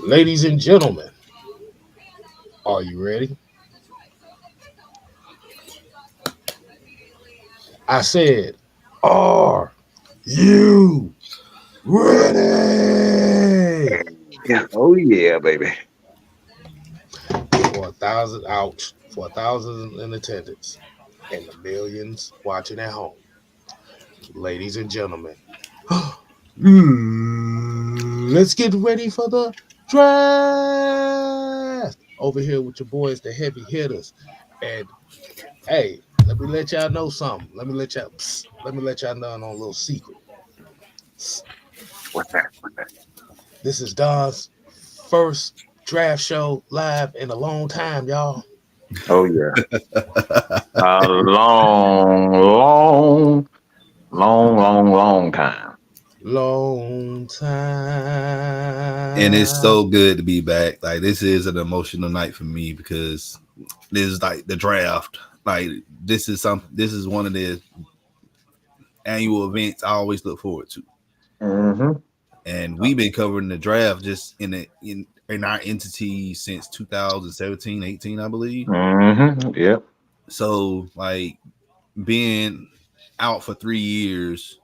Ladies and gentlemen, are you ready? I said, are you ready? Yeah. Oh yeah, baby. For a thousand, ouch, for a thousand in attendance and the millions watching at home. Ladies and gentlemen, let's get ready for the draft. Over here with your boys, the heavy hitters. And hey, let me let y'all know something. Let me let y'all know on a little secret. What's that? What's that? This is Don's first draft show live in a long time, y'all. Oh yeah. A long, long, long time. Long And it's time. so good to be back. Like this is an emotional night for me because this is like the draft. Like this is one of the annual events I always look forward to. Mm-hmm. And we've been covering the draft just in our entity since 2017, 18, I believe. Mm-hmm. Yep. So like being out for 3 years,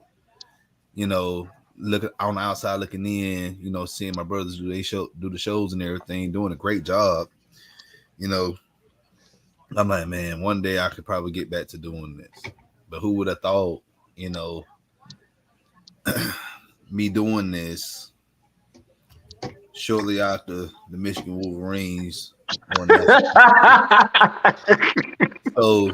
you know, looking on the outside looking in, you know, seeing my brothers do the shows and everything, doing a great job. You know, I'm like, man, one day I could probably get back to doing this. But who would have thought, you know, me doing this shortly after the Michigan Wolverines won national. So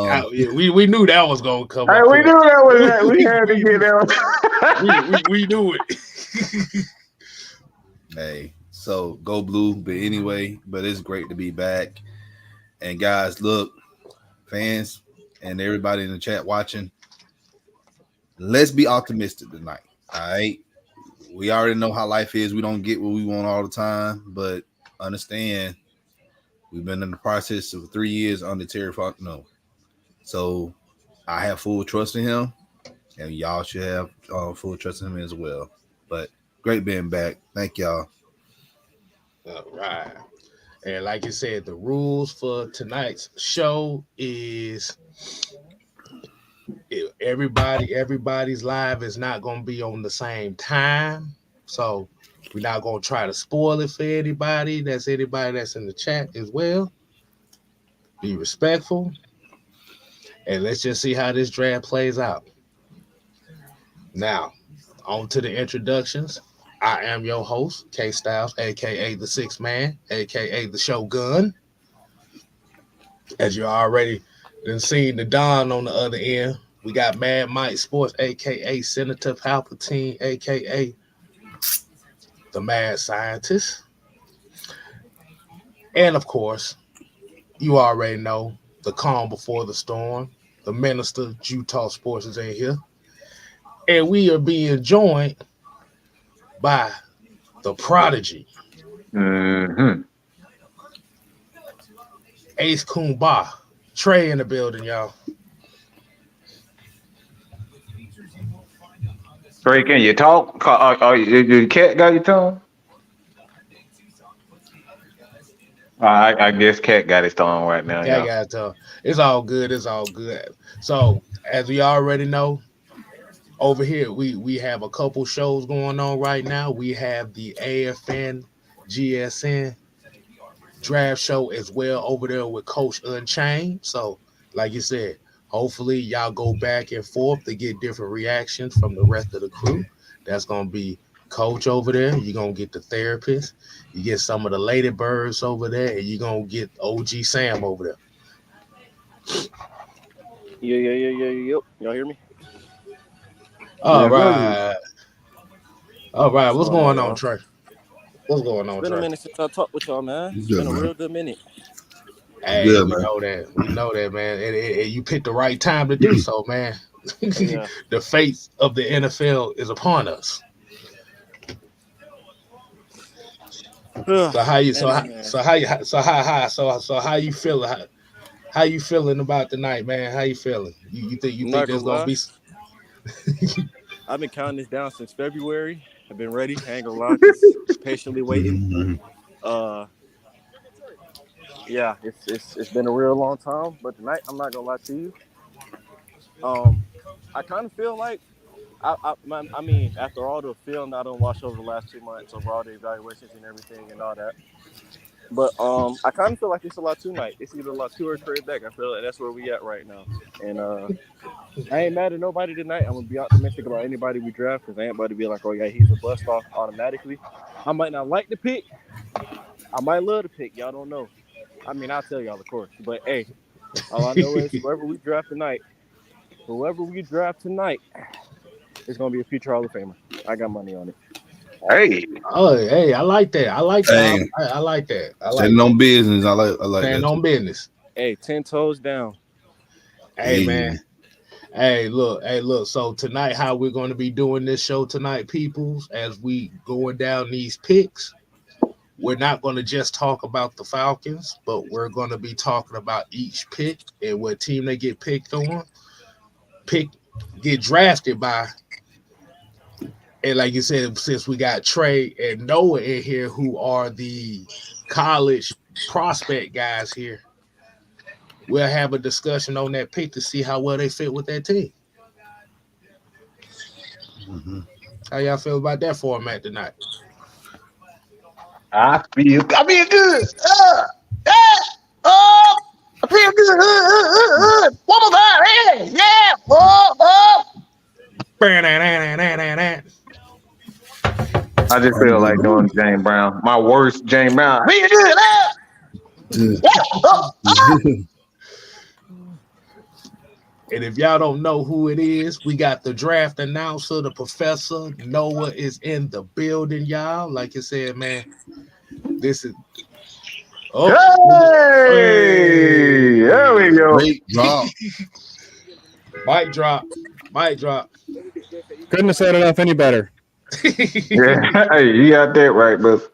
Yeah, we knew that was gonna come Hey, up we here. knew that was that. We had to get that. We knew it. hey, so go blue. But anyway, but it's great to be back. And guys, look, fans and everybody in the chat watching, let's be optimistic tonight. All right. We already know how life is. We don't get what we want all the time, but understand we've been in the process of 3 years under Terry Funk. No. So I have full trust in him, and y'all should have full trust in him as well. But great being back. Thank y'all. All right. And like you said, the rules for tonight's show is everybody's live is not gonna be on the same time. So we're not gonna try to spoil it for anybody. That's anybody that's in the chat as well. Be respectful. And let's just see how this draft plays out. Now, on to the introductions. I am your host, K Styles, aka the Six Man, aka the Shogun. As you already done seen the Don on the other end, we got Mad Mike Sports, aka Senator Palpatine, aka the Mad Scientist. And of course, you already know the calm before the storm. The Minister, Utah Sports is in here. And we are being joined by the Prodigy, Mm-hmm. Ace Kumba. Trey in the building, y'all. Trey, can you talk? The cat got your tongue? I guess cat got his tongue right now, Yeah, I y'all. got to. It's all good. It's all good. So, as we already know, over here we have a couple shows going on right now. We have the AFN GSN draft show as well over there with Coach Unchained. So, like you said, hopefully y'all go back and forth to get different reactions from the rest of the crew. That's gonna be Coach over there. You're gonna get the therapist. You get some of the lady birds over there, and you're gonna get OG Sam over there. Yep. Y'all hear me? All Yes, sir. right. All right. What's What's going on, going on, y'all? Trey? What's going It's on, been a Trey? minute since I talked with y'all, man. You It's good, been a man? real good minute. You Hey, good, we man? know that. We know that, man. And you picked the right time to do so, man. Oh yeah. The fate of the NFL is upon us. So how you Man, man. how you feeling? How you feeling about tonight, man? How you feeling? You I'm think not there's gonna gonna lie. be I've been counting this down since February. I've been ready. I ain't gonna lie, just patiently waiting. Yeah, it's been a real long time, but tonight I'm not gonna lie to you. I kind of feel like I mean, after all the film that I don't watch over the last 2 months, over all the evaluations and everything and all that. But I kind of feel like it's a Latu night. It's either Latu or Trey Beck. I feel like that's where we at right now. And I ain't mad at nobody tonight. I'm gonna be optimistic about anybody we draft because I ain't about to be like, oh yeah, he's a bust off automatically. I might not like the pick. I might love the pick. Y'all don't know. I mean, I'll tell y'all, of course. But hey, all I know is whoever we draft tonight is gonna be a future Hall of Famer. I got money on it. Hey, Oh, hey, I like that. I like that. Hey. I like that. I like Standing on business. I like Standing that. on business. Hey, 10 toes down. Hey, man. Hey, look. So tonight, how we're going to be doing this show tonight, peoples, as we going down these picks, we're not going to just talk about the Falcons, but we're going to be talking about each pick and what team they get picked on, get drafted by. And like you said, since we got Trey and Noah in here, who are the college prospect guys here, we'll have a discussion on that pick to see how well they fit with that team. Mm-hmm. How y'all feel about that format tonight? I feel good. I feel good. One more time. Hey, yeah. I just feel like doing James Brown. My worst James Brown. I feel good. And if y'all don't know who it is, we got the draft announcer, the professor. Noah is in the building, y'all. Like you said, man, this is. Oh, hey, there we go. Great drop. Mic drop. Couldn't have said it off any better. Yeah, hey, you got that right, but.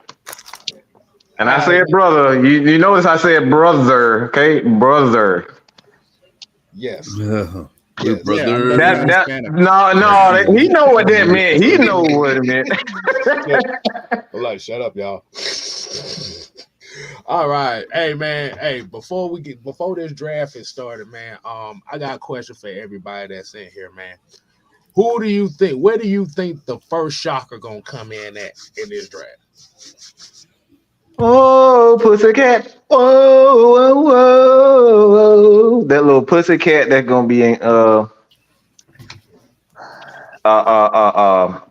And I said, brother. You notice I said brother, okay, brother. Yes. Yeah. Yes. Brother. No, he know what that meant. He know what it meant. I'm like, shut up, y'all. All right. Hey, man. Hey, before this draft is started, man, I got a question for everybody that's in here, man. Where do you think the first shocker gonna come in this draft? Oh, pussycat. Whoa. That little pussycat that's gonna be in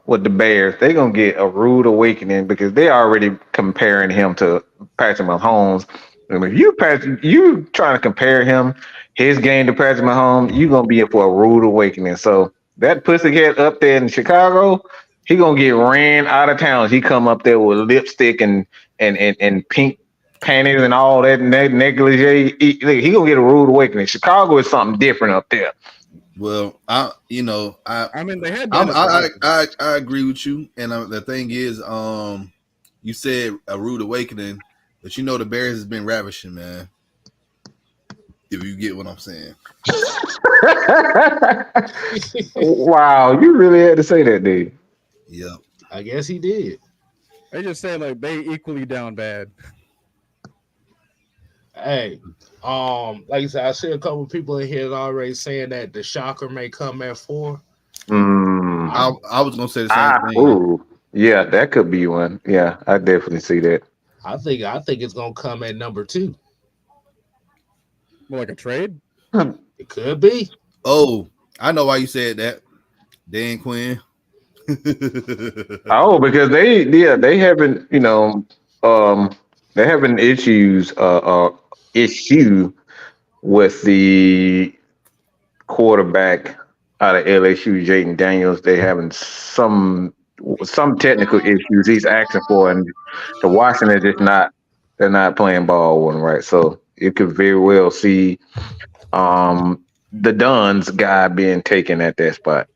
with the Bears. They're gonna get a rude awakening because they're already comparing him to Patrick Mahomes. And if you trying to compare his game to Patrick Mahomes, you're gonna be in for a rude awakening. So that pussycat up there in Chicago, he gonna get ran out of town. He come up there with lipstick and pink panties and all that negligee. He gonna get a rude awakening. Chicago is something different up there. Well, I mean, they had. I agree with you, and the thing is, you said a rude awakening, but the Bears has been ravishing, man. If you get what I'm saying. Wow, you really had to say that, dude. Yep. I guess he did. They just said like they equally down bad. Hey, like I said, I see a couple of people in here already saying that the shocker may come at 4. I was gonna say the same thing. Ooh, yeah, that could be one. Yeah, I definitely see that. I think it's gonna come at number 2. More like a trade? It could be. Oh, I know why you said that, Dan Quinn. Oh, because they haven't, they having issue with the quarterback out of LSU, Jayden Daniels. They having some technical issues he's asking for, and the Washington they're not playing ball with him, right? So you could very well see the Dunn's guy being taken at that spot.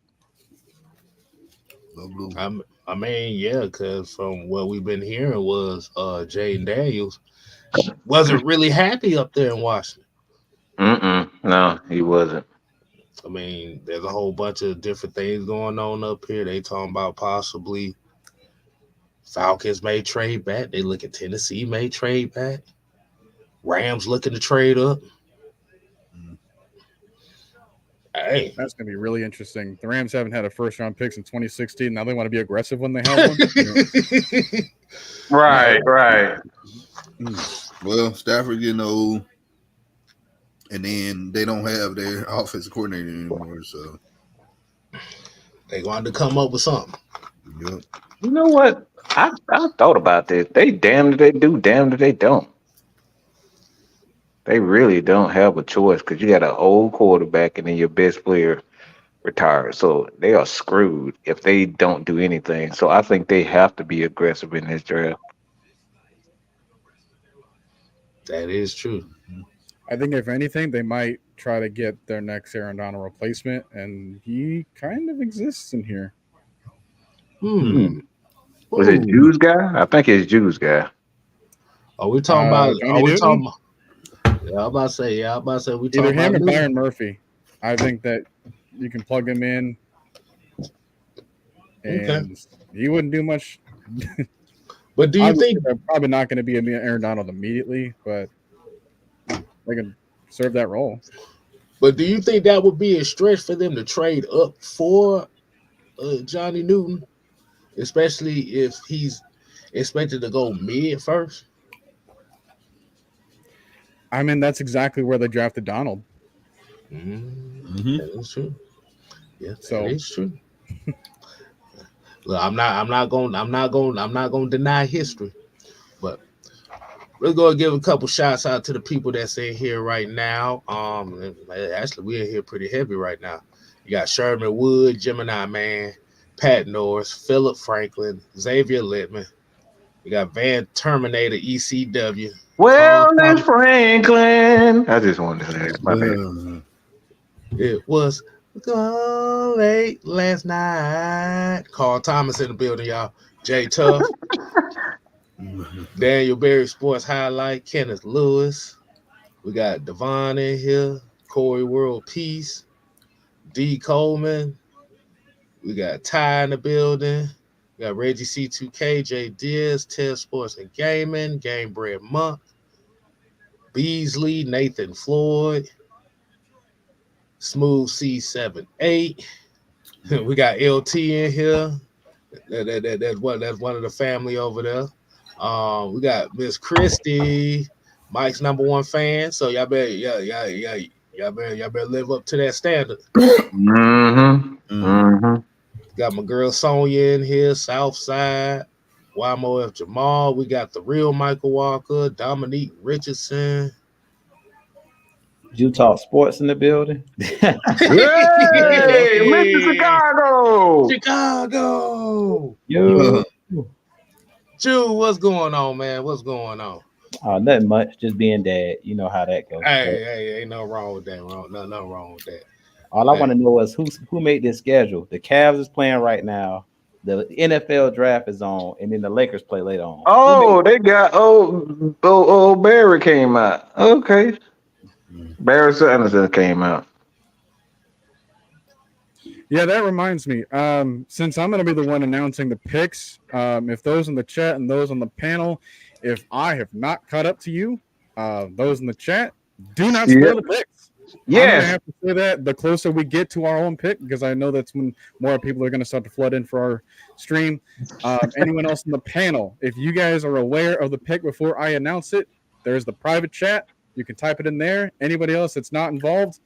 I mean, yeah, because from what we've been hearing was Jayden Daniels wasn't really happy up there in Washington. No, he wasn't. I mean, there's a whole bunch of different things going on up here. They talking about possibly Falcons may trade back. They look at Tennessee may trade back. Rams looking to trade up. Hey, That's going to be really interesting. The Rams haven't had a first-round pick in 2016. Now they want to be aggressive when they have one. Right. Well, Stafford getting old, and then they don't have their offensive coordinator anymore. So they going to come up with something. yep. You know what? I thought about this. They damned if they do, damned if they don't. They really don't have a choice because you got an old quarterback and then your best player retired. So they are screwed if they don't do anything. So I think they have to be aggressive in this draft. That is true. I think if anything, they might try to get their next Aaron Donald replacement, and he kind of exists in here. Was it Jews guy? I think it's Jews guy. Are we talking about? Johnny Are we Newton? talking about? Yeah, I'm about to say. We talking Either him about or Newton. Byron Murphy. I think that you can plug him in, and he wouldn't do much. But do you think they're probably not going to be Aaron Donald immediately, but they can serve that role? But do you think that would be a stretch for them to trade up for Johnny Newton, especially if he's expected to go mid first? I mean, that's exactly where they drafted Donald. That is true. Yeah, So that is true. Look, I'm not going to deny history, but we're going to give a couple shots out to the people that's in here right now. Actually, we're in here pretty heavy right now. You got Sherman Wood, Gemini Man, Pat Norris, Philip Franklin, Xavier Littman. You got Van Terminator, ECW. Wellness Franklin. I just wanted to say that. My bad. It was gone late last night. Carl Thomas in the building, y'all. Jay Tuff. Daniel Berry Sports Highlight. Kenneth Lewis. We got Devon in here. Corey World Peace. D. Coleman. We got Ty in the building. We got Reggie C2K, J Diaz, Ted Sports and Gaming, Game Bread Monk, Beasley, Nathan Floyd, Smooth C78. We got LT in here. That's one of the family over there. We got Miss Christie, Mike's #1 fan. So y'all better live up to that standard. Got my girl Sonya in here, Southside, YMOF Jamal. We got the real Michael Walker, Dominique Richardson. Utah Sports in the building. Hey, Mr. Chicago. Yo. Jude, what's going on, man? What's going on? Nothing much. Just being dad. You know how that goes. Hey, ain't nothing wrong with that. Nothing wrong with that. All I want to know is who made this schedule. The Cavs is playing right now. The NFL draft is on, and then the Lakers play later on. Oh, they got Barry came out. Okay. Barry Sanderson came out. Yeah, that reminds me. Since I'm going to be the one announcing the picks, if those in the chat and those on the panel, if I have not caught up to you, those in the chat, do not spoil the picks. Yeah, I'm gonna have to say that the closer we get to our own pick, because I know that's when more people are going to start to flood in for our stream. Anyone else in the panel, if you guys are aware of the pick before I announce it, there's the private chat. You can type it in there. Anybody else that's not involved,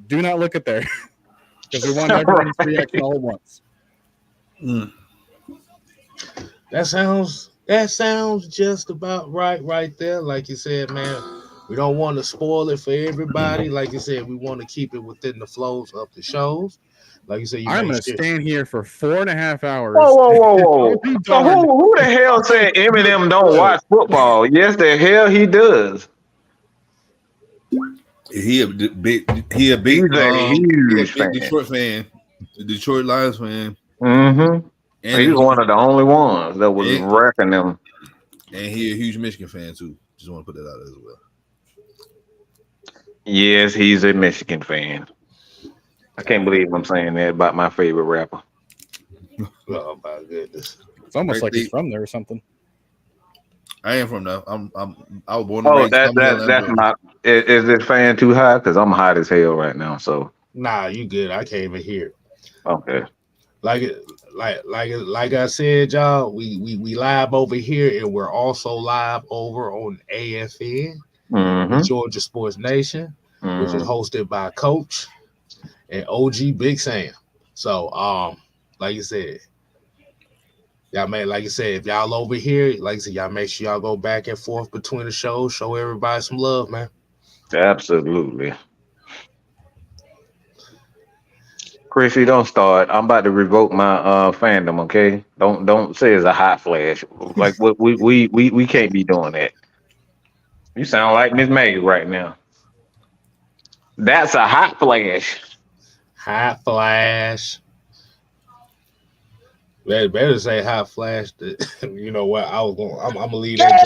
do not look at there because we want everyone's reaction all at once. That sounds just about right there. Like you said, man. We don't want to spoil it for everybody. Like you said, we want to keep it within the flows of the shows. Like you said, I'm going to stand here for 4.5 hours. Whoa. So who the hell said Eminem don't watch football? Yes, the hell he does. He a big huge fan. Detroit fan. The Detroit Lions fan. And he's one of the only ones that was wrecking them. And he a huge Michigan fan too. Just want to put that out as well. Yes, he's a Michigan fan. I can't believe I'm saying that about my favorite rapper. Oh my goodness. It's almost Great like he's pick. from there or something. I am from there. I was born and Oh, raised. that's my. Is this fan too high? Because I'm hot as hell right now. So Nah, you good. I can't even hear it. okay. Like I said, y'all, we live over here, and we're also live over on AFN, the Mm-hmm. Georgia Sports Nation, which is hosted by Coach and OG Big Sam. So, like you said, y'all like you said, if y'all over here, like I said, y'all make sure y'all go back and forth between the shows, show everybody some love, man. Absolutely. Chrissy, don't start. I'm about to revoke my fandom. Okay, don't say it's a hot flash. Like what we can't be doing that. You sound like Miss Maye right now. That's a hot flash. Hot flash. Better say hot flash. You know what? I'm gonna leave that.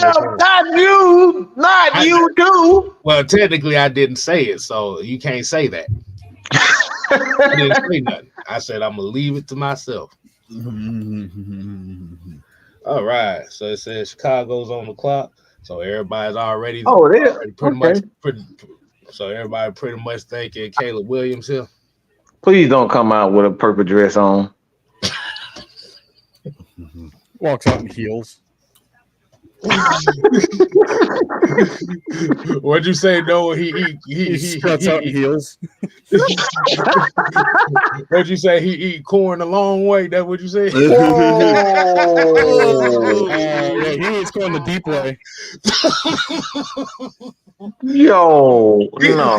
Yeah, not you too. Well, technically, I didn't say it, so you can't say that. I didn't say nothing. I said I'm gonna leave it to myself. All right. So it says Chicago's on the clock. So everybody's already. Oh, it is. Pretty Okay. much. So everybody pretty much thinking Caleb Williams here. Please don't come out with a purple dress on. Walks out in heels. What'd you say? No, He struts out in heels. What'd you say? He eat corn a long way. That what you said? Yeah, he eats corn the deep way. Yo, no.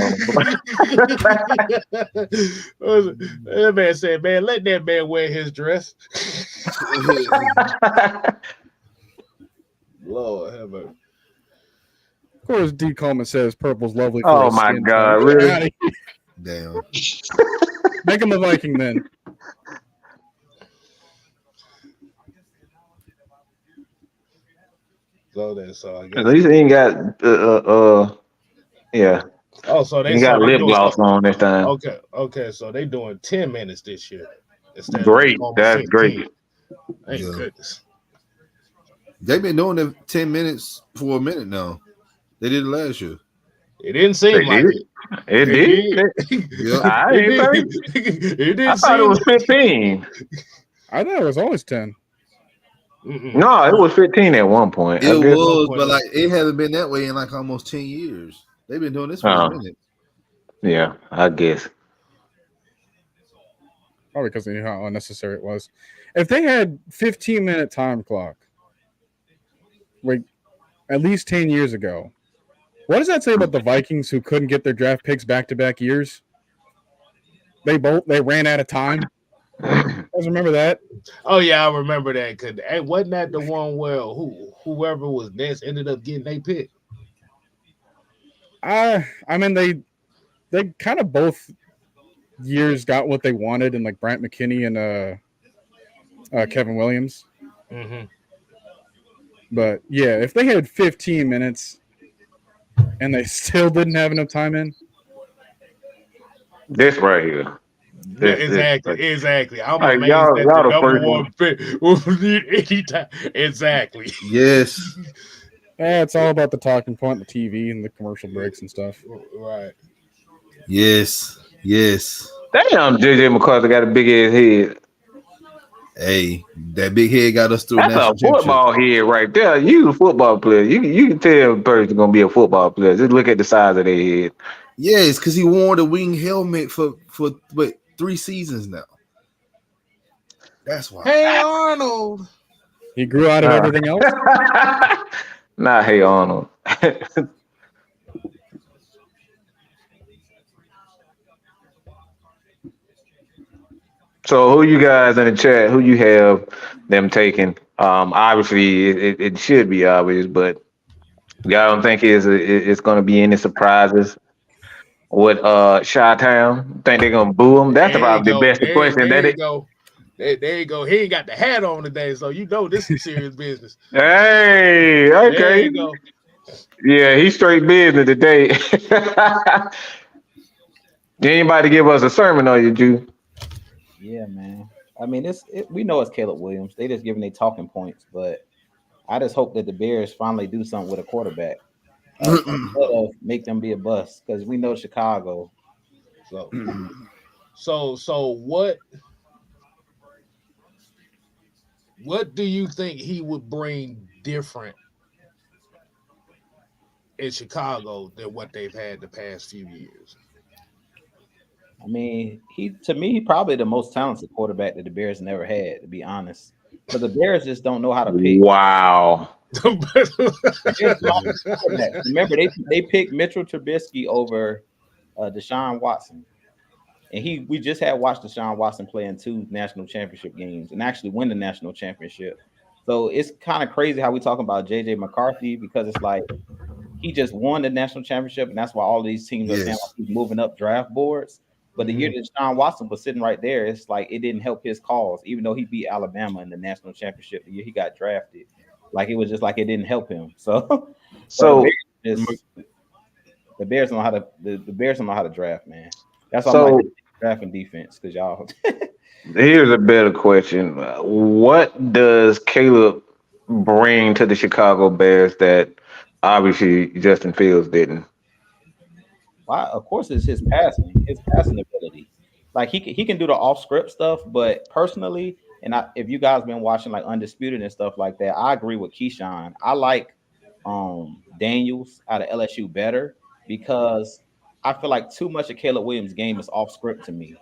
That man said, "Man, let that man wear his dress." Lord have mercy. Of course, D. Coleman says purple's lovely. For Oh his my skin God, tone. really? Get outta here. Damn. Make him a Viking then. So I guess. At least he ain't got yeah. Oh, so He got lip gloss on this time. Okay. So they doing 10 minutes this year instead Great, of almost that's 15. great. Thank Yeah. goodness. They've been doing it 10 minutes for a minute now. They did it last year. It didn't seem They like did? it. It did. Yep. I It ain't didn't. It didn't I thought it seem was 15. I thought it was always 10. Mm-mm. No, it was 15 at one point. It I guess. was, but like it hasn't been that way in like almost 10 years. They've been doing this for a minute. Yeah, I guess. Probably because they knew how unnecessary it was. If they had 15-minute time clock, like at least 10 years ago, what does that say about the Vikings who couldn't get their draft picks back-to-back years? They ran out of time. You guys remember that? Oh yeah, I remember that. Cause wasn't that the one where whoever was next ended up getting their pick? I mean they kind of both years got what they wanted in like Bryant McKinney and Kevin Williams. Mm-hmm. But yeah, if they had 15 minutes and they still didn't have enough time in, This right here. Exactly. I'm Like, amazed y'all that the the number first one pick will need any time. Exactly. Yes. it's all about the talking point, the TV, and the commercial breaks and stuff. Right. Yes. Damn, JJ McCarthy got a big ass head. Hey, that big head got us through That's a national football head right there. You a football player. You can tell a person gonna be a football player. Just look at the size of their head. Yes, because he wore the wing helmet for 3 seasons now. That's why. Hey Arnold. He grew out of everything else. Not hey Arnold. So who you guys in the chat? Who you have them taking? Obviously it should be obvious, but y'all don't think it's going to be any surprises with Chi-Town? Think they're going to boo him? That's probably the best question. There you go. There you go. He ain't got the hat on today, so you know this is serious business. Hey, okay. There you go. Yeah, he's straight business today. Anybody give us a sermon on you, Jew? Yeah, man. I mean, we know it's Caleb Williams. They just giving their talking points, but I just hope that the Bears finally do something with a quarterback instead of make them be a bust because we know Chicago. So what do you think he would bring different in Chicago than what they've had the past few years? I mean, he probably the most talented quarterback that the Bears never had, to be honest. Because the Bears just don't know how to pick. Wow. Remember, they picked Mitchell Trubisky over Deshaun Watson. And we just had watched Deshaun Watson play in 2 national championship games and actually win the national championship. So it's kind of crazy how we talking about JJ McCarthy because it's like he just won the national championship, and that's why all these teams are saying like he's moving up draft boards. But the year that Deshaun Watson was sitting right there, it's like it didn't help his cause, even though he beat Alabama in the national championship the year he got drafted. Like it was just like it didn't help him. So the Bears know how to the Bears don't know how to draft, man. That's why I'm like drafting defense because y'all. Here's a better question: what does Caleb bring to the Chicago Bears that obviously Justin Fields didn't? Well, of course, it's his passing ability. Like he can do the off script stuff, but personally, if you guys been watching like Undisputed and stuff like that, I agree with Keyshawn. I like Daniels out of LSU better because I feel like too much of Caleb Williams' game is off script to me.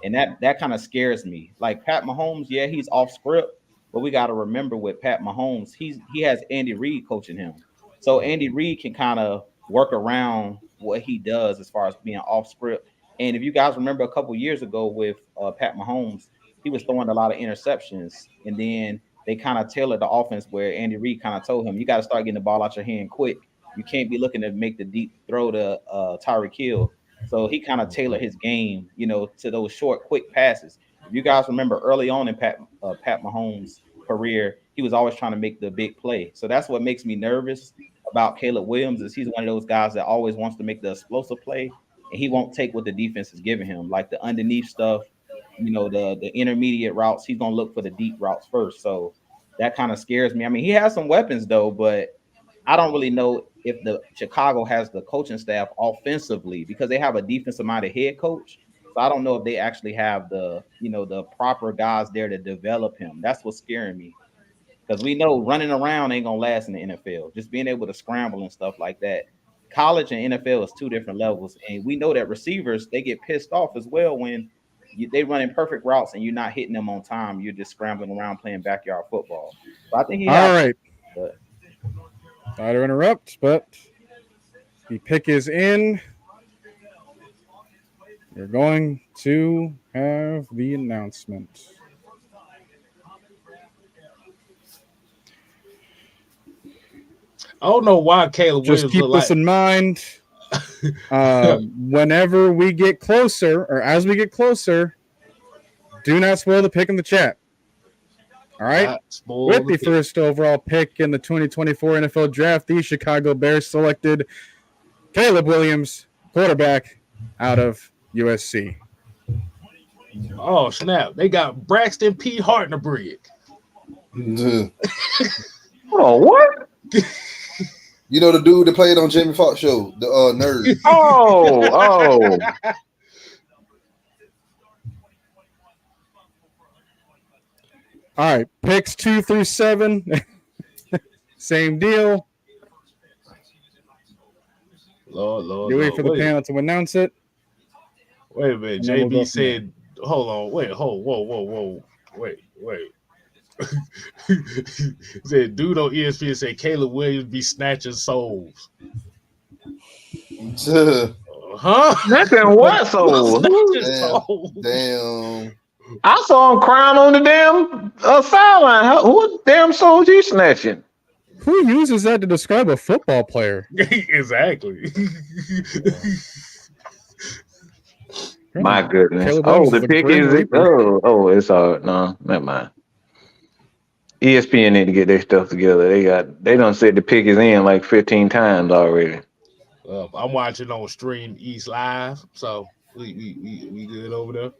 And that kind of scares me. Like Pat Mahomes, yeah, he's off script, but we got to remember with Pat Mahomes, he has Andy Reid coaching him. So Andy Reid can kind of work around what he does as far as being off script. And if you guys remember a couple years ago with Pat Mahomes, he was throwing a lot of interceptions. And then they kind of tailored the offense where Andy Reid kind of told him, you got to start getting the ball out your hand quick. You can't be looking to make the deep throw to Tyreek Hill. So he kind of tailored his game, to those short, quick passes. If you guys remember early on in Pat Mahomes' career, he was always trying to make the big play. So that's what makes me nervous about Caleb Williams is he's one of those guys that always wants to make the explosive play, and he won't take what the defense is giving him, like the underneath stuff, the intermediate routes. He's gonna look for the deep routes first. So that kind of scares me. I mean, he has some weapons though, but I don't really know if the Chicago has the coaching staff offensively because they have a defensive-minded head coach. So I don't know if they actually have the proper guys there to develop him. That's what's scaring me because we know running around ain't gonna last in the NFL. Just being able to scramble and stuff like that. College and NFL is 2 different levels, and we know that receivers they get pissed off as well when they running perfect routes and you're not hitting them on time. You're just scrambling around playing backyard football. So I think he has. All right. Sorry to interrupt, but the pick is in. We're going to have the announcement. I don't know why Caleb Just Williams keep this in mind. Whenever we get closer, or as we get closer, do not spoil the pick in the chat. All right. With the first overall pick in the 2024 NFL Draft, the Chicago Bears selected Caleb Williams, quarterback out of USC. Oh, snap. They got Braxton P. Hartnebrig. Oh, what? You know the dude that played on Jamie Foxx show, the nerd. Oh. All right, picks 2 through 7. Same deal. Lord, You wait for the panel to announce it. Wait a minute. JB said, hold on. Wait, whoa. Wait. He said, dude on ESPN said Caleb Williams be snatching souls. Huh? Snatching what soul? Damn. I saw him crying on the damn sideline. Who damn souls you snatching? Who uses that to describe a football player? Exactly. My goodness. Caleb Oh, Williams the is a pick grim is reaper. it's hard. No, never mind. ESPN need to get their stuff together. They done said the pick is in like 15 times already. I'm watching on Stream East Live, so we good over there.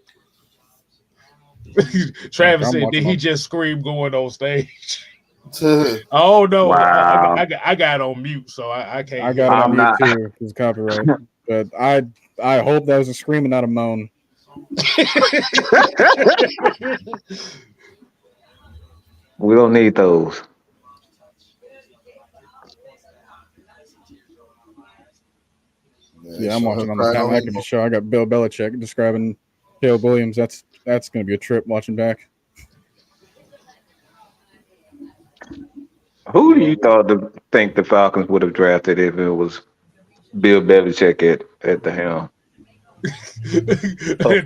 Travis I'm said, "Did watching he on- just scream going on stage?" Tuh. Oh no, Wow. I got on mute, so I can't. I hear got it you. on I'm mute not. too because copyright. But I hope that was a scream and not a moan. We don't need those. Yeah, I'm Show watching him on the crying Pat on him. McAfee show. I got Bill Belichick describing Caleb Williams. That's going to be a trip watching back. Who do you think the Falcons would have drafted if it was Bill Belichick at the helm?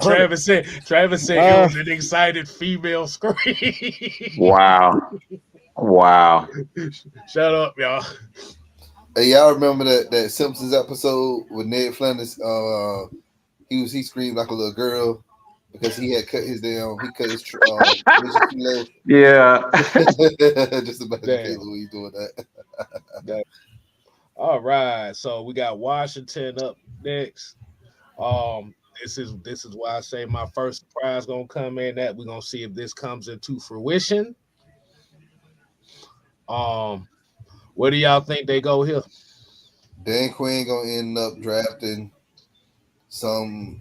Travis said it was an excited female scream. Wow. Wow. Shut up, y'all. Hey, y'all remember that Simpsons episode with Ned Flanders? He screamed like a little girl because he had cut his vision too low. Yeah. Just imagine Damn. Caleb when he's doing that. All right, so we got Washington up next. This is why I say my first surprise gonna come in. That we're gonna see if this comes into fruition. Where do y'all think they go here? Dan Quinn gonna end up drafting some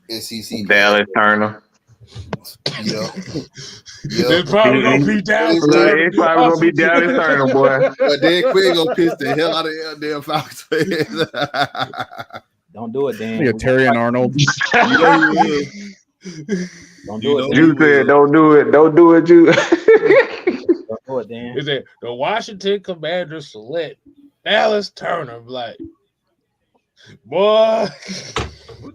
SEC Dallas Turner. Yeah. It's probably gonna be Dallas Look, Turner. it's probably gonna be Dallas Turner, boy. But Dan Quinn gonna piss the hell out of damn Falcons fans. Don't do it, Dan. Yeah, Terry and Arnold. You know he will. Don't You do know it, Drew Dan. said, "Don't do it. Don't do it, Drew." Don't do it, Dan. Is it the Washington Commanders select Dallas Turner? Like, boy.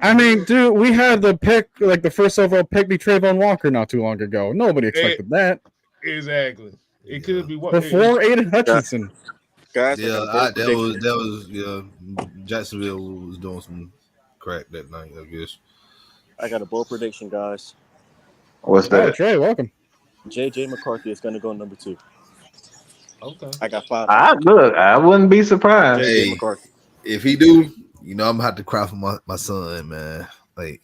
I mean, dude, we had the pick, like the first overall pick, be Trayvon Walker not too long ago. Nobody expected that. Exactly. It could be what Before Aiden Hutchinson. Guys, Yeah, that was Jacksonville was doing some crack that night, I guess. I got a bold prediction, guys. What's Oh, that? Trey, welcome. JJ McCarthy is going to go number 2. Okay. I got 5. I wouldn't be surprised. JJ Hey. McCarthy. If he do, I'm gonna have to cry for my son, man. Like,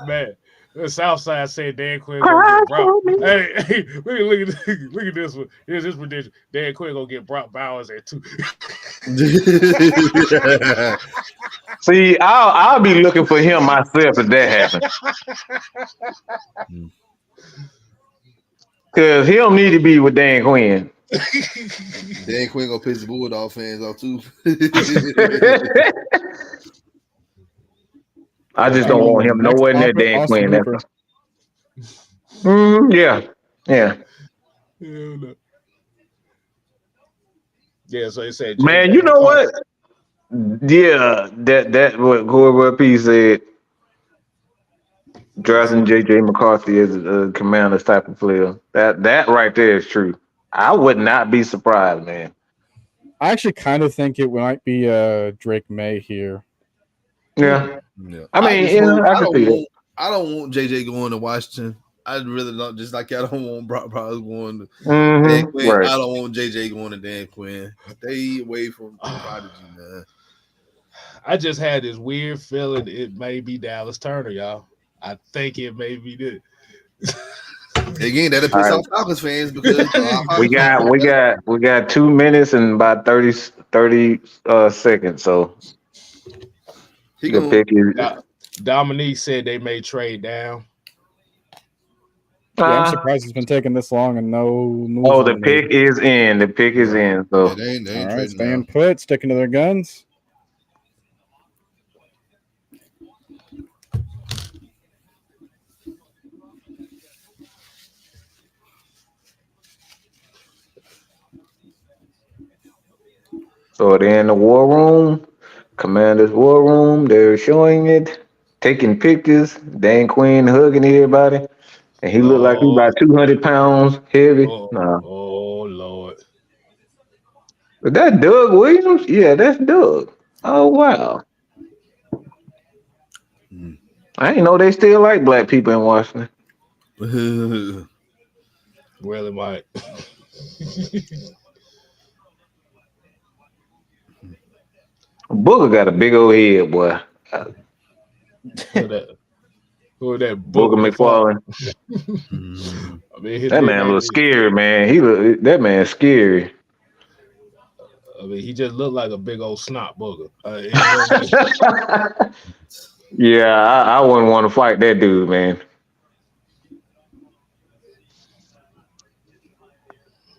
Man, the South Side said Dan Quinn gonna get Brock. Hey, look at this one. Here's his prediction. Dan Quinn gonna get Brock Bowers at 2. See, I'll be looking for him myself if that happens. Because he don't need to be with Dan Quinn. Dan Quinn gonna piss the Bulldog fans off too. I just don't want him nowhere near Dan Quinn. Yeah. Yeah, so he said, Man, you know what? Yeah, that what whoever P said, drafting JJ McCarthy as a Commanders type of player. That right there is true. I would not be surprised, man. I actually kind of think it might be Drake Maye here. Yeah. I mean, I can see that. I don't want JJ going to Washington. I really don't. Just like I don't want Brock Bowers going to Dan Quinn. Right. I don't want JJ going to Dan Quinn. Stay away from Prodigy, man. I just had this weird feeling it may be Dallas Turner, y'all. I think it may be this. Again, that'll piss off Falcons fans because we got 2 minutes and about 30 seconds. So he can pick his. Dominique said they may trade down. Yeah, I'm surprised it's been taking this long and no move. Oh, the pick is in. The pick is in. So they ain't all right, trading staying now. put, sticking to their guns. So they're in the war room, Commander's war room. They're showing it, taking pictures. Dan Quinn hugging everybody, and he looked like he about 200 pounds heavy. Oh Lord! Is that Doug Williams? Yeah, that's Doug. Oh wow! I didn't know they still like black people in Washington. Really might. Booker got a big old head, boy. Who was that? Booker McFarland. I mean, his That man nickname look is- scary, man. That man scary. I mean, he just looked like a big old snot booger. Yeah, I wouldn't want to fight that dude, man.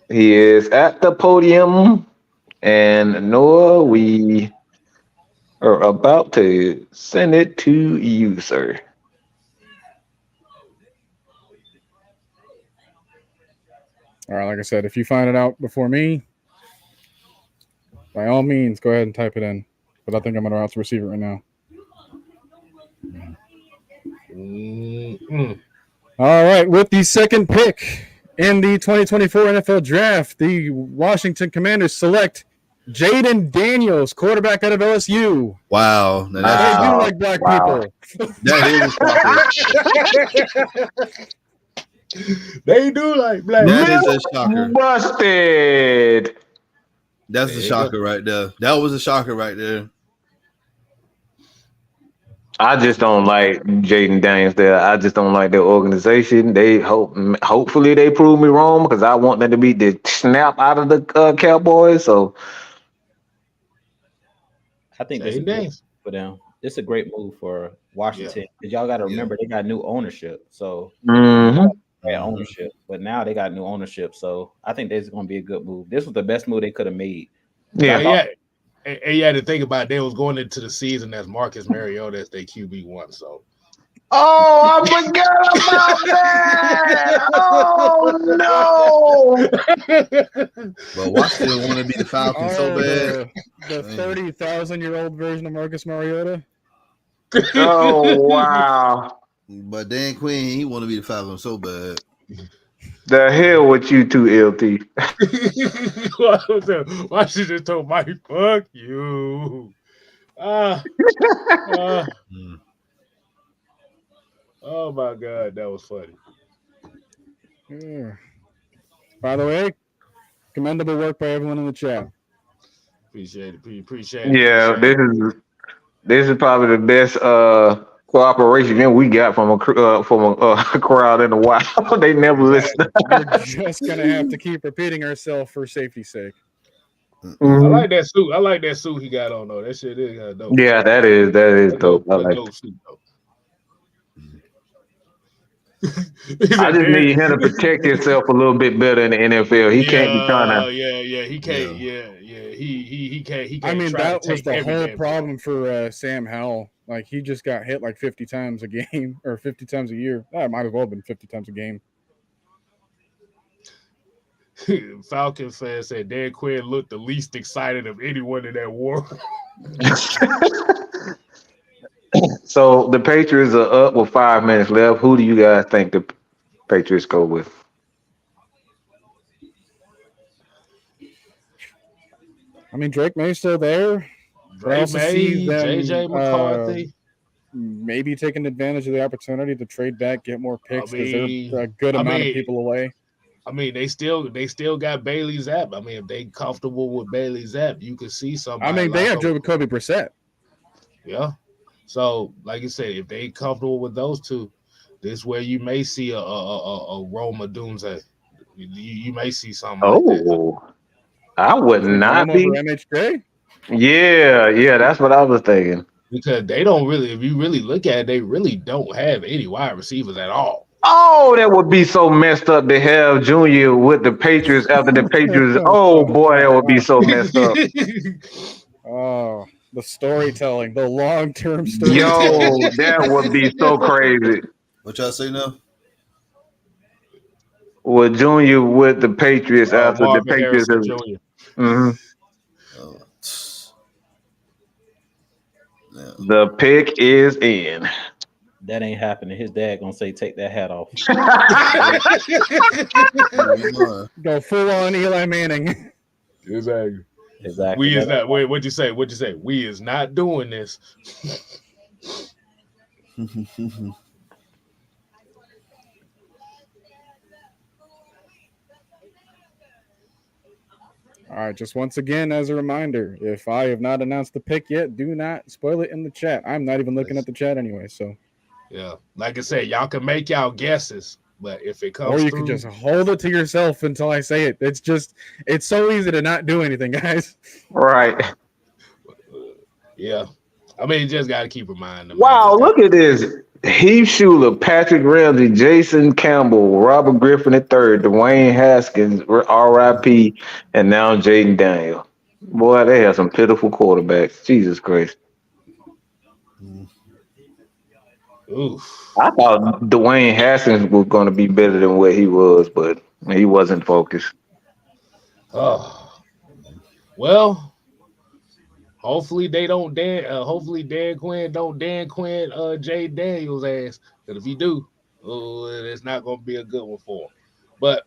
He is at the podium, and Noah, we are about to send it to you, sir. All right, like I said, if you find it out before me, by all means, go ahead and type it in. But I think I'm going to have to receive it right now. All right, with the second pick in the 2024 NFL Draft, the Washington Commanders select Jayden Daniels, quarterback out of LSU. Wow. Now They that's do like black people. that is a shocker. They do like black. That is a shocker. Busted. That's a shocker right there. That was a shocker right there. I just don't like Jayden Daniels there. I just don't like their organization. Hopefully they prove me wrong because I want them to beat the snap out of the Cowboys. So I think this is good for them. This is a great move for Washington because y'all got to remember they got new ownership. So ownership, but now they got new ownership. So I think this is going to be a good move. This was the best move they could have made. Yeah. And you had to think about it, they was going into the season as Marcus Mariota as their QB1. So, I forgot about that. Oh no! But Washington want to be the Falcons so bad. The 30,000-year-old version of Marcus Mariota. Oh wow! But Dan Quinn, he want to be the Falcons so bad. The hell with you two, LT. Why should just told Mike, fuck you? Oh my God, that was funny. Yeah. By the way, commendable work by everyone in the chat. Appreciate it. Appreciate it. Yeah, this is probably the best cooperation we got from a crowd in a while. They never listen. We're just gonna have to keep repeating ourselves for safety's sake. I like that suit. I like that suit he got on though. That shit is dope. Yeah, that is dope. I like dope suit, though. I just need him to protect himself a little bit better in the NFL. He can't be trying to. Yeah. He can't. Yeah. He can't. I mean, that was the whole problem for Sam Howell. Like, he just got hit like 50 times a game or 50 times a year. That might have well been 50 times a game. Falcons fan said Dan Quinn looked the least excited of anyone in that war. So the Patriots are up with 5 minutes left. Who do you guys think the Patriots go with? I mean, Drake May's still there. Drake May, JJ McCarthy. Maybe taking advantage of the opportunity to trade back, get more picks because they're a good amount of people away. I mean, they still got Bailey Zapp. I mean, if they comfortable with Bailey Zapp, you could see something. I mean, they have Jacoby Brissett. Yeah. So, like you said, if they comfortable with those two, this is where you may see a Rome Odunze. You may see something. Like that. I would not be. MHJ? Yeah, that's what I was thinking. Because they don't really, if you really look at it, they really don't have any wide receivers at all. Oh, that would be so messed up to have Junior with the Patriots after the Patriots. Oh boy, that would be so messed up. Oh, the storytelling, the long-term story. Yo, that would be so crazy. What y'all say now? With Junior with the Patriots after Marvin the Patriots. Harrison Jr. Mm-hmm. The pick is in. That ain't happening. His dad gonna say, "Take that hat off." Go full on Eli Manning. Exactly. Exactly. We is not. Wait, what'd you say? What'd you say? We is not doing this. All right, just once again, as a reminder, if I have not announced the pick yet, do not spoil it in the chat. I'm not even looking at the chat anyway, so. Yeah, like I said, y'all can make y'all guesses, but if it Or comes you can through, just hold it to yourself until I say it. It's so easy to not do anything, guys. Right. yeah. I mean, you just got to keep reminding them, man. Wow, Just got. look at this. Heath Schuler, Patrick Ramsey, Jason Campbell, Robert Griffin III, Dwayne Haskins, RIP, and now Jayden Daniel. Boy, they have some pitiful quarterbacks. Jesus Christ. Oof. I thought Dwayne Haskins was going to be better than what he was, but he wasn't focused. Oh. Well, hopefully they don't Dan. Hopefully Dan Quinn don't Dan Quinn Jay Daniels ass. Because if he do, oh, it's not gonna be a good one for him. But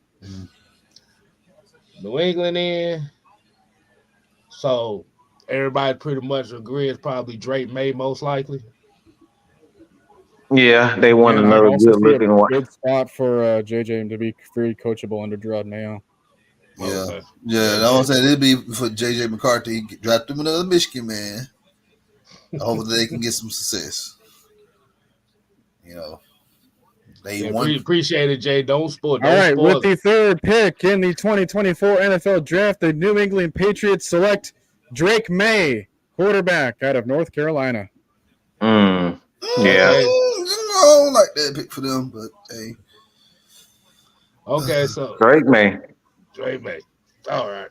New England in, so everybody pretty much agree it's probably Drake May most likely. Yeah, they want Yeah, and I another also good see a looking one. good spot for JJ to be very coachable under Gerard Mayo. Yeah, Okay. yeah. Yeah, I was Jay. saying it'd be for JJ McCarthy. Draft him another Michigan man. Hopefully they can get some success. You know, they Yeah, won. appreciate it, Jay. Don't spoil. All Don't right, with spoil it. the third pick in the 2024 NFL Draft, the New England Patriots select Drake May, quarterback out of North Carolina. Yeah. Okay. I don't like that pick for them, but hey. Okay. So Great man. Drake May. All right.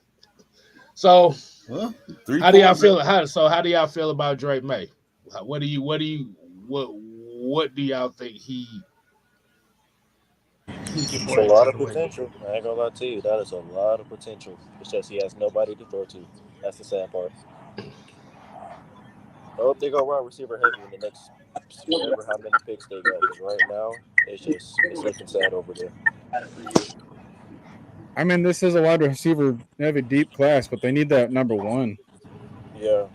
So Well, three how do y'all feel? quarterbacks. How do y'all feel about Drake May? What do y'all think he can It's a bring to lot of New England? potential. I ain't gonna lie to you. That is a lot of potential. It's just he has nobody to throw to. That's the sad part. I hope they go wide receiver heavy in the next whatever how many picks they got. Because right now it's looking sad over there. I mean, this is a wide receiver heavy deep class, but they need that number one, Yeah.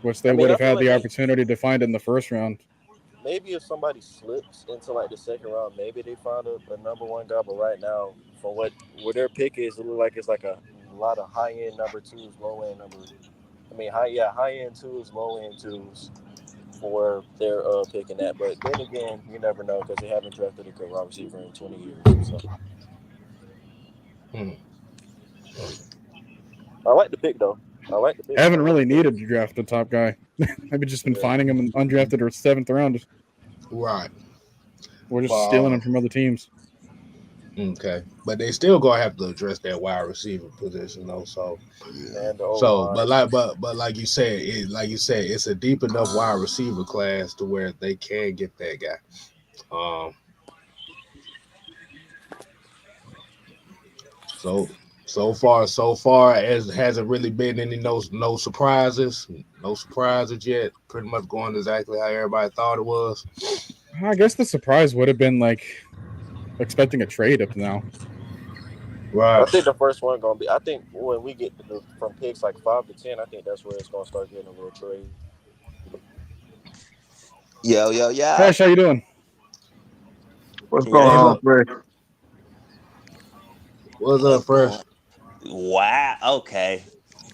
which I they mean, would I have feel had like the opportunity to find in the first round. maybe if somebody slips into like the second round, maybe they find a number one guy. But right now, from where their pick is, it look like it's like a lot of high end number twos, low end number. I mean, high end twos, low end twos for where they're picking that. But then again, you never know because they haven't drafted a good wide receiver in 20 years. So Hmm. I like the pick though. I like the pick. I Haven't really really do. needed to draft the top guy. I've just been Yeah. finding him in undrafted or seventh round. Right. We're just stealing Uh, him from other teams. okay. But they still gonna have to address that wide receiver position though. So Yeah. And the O so line. but like you said, it's a deep enough wide receiver class to where they can get that guy. Um so so far as hasn't really been any no surprises. No surprises yet. Pretty much going exactly how everybody thought it was. I guess the surprise would have been like expecting a trade up now. I Right. think the first one gonna be. I think when we get from picks like 5 to 10, I think that's where it's gonna start getting a little trade. Yo, yo, yo. Fresh, how you doing? What's Can y'all going hear What's me? on, up? Fred? What's up, What's Fresh? going? Wow. Okay.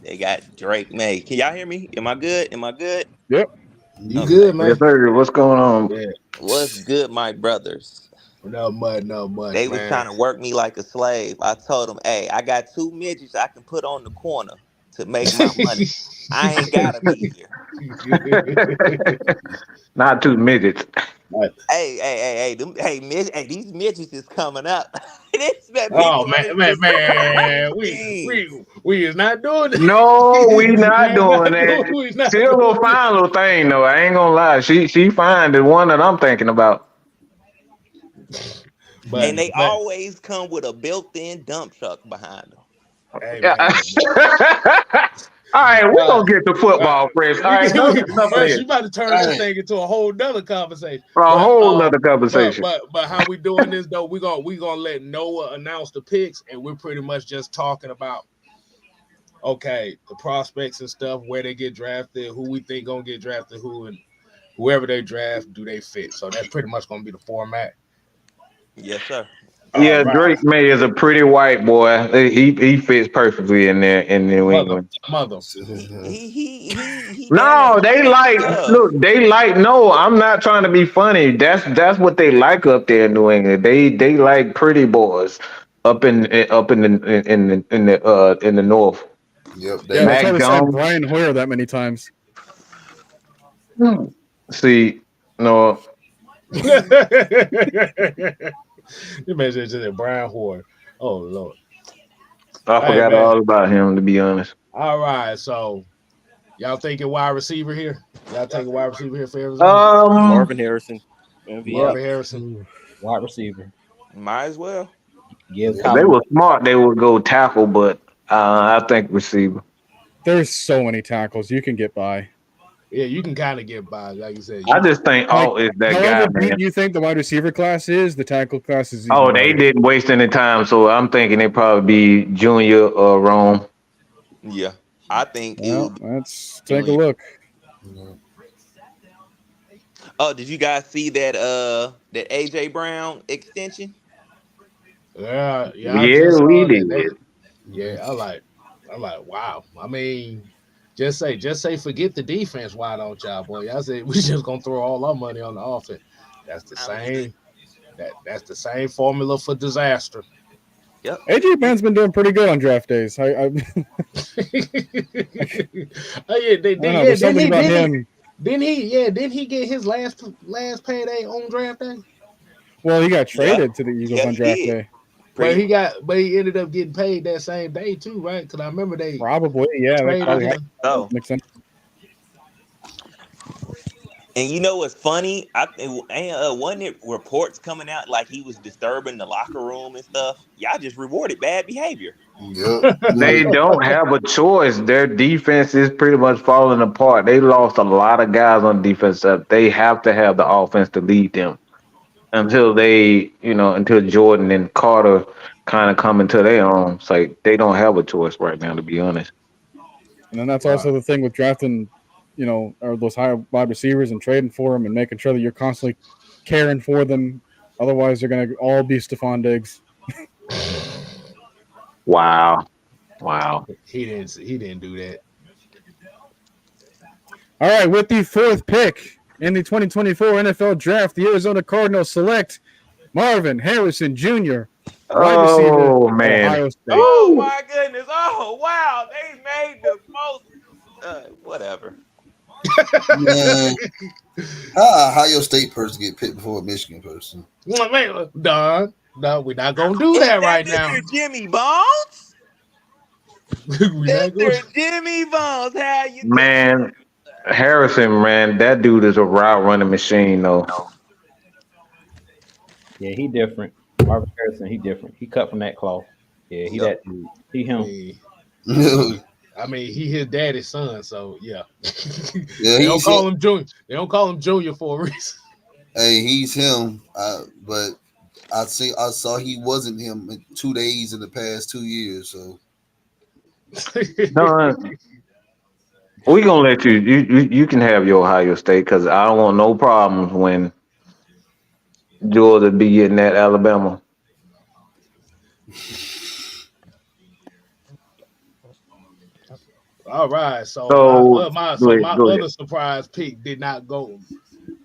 They got Drake May. Can y'all hear me? Am I good? Am I good? Yep. You Okay. good, Yes, man? sir. What's going on? Yeah. What's good, my brothers? No much, They was man. trying to work me like a slave. I told them, hey, I got two midgets I can put on the corner to make my money. I ain't gotta be here. Not two midgets. Hey, these midgets is coming up. This man, Oh people man, is man, just man, crazy. we is not doing it. No, we we not is doing not that. doing. We is not Still doing a this. fine little thing though. I ain't gonna lie. She fine. The one that I'm thinking about. But And they but always come with a built-in dump truck behind them. hey Yeah. man, All right, we're uh, gonna get to football, Chris. All right, enough of Fresh, this. you about to turn All this right. thing into a whole nother conversation. A But whole nother conversation. how we doing this though? We gonna let Noah announce the picks, and we're pretty much just talking about okay the prospects and stuff, where they get drafted, who we think gonna get drafted, who and whoever they draft, do they fit? So that's pretty much gonna be the format. Yes, sir. All Yeah, right. Drake May is a pretty white boy. He fits perfectly in there in New England. Mother. He damn near No, looks they like like Love. look. They like no. I'm not trying to be funny. That's what they like up there in New England. They like pretty boys up in the north. Yep, Yeah, they that's why Mac they signed Jones. Brian Hoyer that many times. See, no, You mentioned just Brian Hoyer. Oh Lord. I Hey forgot man. all about him to be honest. All right. So y'all thinking wide receiver here? Y'all taking wide receiver here for Arizona? Um, Marvin Harrison, MVS. Yep. Marvin Harrison. Wide receiver. Might as well. Give if they Colin. were smart, they would go tackle, but I think receiver. There's so many tackles you can get by. Yeah, you can kind of get by, like you said. I just think Like, Alt is that however guy, deep man. you think the wide receiver class is, the tackle class is even Oh, they better. didn't waste any time, so I'm thinking they probably be Junior or Rome. Yeah, I think it Well, would be let's take a Junior. look. Oh, did you guys see that AJ Brown extension? Yeah, I Yeah, just we saw that. did. Yeah, I'm like, wow. I mean, just say, forget the defense. Why don't y'all, boy? I said we just gonna throw all our money on the offense. That's the I mean, same. That's the same formula for disaster. yep. AJ Brown's been doing pretty good on draft days. I Oh yeah, don't know. There's something about him. didn't he get his last payday on draft day? Well, he got Yeah, traded to the Eagles yeah, on he draft did. day. Pretty much. But he ended up getting paid that same day too, right? Because I remember they Probably, yeah. They traded probably I had him. so. makes sense. And you know what's funny? I think wasn't it reports coming out like he was disturbing the locker room and stuff? Y'all just rewarded bad behavior. Yep. They don't have a choice. Their defense is pretty much falling apart. They lost a lot of guys on defense. They have to have the offense to lead them until Jordan and Carter kind of come into their own. It's like they don't have a choice right now, to be honest. And then that's Right. also the thing with drafting, or those high wide receivers and trading for them and making sure that you're constantly caring for them. Otherwise, they're going to all be Stephon Diggs. Wow. He didn't do that. All right, with the fourth pick in the 2024 NFL Draft, the Arizona Cardinals select Marvin Harrison Jr., wide receiver, Oh man. Ohio State. Oh my goodness! Oh wow! They made the most. Whatever. Man, how Ohio State person get picked before a Michigan person? Man, Don, no, we're not gonna do that right now. Mr. Jimmy Bones. We're not gonna. Mr. Jimmy Bones, how you doing? Man, Harrison, man, that dude is a route running machine, though. Yeah, he different. Marvin Harrison, he different. He cut from that cloth. Yeah, he Yep. that dude. He him. I mean, he his daddy's son, so yeah. Yeah, They don't he's call him. him Junior. They don't call him Junior for a reason. Hey, he's him. But I saw he wasn't him in 2 days in the past 2 years. So No, we gonna let you can have your Ohio State because I don't want no problems when Georgia be getting that Alabama. All right, so So my go ahead. other surprise pick did not go.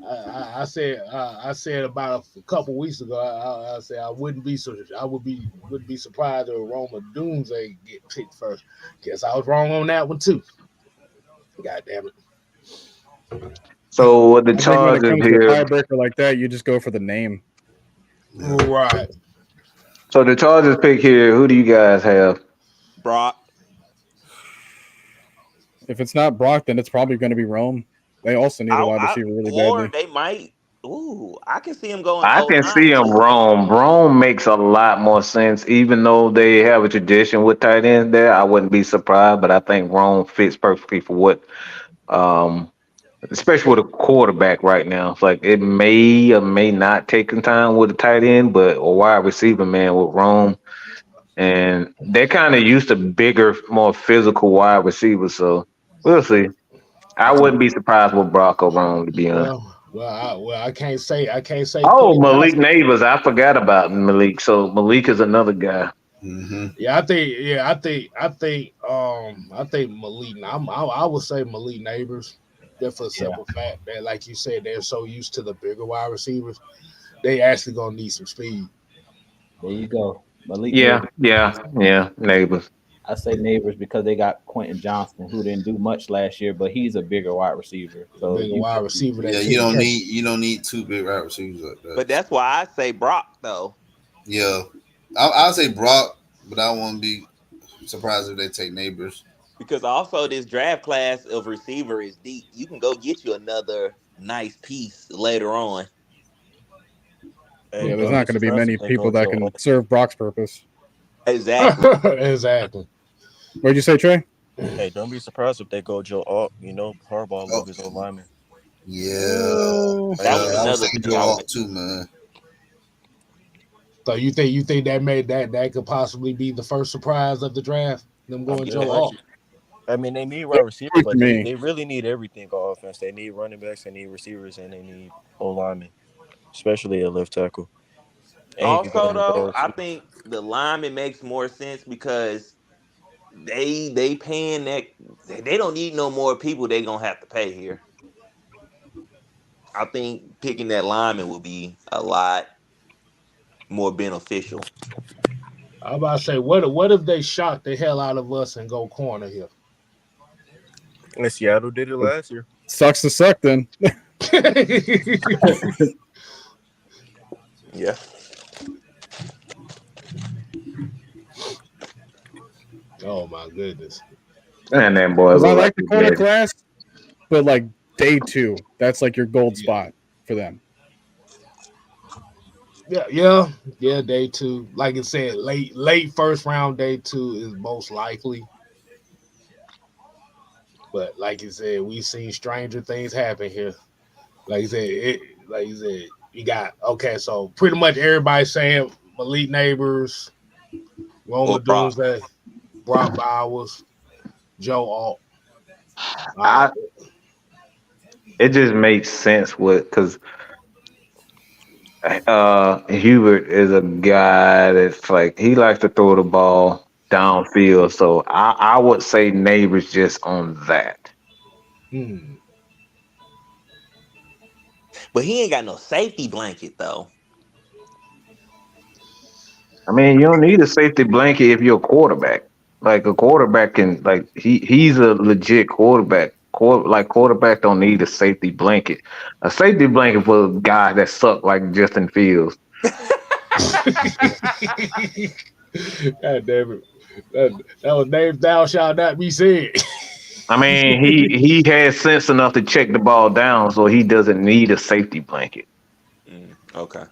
I said about a couple weeks ago. I said I wouldn't be surprised if Roma Odunze get picked first. Guess I was wrong on that one too. God damn it! So with the I think when it Chargers comes to a here, tiebreaker like that, you just go for the name. Right. so the Chargers pick here. Who do you guys have? Brock. If it's not Brock, then it's probably going to be Rome. They also need a wide receiver really Or badly. they might. Ooh, I can see him going. I can 09 see him too. Rome. Rome makes a lot more sense, even though they have a tradition with tight ends there. I wouldn't be surprised, but I think Rome fits perfectly for what, especially with a quarterback right now. It's like it may or may not take some time with a tight end, but a wide receiver, man, with Rome. And they're kind of used to bigger, more physical wide receivers. So we'll see. I wouldn't be surprised with Brock or Rome, to be honest. I can't say. Oh, Quentin Malik Johnson. Nabers. I forgot about Malik. So Malik is another guy. Mm-hmm. Yeah, I think Malik. I would say Malik Nabers. Just for the simple fact that, like you said, they're so used to the bigger wide receivers, they actually gonna need some speed. There you go. Malik Yeah, Nabers. Nabers. I say Neighbors because they got Quentin Johnston, who didn't do much last year, but he's a bigger wide receiver. So Bigger wide receiver Yeah, that you can catch. don't need two big wide receivers like that. But that's why I say Brock though. Yeah, I'll say Brock, but I won't be surprised if they take Neighbors. Because also this draft class of receiver is deep. You can go get you another nice piece later on. Yeah, there's not going to be many people that can serve Brock's purpose. Exactly. Exactly. What'd you say, Trey? Hey, don't be surprised if they go Joe Alt. You know, Harbaugh love his old lineman. Yeah, That was I another was thinking thing. Joe Alt too, man. So you think that could possibly be the first surprise of the draft? Them going Joe Alt. I mean, they need wide receivers, but they really need everything on offense. They need running backs, they need receivers, and they need O-linemen, especially a left tackle. Also, though, I think the lineman makes more sense because they paying that. They don't need no more people they gonna have to pay here. I think picking that lineman would be a lot more beneficial. I'm about to say, what if they shock the hell out of us and go corner here? And Seattle did it last year. Sucks to suck then. Yeah. Oh my goodness. And that boy. I like the corner class, but like day 2, that's like your gold spot for them. Yeah. Day 2, like I said, late first round. Day 2 is most likely. But like you said, we've seen stranger things happen here. Like you said, you got so pretty much everybody saying Malik Nabers, Roma Odunze, Brock Bowers, Joe Alt. It just makes sense because Hubert is a guy that's like he likes to throw the ball downfield. So I would say Neighbors just on that. But he ain't got no safety blanket though. I mean, you don't need a safety blanket if you're a quarterback. Like a quarterback can he's a legit quarterback. Quarterback don't need a safety blanket. A safety blanket for guys that suck like Justin Fields. God damn it. That was names thou shalt not be said. I mean, he has sense enough to check the ball down, so he doesn't need a safety blanket. Okay.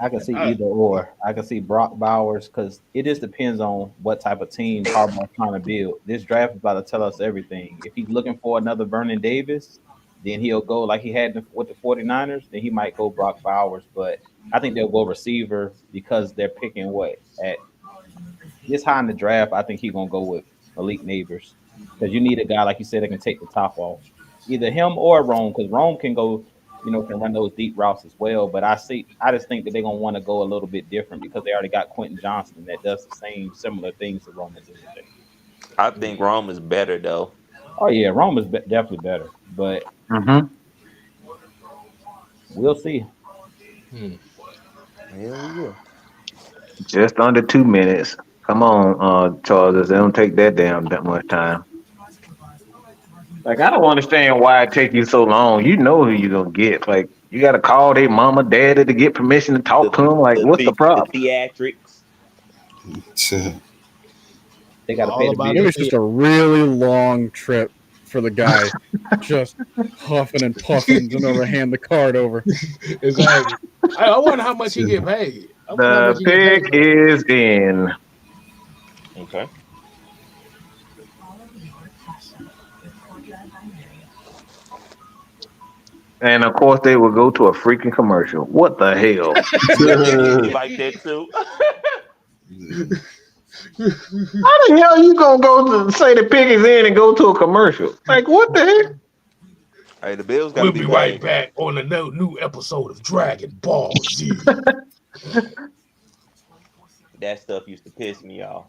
I can see either or. I can see Brock Bowers because it just depends on what type of team Harbaugh's trying to build. This draft is about to tell us everything. If he's looking for another Vernon Davis, then he'll go like he had with the 49ers. Then he might go Brock Bowers. But I think they'll go receiver because they're picking at this high in the draft. I think he's going to go with Malik Nabers because you need a guy, like you said, that can take the top off. Either him or Rome because Rome can go – can run those deep routes as well. But I just think that they're going to want to go a little bit different because they already got Quentin Johnston that does the similar things that Rome is doing. I think Rome is better, though. Oh, yeah. Rome is definitely better. But we'll see. Yeah, we will. Just under 2 minutes. Come on, Charles. They don't take that much time. Like, I don't understand why it take you so long. You know who you're going to get. Like, you got to call their mama, daddy to get permission to talk to them. Like, what's the problem? The theatrics. They got to pay the bill. It was just a really long trip for the guy. Just huffing and puffing to never hand the card over. Exactly. I wonder how much he get paid. The pick is in. Okay. And of course, they will go to a freaking commercial. What the hell? You like that too? How the hell you gonna go to say the pick is in and go to a commercial? Like, what the heck? Hey, the Bills got to We'll be be right paid. back on a new episode of Dragon Ball Z. That stuff used to piss me off.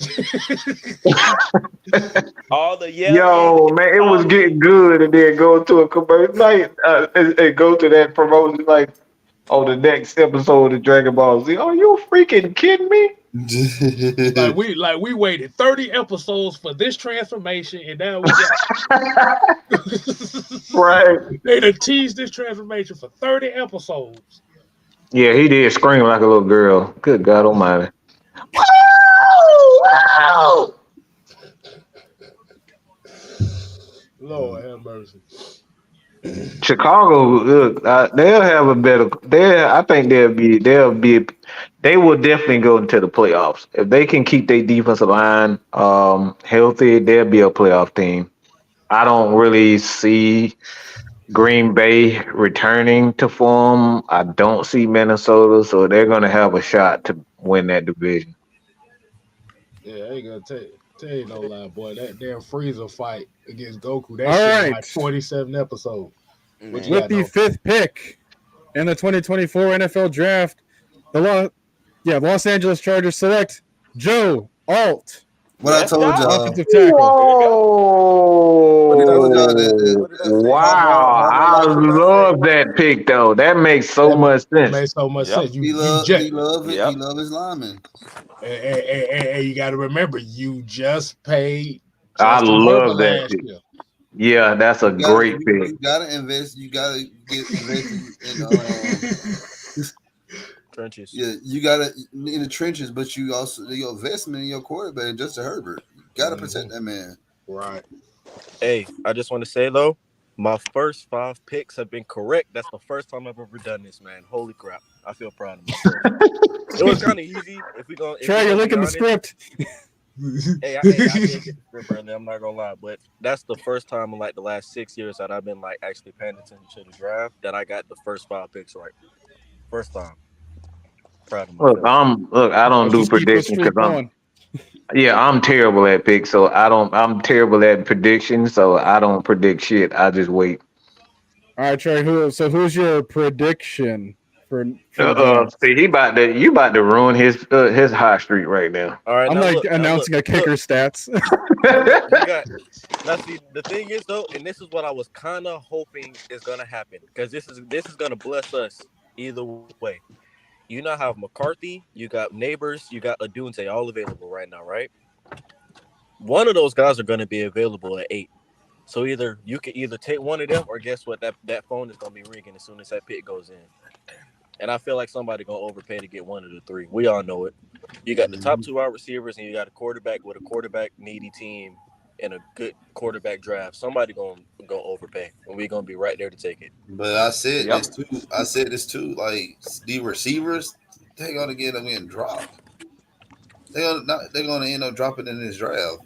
All the yelling Yo, and man, it was hollering. getting good, and then go to a commercial night, and go to that promotion like on the next episode of Dragon Ball Z. Are you freaking kidding me? like we waited 30 episodes for this transformation, and now we got Right. they done teased this transformation for 30 episodes. Yeah, he did scream like a little girl. Good God Almighty. Wow. Lord have mercy. Chicago, look, they'll have a better. I think they will definitely go into the playoffs if they can keep their defensive line healthy. They'll be a playoff team. I don't really see Green Bay returning to form. I don't see Minnesota, so they're going to have a shot to win that division. Yeah, I ain't gonna tell you no lie, boy. That damn Freezer fight against Goku, that All shit right. was like 47 episodes. What you With got, the though? 5th pick in the 2024 NFL Draft, the Los Angeles Chargers select Joe Alt, What I told y'all. offensive tackle. Whoa! What I told y'all that Wow, I love that pick though. That makes so much That sense. makes so much Yep. sense. he love his linemen. And you got to remember, you just paid I Justin Herbert love that last pick. year. Yeah, that's a great pick. You gotta invest. You gotta get invested in Trenches. yeah, you gotta in the trenches, but you also your investment in your quarterback, Justin Herbert. You gotta protect that man. Right. Hey, I just want to say though, my first 5 picks have been correct. That's the first time I've ever done this, man. Holy crap! I feel proud of myself. It was kind of easy. If we Trey, you're linking the honest, script. Hey, I did get the script early. I'm not gonna lie, but that's the first time in like the last 6 years that I've been like actually paying attention to the draft that I got the first 5 picks right. First time. Proud of myself. I don't Let's do just keep this predictions streak because going. I'm terrible at picks, so I'm terrible at predictions, so I don't predict shit. I just wait. All right, Trey. Who's your prediction for the draft? See, you about to ruin his hot streak right now. All right, I'm now like look, announcing a kicker stats. You got now. See, the thing is though, and this is what I was kind of hoping is gonna happen because this is gonna bless us either way. You now have McCarthy, you got Nabers, you got Odunze all available right now, right? One of those guys are gonna be available at 8. So you can either take one of them, or guess what? That phone is gonna be ringing as soon as that pick goes in. And I feel like somebody gonna overpay to get one of the 3. We all know it. You got the top 2 wide receivers, and you got a quarterback with a quarterback needy team and a good quarterback draft. Somebody gonna overpay, and we're gonna be right there to take it. But I said this too. Like the receivers, they're gonna get them in drop. They're gonna end up dropping in this draft.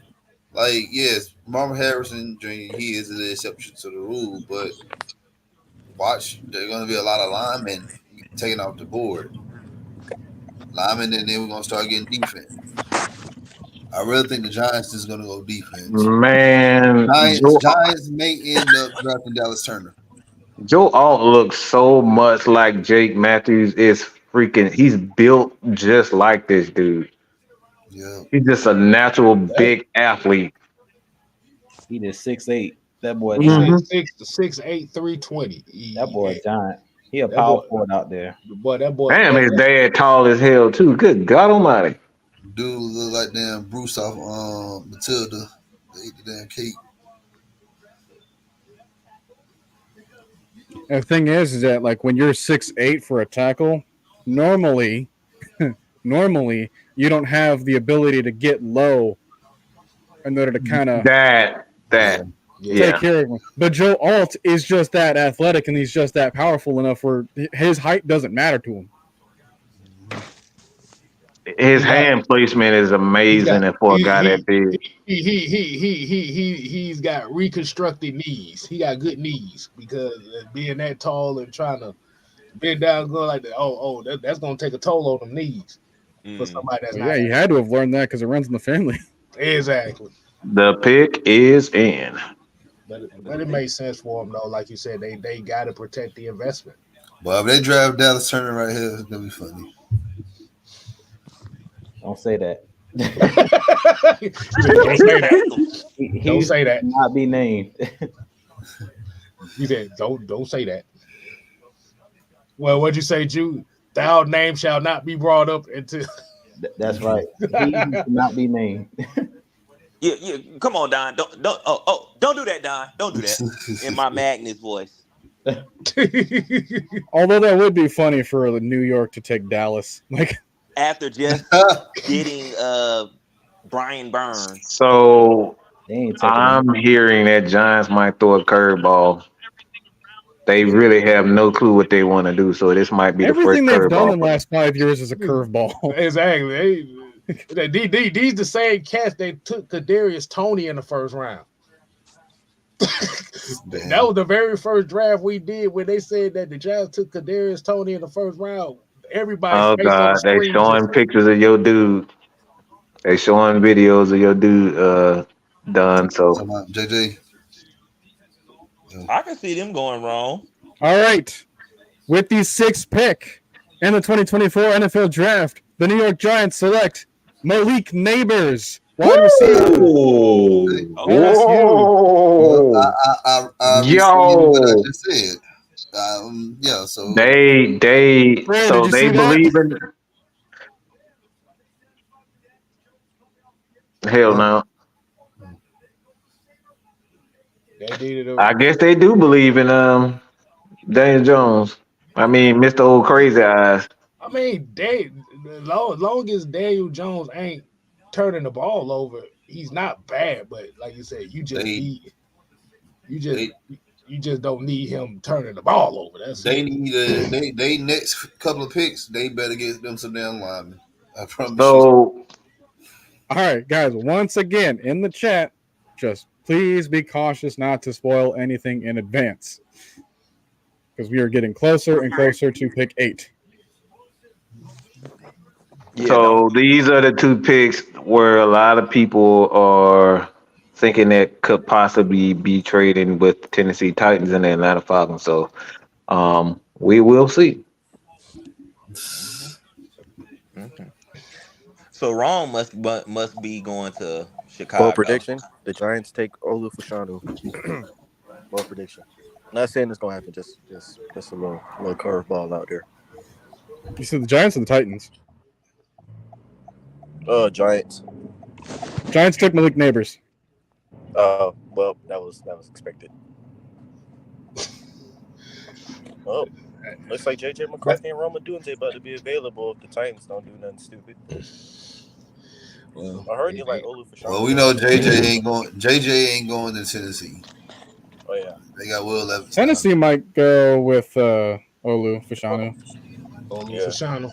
Like, yes, Marvin Harrison Jr. He is the exception to the rule, but watch, there's gonna be a lot of linemen taken off the board. Linemen, and then we're gonna start getting defense. I really think the Giants is gonna go defense. Man, Giants may end up drafting Dallas Turner. Joe Alt looks so much like Jake Matthews. He's built just like this dude. Yeah, He's just a natural big athlete. He did 6'8". That boy He's giant. 6'8", 320. That boy giant. He a power forward out there. Boy, that boy. Damn, his dad tall as hell too. Good God Almighty. dude look like damn Bruce off Matilda. They ate the damn cake. And the thing is that like when you're 6'8" for a tackle, normally you don't have the ability to get low in order to kind of take care of him. But Joe Alt is just that athletic, and he's just that powerful enough where his height doesn't matter to him. His hand placement is amazing for a guy that big. He's got reconstructed knees. He got good knees because being that tall and trying to bend down going like that. That's gonna take a toll on them knees for somebody that's not. Yeah, you had to have learned that because it runs in the family. Exactly. The pick is in. But it makes sense for them though. Like you said, they got to protect the investment. But if they draft Dallas Turner right here, it's gonna be funny. Don't say that. Don't say that. Don't say that. Not be named. You said don't say that. Well, what'd you say, Jude? Thou name shall not be brought up until. That's right. He should not be named. Yeah. Come on, Don. Don't do that, Don. Don't do that. In my Magnus voice. Although that would be funny for New York to take Dallas. Like after just getting Brian Burns. So I'm hearing that Giants might throw a curveball. They really have no clue what they want to do, so this might be everything the first they've done in curveball. the last 5 years is a curveball. Exactly. These the same cats they took Kadarius Toney in the first round. That was the very first draft we did when they said that the Giants took Kadarius Toney in the first round. Everybody's Oh face on the God, they screen showing just- pictures of your dude. They showing videos of your dude done. So JJ. I can see them going wrong. All right. With the 6th pick in the 2024 NFL Draft, the New York Giants select Malik Nabers, wide receiver. Whoa! I Yo! what I just said. Yeah. So They Brad, so did you they see that? believe in. Hell no. I guess they do believe in Daniel Jones. I mean, Mr. Old Crazy Eyes. I mean, long as Daniel Jones ain't turning the ball over, he's not bad. But like you said, you just don't need him turning the ball over. That's they it. need they next couple of picks. They better get them some damn linemen. I promise you. All right, guys. Once again, in the chat, just please be cautious not to spoil anything in advance, because we are getting closer and closer to pick 8. So these are the 2 picks where a lot of people are thinking that could possibly be trading with the Tennessee Titans and the Atlanta Falcons. So we will see. Okay. So Ron must be going to Chicago. Bold prediction: the Giants take Olu Fashanu. Bold prediction. Not saying it's gonna happen. Just a little curveball out there. You said the Giants or the Titans? Giants. Giants took Malik Nabers. Well, that was expected. Oh, looks like JJ McCarthy and Roma Odunze about to be available if the Titans don't do nothing stupid. Well, I heard you like Olu Fashanu. Well, we know JJ ain't going. JJ ain't going to Tennessee. Oh yeah, they got Will Levis. Tennessee might go with Olu Fashanu. Fashanu.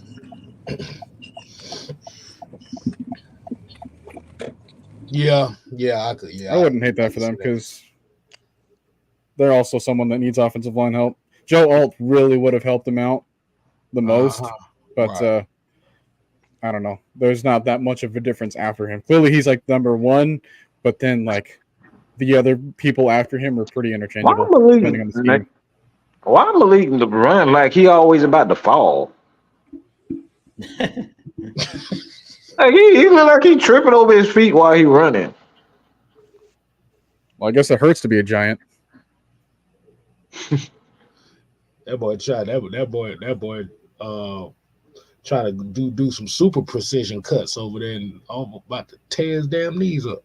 Yeah, I could. Yeah, I wouldn't hate that for them because they're also someone that needs offensive line help. Joe Alt really would have helped them out the most, but right. I don't know. There's not that much of a difference after him. Clearly, he's like number 1, but then like the other people after him are pretty interchangeable depending on the scheme. Why Malik run like he always about to fall? Like he look like he tripping over his feet while he running. Well, I guess it hurts to be a Giant. That boy try to do some super precision cuts over there and about to tear his damn knees up.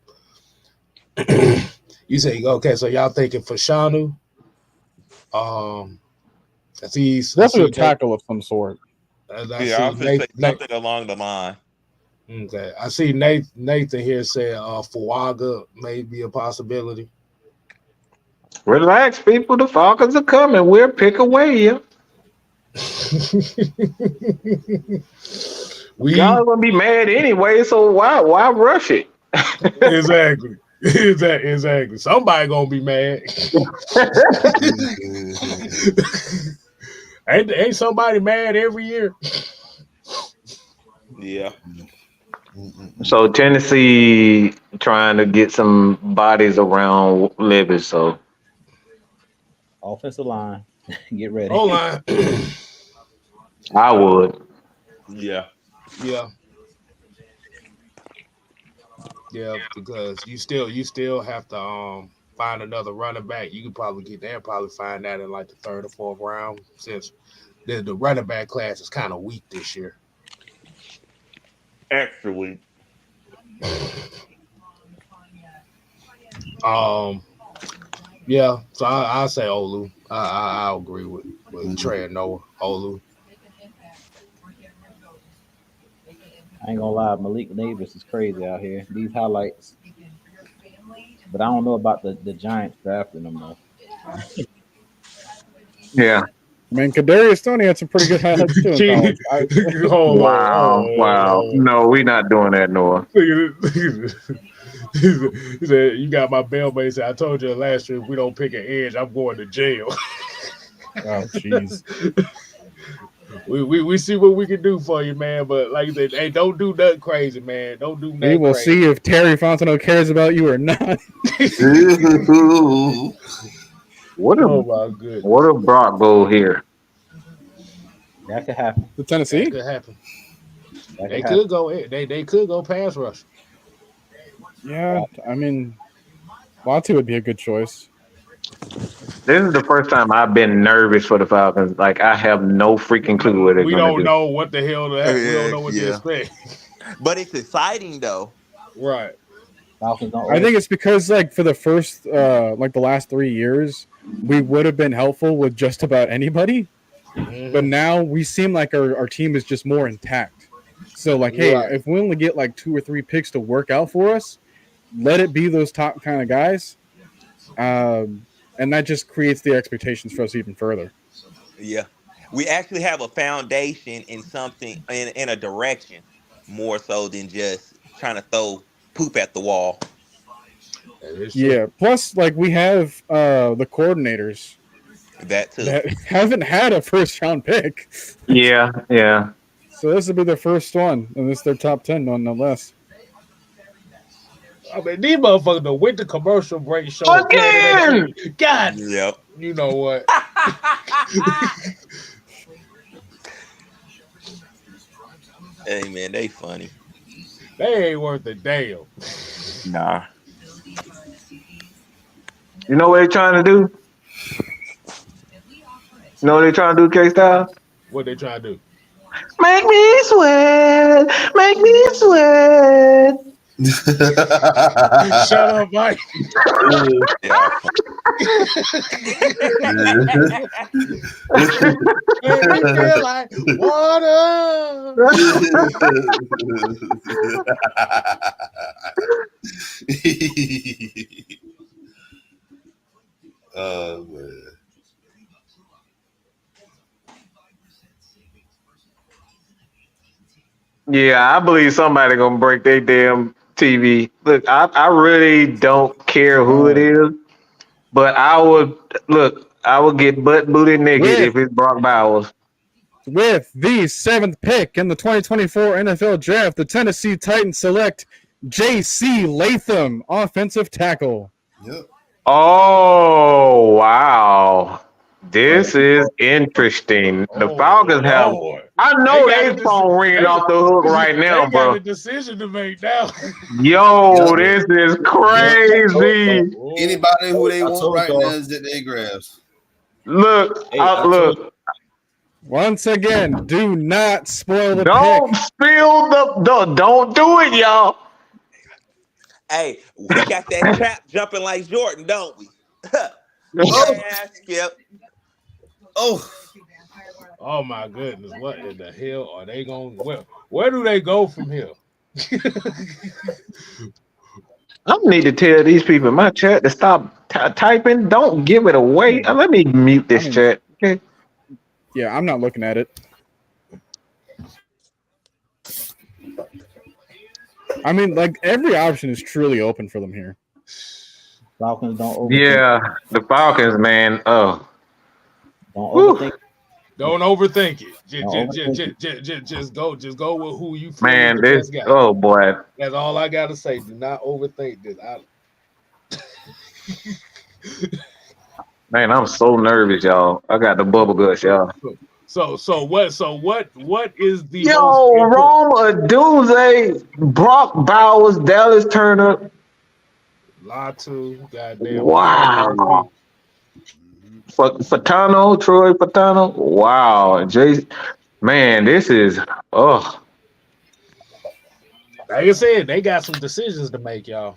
You say, okay, so y'all thinking Fashanu? Definitely a tackle of some sort. I was going to say something along the line. Okay, I see Nathan here say Fuaga may be a possibility. Relax, people. The Falcons are coming. We'll pick away. Yeah. Y'all gonna be mad anyway, so why rush it? Exactly. Somebody gonna be mad. ain't somebody mad every year? Yeah. So Tennessee trying to get some bodies around Nabers. So Offensive line, get ready. O line. I would. Yeah. Yeah. Yeah, because you still have to find another running back. You could probably get there, probably find that in like the third or fourth round, since the running back class is kind of weak this year. Extra week. Yeah, so I say Olu. I agree with Trey and Noah. Olu. I ain't gonna lie, Malik Nabers is crazy out here. These highlights, but I don't know about the Giants drafting them though. Yeah. I mean, Kadarius Toney had some pretty good highlights too in college. Wow. No, we're not doing that, Noah. He said, "You got my bellmate." He said, "I told you last year if we don't pick an edge, I'm going to jail." Oh, jeez. we see what we can do for you, man. But like you said, hey, don't do nothing crazy, man. Don't do nothing. We will crazy. see if Terry Fontenot cares about you or not. What Oh my goodness. What if Brock go here? That could happen. The Tennessee? That could happen. They could go. They could go pass rush. Yeah, I mean, Latu would be a good choice. This is the first time I've been nervous for the Falcons. Like I have no freaking clue what they're We going to don't do. know what the hell to happen. We don't know what to expect. But it's exciting though. Right. Falcons don't. I think it's because like for the first like the last 3 years, we would have been helpful with just about anybody. Mm-hmm. But now we seem like our team is just more intact. So like, hey, if we only get like 2 or 3 picks to work out for us, let it be those top kind of guys. And that just creates the expectations for us even further. Yeah. We actually have a foundation in something in a direction more so than just trying to throw poop at the wall. Yeah. Plus, like we have the coordinators that too that haven't had a first round pick. Yeah. So this will be their first one, and this is their top 10, nonetheless. I mean, these motherfuckers done went to commercial break show again. God, yep. You know what? Hey man, they funny. They ain't worth a damn. Nah. You know what they're trying to do? You know what they're trying to do, K-Style? What they trying to do? Make me sweat. Make me sweat. Shut up, Mike. Make me feel like water. Oh man. Yeah, I believe somebody gonna break their damn TV. Look, I really don't care who it is, but I would get butt booted naked if it's Brock Bowers. With the 7th pick in the 2024 NFL Draft, the Tennessee Titans select J.C. Latham, offensive tackle. Yep. Oh wow. This is interesting. The Falcons have. I know they phone ringing off the hook right now, they bro. got a decision to make now. Yo, this is crazy. Anybody who they want right now is that they grabs. Look, look. Once again, do not spoil the Don't pick. spill don't do it, y'all. Hey, we got that trap jumping like Jordan, don't we? Yeah, Skip. Oh my goodness! What in the hell are they going? Where do they go from here? I need to tell these people in my chat to stop typing. Don't give it away. Let me mute this chat. Okay. Yeah, I'm not looking at it. I mean, like every option is truly open for them here. Falcons don't overthink. Yeah, the Falcons, man. Oh, Don't overthink. Don't overthink it. Don't overthink it. Just go with who you feel is Man, the this best guy. oh boy. That's all I gotta say. Do not overthink this. Man, I'm so nervous, y'all. I got the bubble guts, y'all. So what is the Yo, most important? Rome, Odunze, Brock Bowers, Dallas Turner. Latu, goddamn. Wow. Fatano, Troy Fatano. Wow. Man, this is Like I said, they got some decisions to make, y'all.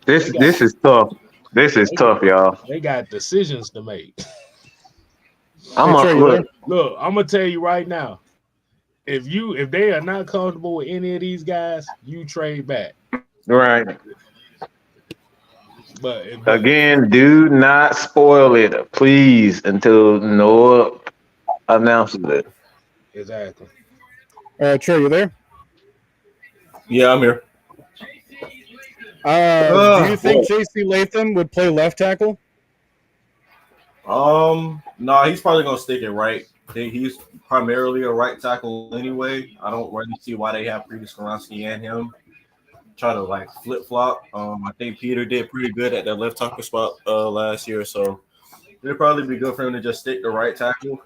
this is tough. This is tough, y'all. They got decisions to make. Look. Look, I'm gonna tell you right now. If they are not comfortable with any of these guys, you trade back. Right. But Again, do not spoil it, please, until Noah announces it. Exactly. Trey, you there? Yeah, I'm here. Do you think J.C. Latham would play left tackle? No, he's probably gonna stick it right. He's primarily a right tackle anyway. I don't really see why they have Peter Skoronski and him try to like flip flop. I think Peter did pretty good at that left tackle spot last year, so it'd probably be good for him to just stick the right tackle.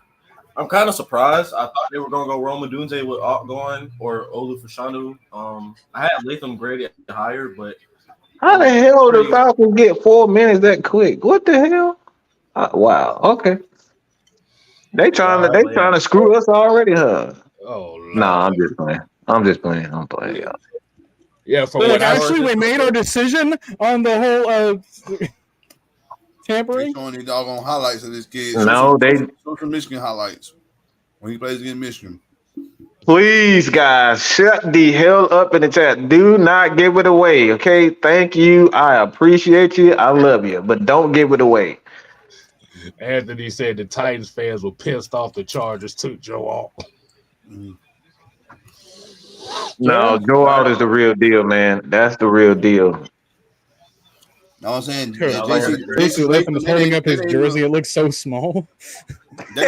I'm kind of surprised. I thought they were gonna go Rome Odunze with Ott going or Olu Fashanu. I had Latham graded higher, but How the hell did the Falcons get 4 minutes that quick? What the hell? Wow. Okay. They trying to screw us already, huh? Oh Lord. Nah, I'm just playing. I'm playing, y'all. Yeah, we made our decision on the whole tampering. They showing the doggone highlights of this kid. No, social Michigan highlights when he plays against Michigan. Please, guys, shut the hell up in the chat. Do not give it away, okay? Thank you. I appreciate you. I love you, but don't give it away. Anthony said the Titans fans were pissed off the Chargers took Joe Alt. No, Joe Alt is the real deal, man. That's the real deal. No, I'm saying J.C. Latham is holding up his jersey. It looks so small. They're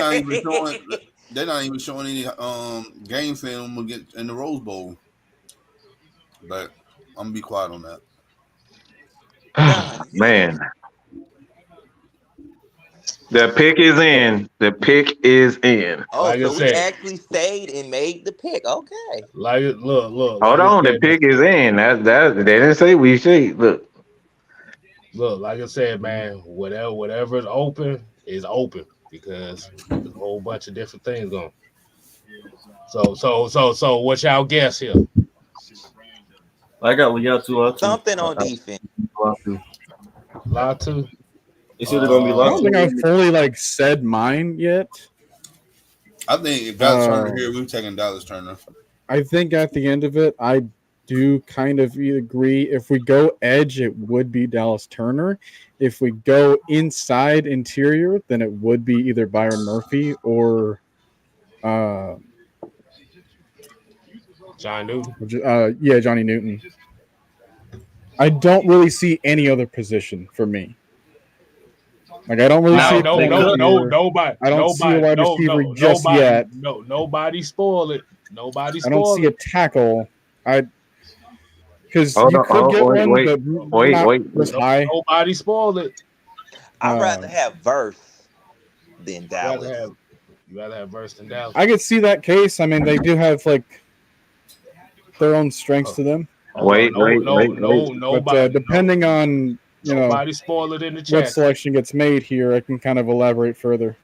not even showing any game film against in the Rose Bowl. But I'm gonna be quiet on that. Man. The pick is in. The pick is in. Oh, Like so I we said. actually stayed and made the pick. Okay. Look. Hold on, the pick is in. That they didn't say we should. Look, like I said, man, whatever is open because there's a whole bunch of different things going. So what y'all guess here? I got Latu. Something on defense. Latu. It's either gonna be Latu. I don't think I've fully said mine yet. I think if Dallas Turner here, we're taking Dallas Turner. I think at the end of it, I do kind of agree. If we go edge, it would be Dallas Turner. If we go inside interior, then it would be either Byron Murphy or John Newton. Johnny Newton. I don't really see any other position for me. I don't really see nobody. I don't see a wide receiver just yet. Nobody spoil it. Nobody spoil it. I don't see a tackle. Because Hold you on, could get one, but wait. this high. Nobody spoil it. I'd rather have Verse than Dallas. You rather have Verse than Dallas. I could see that case. I mean, they do have their own strengths to them. Wait. Nobody. But depending on nobody spoil it in the chat. What selection gets made here, I can kind of elaborate further.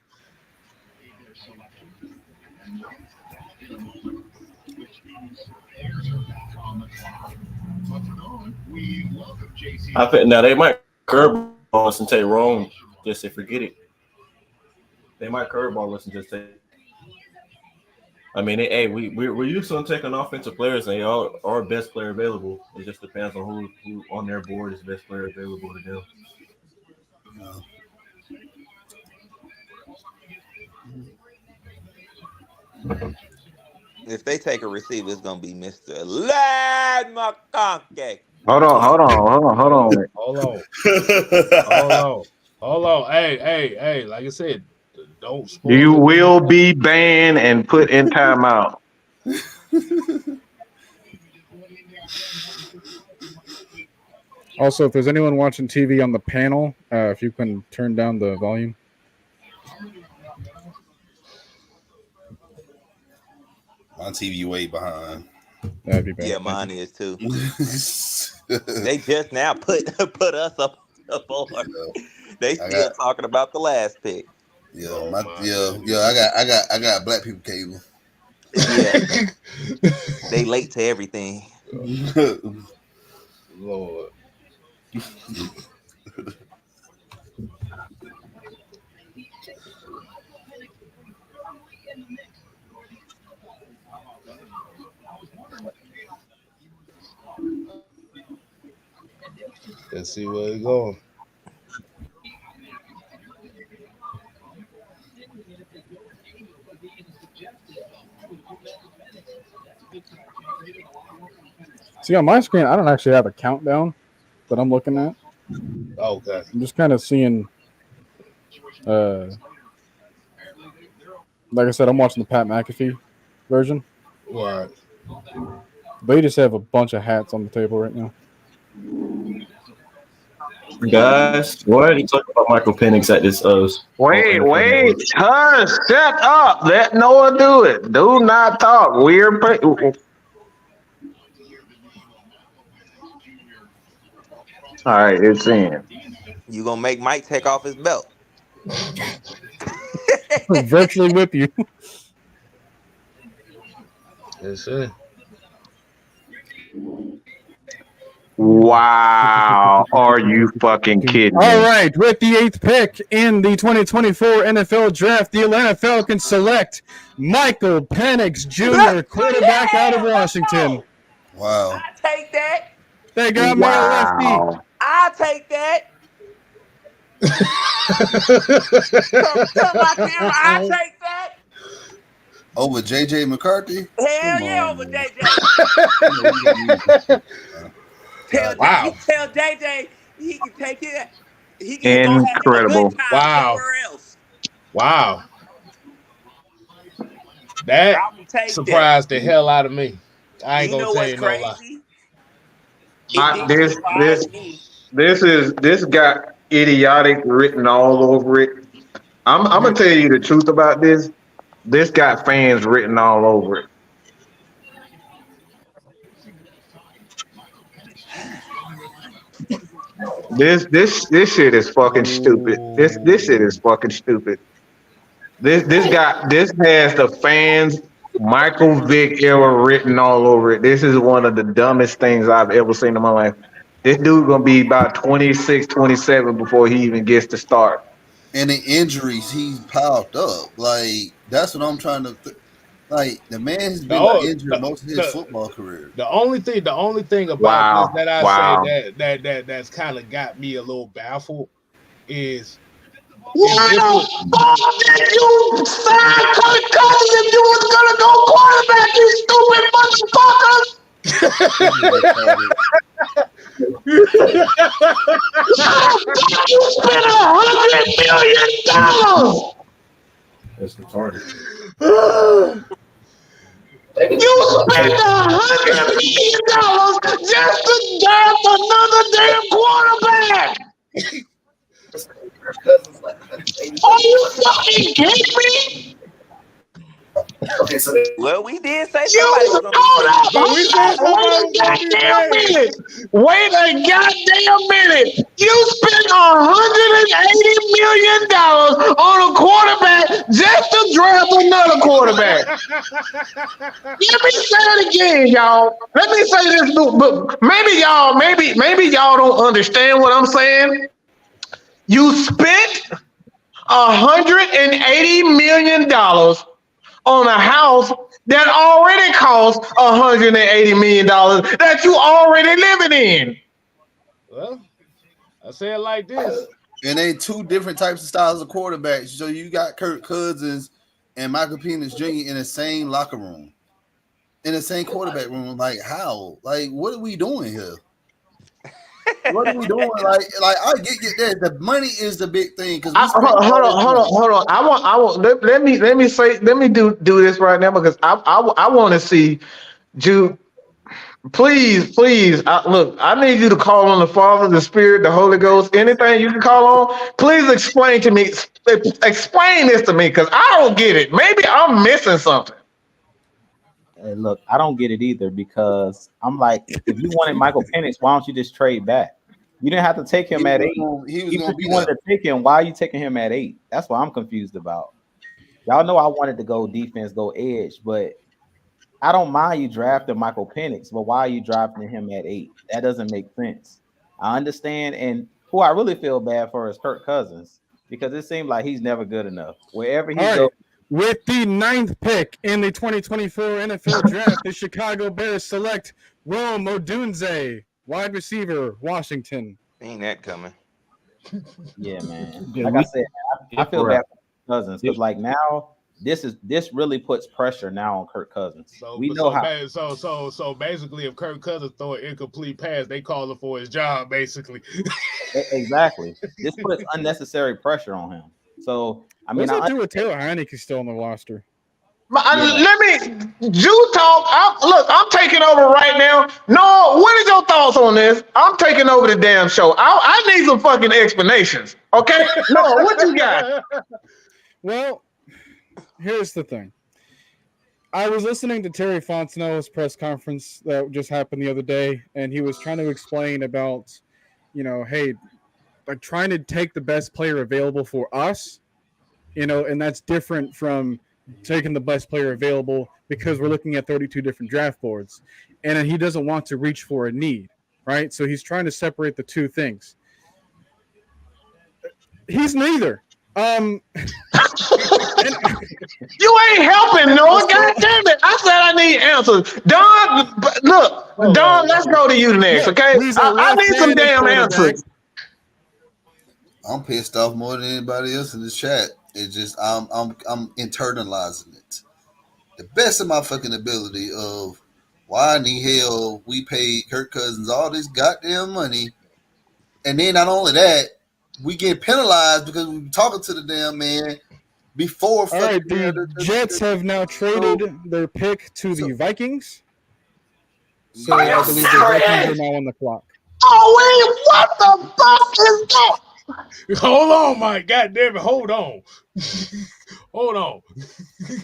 I think now they might curveball us and take Rome just to forget it. They might curveball us and just take. I mean, we're used to them taking offensive players, and they all are best player available. It just depends on who on their board is the best player available to them. If they take a receiver, it's gonna be Mr. Lad McCarthy. Hold on. Hold on. Hey, like I said, Don't spoil You it. will be banned and put in timeout. Also, if there's anyone watching TV on the panel, if you can turn down the volume. My TV way behind. That'd be bad. Yeah, mine is too. They just now put us up the board. They still talking about the last pick. Yeah, I got black people cable. Yeah. They late to everything. Lord. Let's see where it's going. See, on my screen, I don't actually have a countdown that I'm looking at. Okay. I'm just kind of seeing. Like I said, I'm watching the Pat McAfee version. Right. They just have a bunch of hats on the table right now. Guys, why are you talking about Michael Penix at this? Wait, hush, shut up. Let Noah do it. Do not talk. Weird. All right, it's in. You gonna make Mike take off his belt? Virtually whip you. Yes, sir. Wow. Are you fucking kidding me? All right, with the 8th pick in the 2024 NFL Draft, the Atlanta Falcons select Michael Penix Jr., quarterback out of Washington. Wow. I take that. They got me a lefty. I take that. Come my camera. I take that. Over JJ McCarthy? Hell yeah, over JJ. Tell JJ he can take it. He can go have a Incredible. good time Wow. somewhere else. Wow. That surprised the hell out of me. I ain't gonna tell you no lie. This got idiotic written all over it. I'm gonna tell you the truth about this. This got fans written all over it. This shit is fucking stupid. This shit is fucking stupid. This has the fans Michael Vick era written all over it. This is one of the dumbest things I've ever seen in my life. This dude gonna be about 26, 27 before he even gets to start. And the injuries he's piled up. Like, that's what I'm trying to like. The man has been injured most of his football career. The only thing about this that I say that's kind of got me a little baffled is why the fuck did you sign Kirk Cousins if you was gonna go quarterback, you stupid motherfuckers? You spent $100 million. That's retarded. You spent $100 million just to draft another damn quarterback. Are you fucking kidding me? Okay, so well, we did say somebody was Wait a goddamn minute. You spent $180 million on a quarterback just to draft another quarterback. Let me say it again, y'all. Let me say this, but maybe y'all don't understand what I'm saying. You spent $180 million on a house that already cost $180 million that you already living in. Well, I say it like this. And they two different types of styles of quarterbacks. So you got Kirk Cousins and Michael Penix Jr. in the same locker room, in the same quarterback room. Like, how? Like, what are we doing here? What are we doing? Like I get that. The money is the big thing because hold on. I want. Let me do this right now because I want to see Jude. Please, look. I need you to call on the Father, the Spirit, the Holy Ghost, anything you can call on. Please explain to me. Explain this to me because I don't get it. Maybe I'm missing something. Hey, look, I don't get it either because I'm like, if you wanted Michael Penix, why don't you just trade back? You didn't have to take him at 8. He was going to be you wanted to take him. Why are you taking him at 8? That's what I'm confused about. Y'all know I wanted to go defense, go edge, but I don't mind you drafting Michael Penix, but why are you drafting him at 8? That doesn't make sense. I understand, and who I really feel bad for is Kirk Cousins because it seems like he's never good enough. Wherever he goes. With the 9th pick in the 2024 NFL Draft, the Chicago Bears select Rome Odunze, wide receiver, Washington. Ain't that coming? Yeah, man. Like I said, I feel bad for Cousins because like now this really puts pressure now on Kirk Cousins. So basically, if Kirk Cousins throw an incomplete pass, they call him for his job. Basically, exactly. This puts unnecessary pressure on him. So I mean, what does it do with Taylor Heinicke still on the roster? Let me Jude talk. I'm taking over right now. No, what is your thoughts on this? I'm taking over the damn show. I need some fucking explanations. Okay, no, what you got? Well, here's the thing. I was listening to Terry Fontenot's press conference that just happened the other day, and he was trying to explain about, hey, like trying to take the best player available for us, and that's different from taking the best player available because we're looking at 32 different draft boards, and he doesn't want to reach for a need, right? So he's trying to separate the two things. He's neither. You ain't helping, Noah. God damn it! I said I need answers. Don, let's go to you next, okay? I need some damn answers. I'm pissed off more than anybody else in the chat. It's just I'm internalizing it. The best of my fucking ability of why in the hell we paid Kirk Cousins all this goddamn money, and then not only that, we get penalized because we were talking to the damn man before. All right, the Jets have now traded their pick to the Vikings. So I believe the Vikings are now on the clock. Oh wait, what the fuck is that? Hold on, Mike. God damn it. Hold on. Hold on.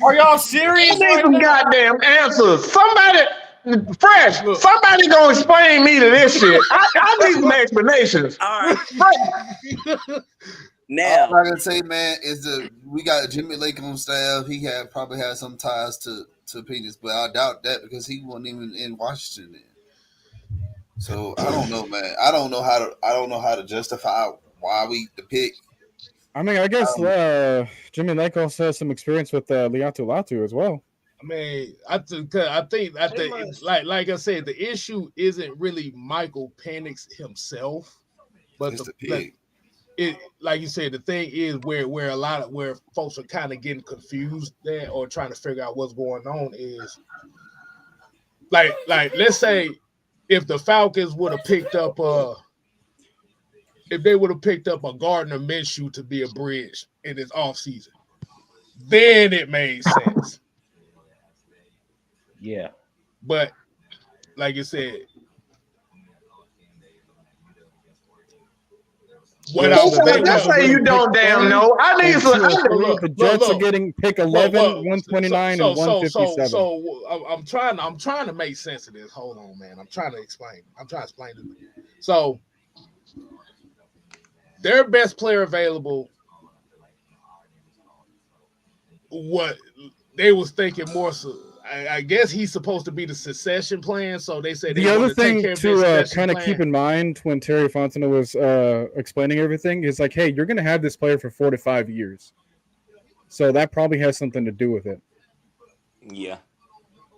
Are y'all serious? I need some goddamn answers. Somebody gonna explain me to this shit. I need some explanations. All right. Now, all I gotta say, man, is we got Jimmy Lake on staff. He probably had some ties to Penix, but I doubt that because he wasn't even in Washington then. So I don't know, man. I don't know how to justify why the pick. I mean, I guess Jimmy Lake also has some experience with Latu as well. I mean, I think, like I said, the issue isn't really Michael Penix himself, but the pick. Like you said, the thing is where folks are kind of getting confused there or trying to figure out what's going on is like let's say if the Falcons would have picked up if they would have picked up a Gardner Minshew to be a bridge in his offseason, then it made sense. Yeah. But like you said, let's say you don't damn know. I need some. The Jets are getting pick 11, 129, and 157. So I'm trying to make sense of this. Hold on, man. I'm trying to explain it. So their best player available, what they was thinking more so. I guess he's supposed to be the succession plan, so they said the other thing to kind of keep in mind when Terry Fontenot was explaining everything is like, hey, you're going to have this player for 4 to 5 years, so that probably has something to do with it. Yeah.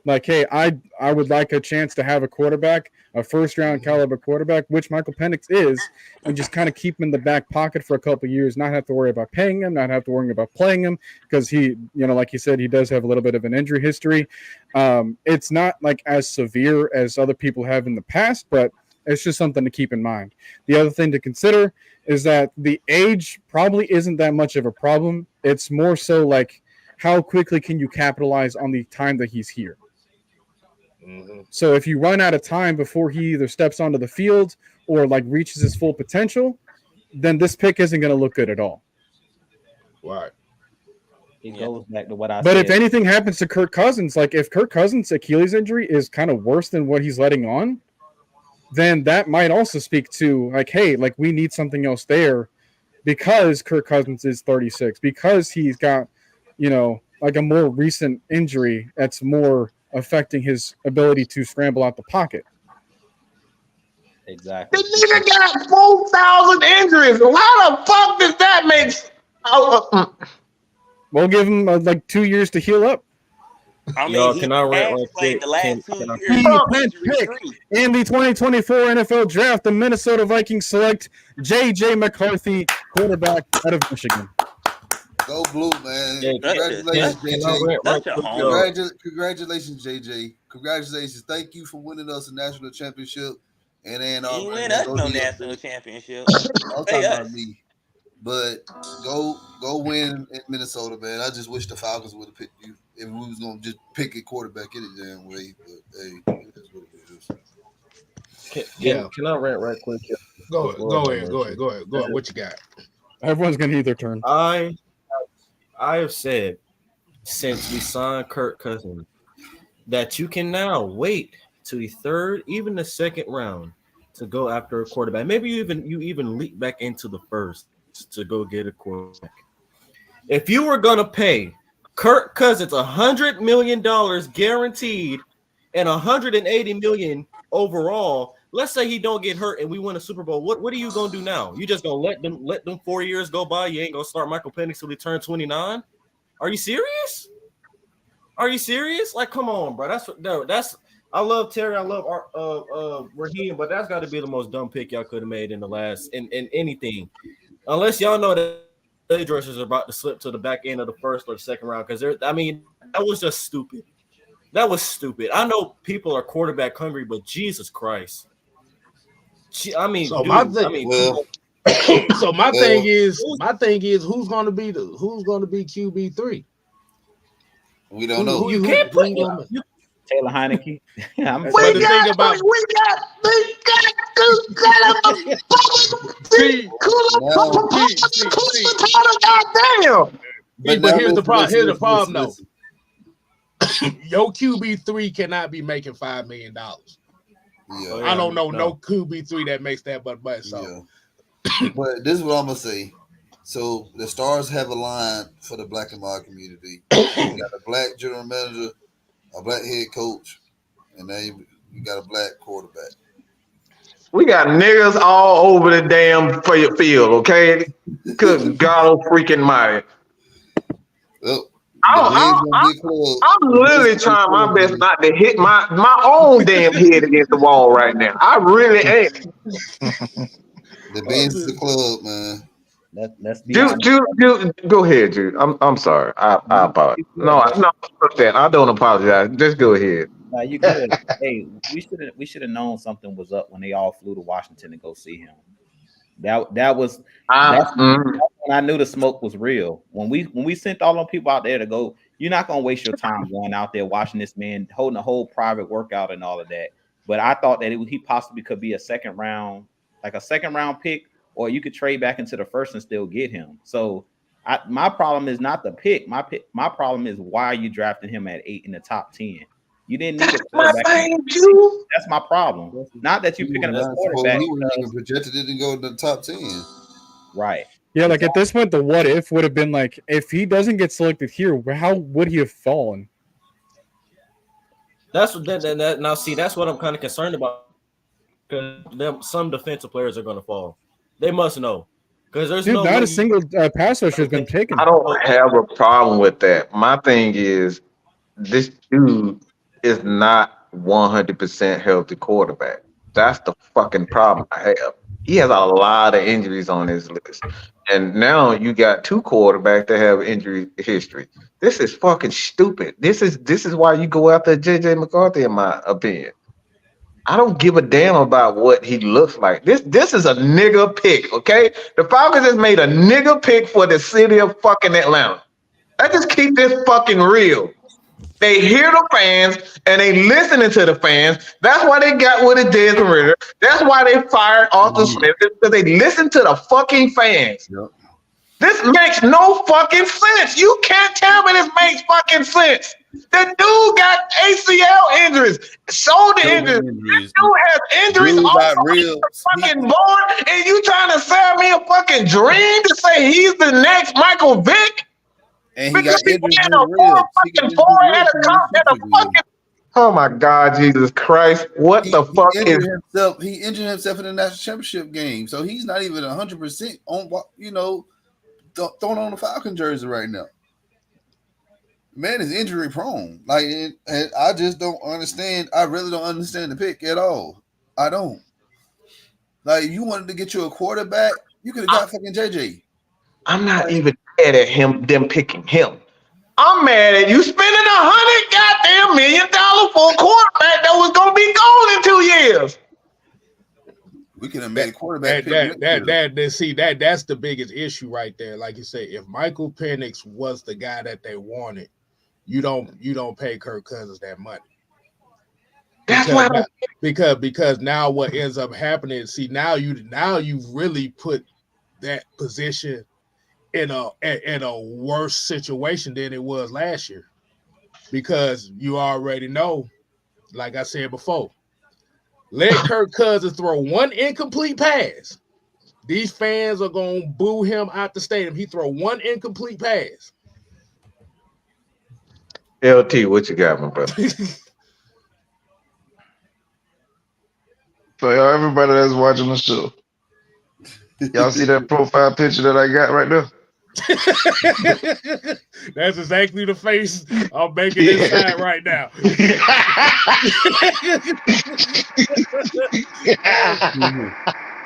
Like, hey, I would like a chance to have a quarterback, a first-round caliber quarterback, which Michael Penix is, and just kind of keep him in the back pocket for a couple of years, not have to worry about paying him, not have to worry about playing him, because he, like you said, he does have a little bit of an injury history. It's not like as severe as other people have in the past, but It's just something to keep in mind. The other thing to consider is that the age probably isn't that much of a problem. It's more so like how quickly can you capitalize on the time that he's here. Mm-hmm. So if you run out of time before he either steps onto the field or like reaches his full potential, then this pick isn't going to look good at all. Right. It goes back to what I But said. if anything happens to Kirk Cousins, like if Kirk Cousins' Achilles injury is kind of worse than what he's letting on, then that might also speak to like, hey, like we need something else there because Kirk Cousins is 36, because he's got, you know, like a more recent injury that's more affecting his ability to scramble out the pocket. Exactly. The nigga got 4,000 injuries. Why the fuck does that make? We'll give him like 2 years to heal up. I mean, Y'all, he can I rant has right played quick? the last Can 2 I- years. Pick in the 2024 NFL Draft, the Minnesota Vikings select J.J. McCarthy, quarterback out of Michigan. Go blue, man. Yeah, Congratulations, Can I JJ. rant That's right a quick, home. y'all? Congratulations, JJ. Congratulations. Thank you for winning us a national championship. And then He ain't win us no national championship. I'm Pay talking us. about me. But go win in Minnesota, man. I just wish the Falcons would have picked you if we was gonna just pick a quarterback any damn way. But hey, it is what it is. Can I rant right quick? Go Lord ahead. have Go mercy. ahead. What you got? Everyone's going to need their turn. I have said since we signed Kirk Cousins that you can now wait to the third, even the second round to go after a quarterback. Maybe you even leap back into the first to go get a quarterback. If you were gonna pay Kirk Cousins $100 million guaranteed and $180 million overall, let's say he don't get hurt and we win a Super Bowl, what are you gonna do now? You just gonna let them 4 years go by? You ain't gonna start Michael Penix till he turns 29? Are you serious? Like, come on, bro. That's I love Terry. I love Raheem, but that's got to be the most dumb pick y'all could have made in the last in anything, unless y'all know that the dressers are about to slip to the back end of the first or the second round. Because that was just stupid. That was stupid. I know people are quarterback hungry, but Jesus Christ. So my thing is who's going to be QB3? We don't know. You can't put Taylor Heineke. We got But here's the problem. Here's the problem, though. Your QB3 cannot be making $5 million. Yeah. I don't know no QB3 that makes that but so. Yeah. But this is what I'm gonna say. So the stars have aligned for the black and white community. You got a black general manager, a black head coach, and then you got a black quarterback. We got niggas all over the damn field, okay? Good God freaking mighty. Well, I'm literally trying my best not to hit my own damn head against the wall right now. I really ain't. The Benz is the club, man. Let's be Jude, go ahead, Jude. I'm sorry. I apologize. No, I don't apologize. Just go ahead. Nah, you good. Hey, we should have known something was up when they all flew to Washington to go see him. That's when I knew the smoke was real. When we sent all them people out there to go, you're not gonna waste your time going out there watching this man holding a whole private workout and all of that. But I thought that he possibly could be a second round pick, or you could trade back into the first and still get him. So my problem is not the pick. My problem is why are you drafting him at 8 in the top 10? You didn't need a quarterback. That's my problem. Not that you picking up a quarterback. He would have projected it and go to the top 10. Right. Yeah, like at this point, the what if would have been like, if he doesn't get selected here, how would he have fallen? That's what now see. That's what I'm kind of concerned about. Because some defensive players are going to fall. They must know. Because there's not a single pass rusher has been taken. I don't have a problem with that. My thing is, this dude is not 100% healthy quarterback. That's the fucking problem I have. He has a lot of injuries on his list. And now you got two quarterbacks that have injury history. This is fucking stupid. This is why you go after JJ McCarthy, in my opinion. I don't give a damn about what he looks like. This is a nigga pick, okay? The Falcons has made a nigga pick for the city of fucking Atlanta. Let's just keep this fucking real. They hear the fans and they listening to the fans. That's why they got what it did to Ritter. That's why they fired Arthur Smith, because they listen to the fucking fans. Yep. This makes no fucking sense. You can't tell me this makes fucking sense. The dude got ACL injuries, shoulder injuries. This dude has injuries Dude all got over real. the fucking board, and you trying to sell me a fucking dream to say he's the next Michael Vick? And he got Because he injuries had in a the four ribs. He got fucking injuries four in the at a ribs top from and a his football. fucking. Oh my God, Jesus Christ! What the fuck He is? injured himself. He injured himself in the national championship game, so he's not even 100% on. Throwing on the Falcon jersey right now. Man is injury prone. Like, and I just don't understand. I really don't understand the pick at all. I don't. Like, you wanted to get you a quarterback, you could have got fucking JJ. I'm not even mad at them picking him. I'm mad at you spending $100 goddamn million for a quarterback that was gonna be gone in 2 years. We could have made a quarterback pick. That's the biggest issue right there. Like you say, if Michael Penix was the guy that they wanted, you don't pay Kirk Cousins that money. Because now what ends up happening, see, now you've really put that position in a worse situation than it was last year. Because you already know, like I said before, let Kirk Cousins throw one incomplete pass. These fans are gonna boo him out the stadium. He throw one incomplete pass. LT, what you got, my brother? So y'all, everybody that's watching the show, y'all see that profile picture that I got right there? That's exactly the face I'm making inside right now.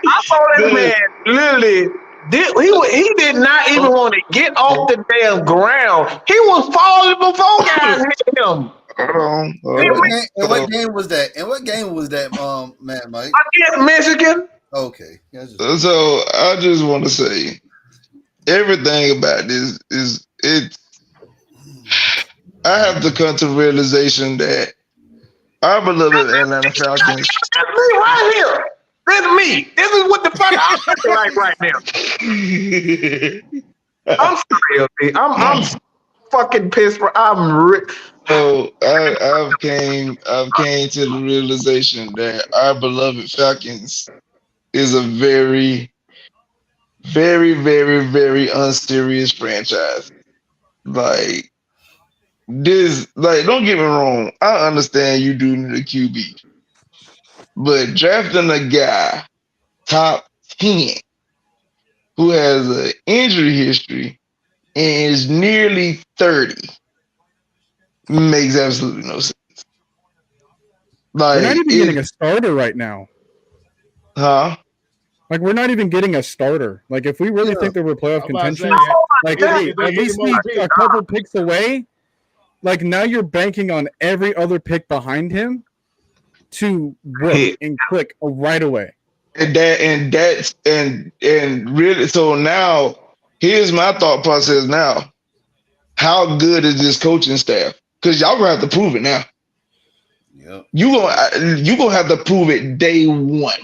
I saw that man literally. He did not even want to get off the damn ground. He was falling before guys hit him. Hold on. What game was that? And what game was that, man, Mike? Against Michigan. Okay. So I just want to say, everything about this is it. I have to come to the realization that our beloved Atlanta Falcons. That's me right here. That's me. This is what the fuck I'm looking like right now. I'm sorry, LT. I'm fucking pissed. So I've came to the realization that our beloved Falcons is a very, very, very, very unserious franchise. Like this, don't get me wrong. I understand you do need a QB, but drafting a guy top 10 who has an injury history and is nearly 30 makes absolutely no sense. We're not even getting a starter right now. Huh? Like, we're not even getting a starter. Like, if we really think that we're playoff contention, like, hey, at least be a couple picks away. Like, now you're banking on every other pick behind him to work and click right away. And really, so now here's my thought process now. How good is this coaching staff? Because y'all gonna have to prove it now. Yep. You gonna have to prove it day one.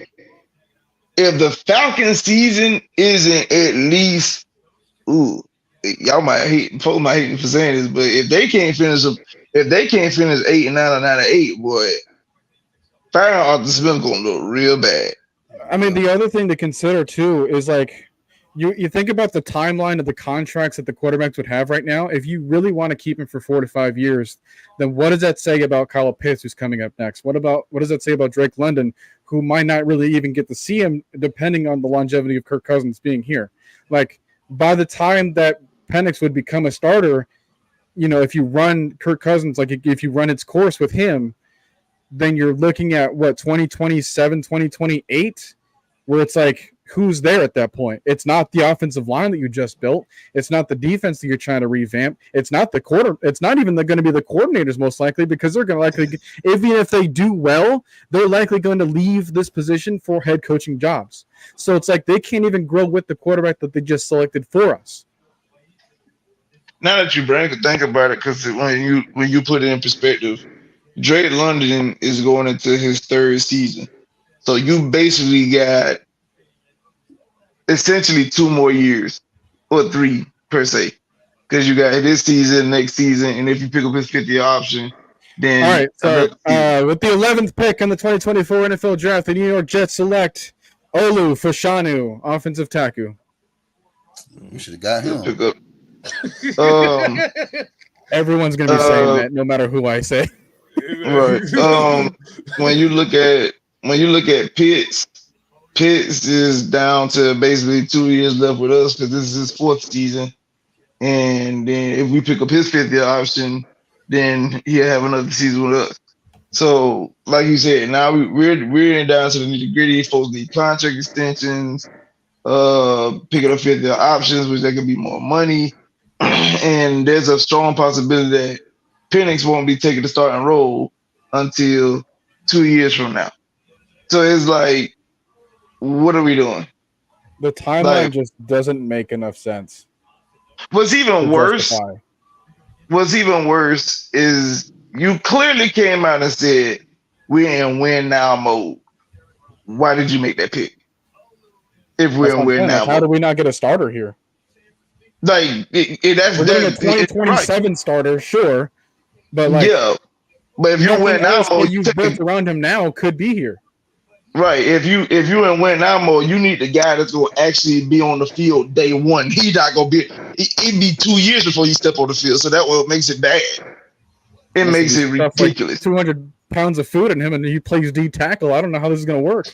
If the Falcons season isn't at least, y'all might hate, folks might hate me for saying this, but if they can't finish 8 and 9 or 9 and 8, boy, firing Arthur Smith gonna look real bad. I mean, the other thing to consider too is like you think about the timeline of the contracts that the quarterbacks would have right now. If you really want to keep him for 4 to 5 years, then what does that say about Kyle Pitts, who's coming up next? What does that say about Drake London, who might not really even get to see him, depending on the longevity of Kirk Cousins being here? Like, by the time that Penix would become a starter, if you run Kirk Cousins, like if you run its course with him, then you're looking at 2027, 2028, where it's like, who's there at that point? It's not the offensive line that you just built. It's not the defense that you're trying to revamp. It's not the quarter. It's not even going to be the coordinators most likely, because they're going to likely, even if they do well, they're likely going to leave this position for head coaching jobs. So it's like they can't even grow with the quarterback that they just selected for us. Now that you think about it, because when you put it in perspective, Drake London is going into his third season. So you basically got essentially 2 more years, or 3 per se, because you got this season, next season, and if you pick up his 50th option, then all right. So with the 11th pick in the 2024 NFL Draft, the New York Jets select Olu Fashanu, offensive tackle. We should have got him. Pick up. Everyone's going to be saying that, no matter who I say. Right. When you look at Pitts is down to basically 2 years left with us because this is his 4th season. And then if we pick up his 50th option, then he'll have another season with us. So, like you said, now we're down to the nitty-gritty. Folks need contract extensions, picking up 50th options, which there could be more money. And there's a strong possibility that Penix won't be taking the starting role until 2 years from now. So it's like, what are we doing? The timeline just doesn't make enough sense. What's even worse is you clearly came out and said, we're in win now mode. Why did you make that pick? If we're in win now mode. How do we not get a starter here? Like, we're getting a 2027 starter, sure. But yeah. But if you're win now mode, you've built around him now could be here. Right. If you're in win now mode, you need the guy that's going to actually be on the field day one. He's not going to be. It'd be 2 years before you step on the field. So that what makes it bad. It makes it ridiculous. Like 200 pounds of food in him, and he plays D tackle. I don't know how this is going to work.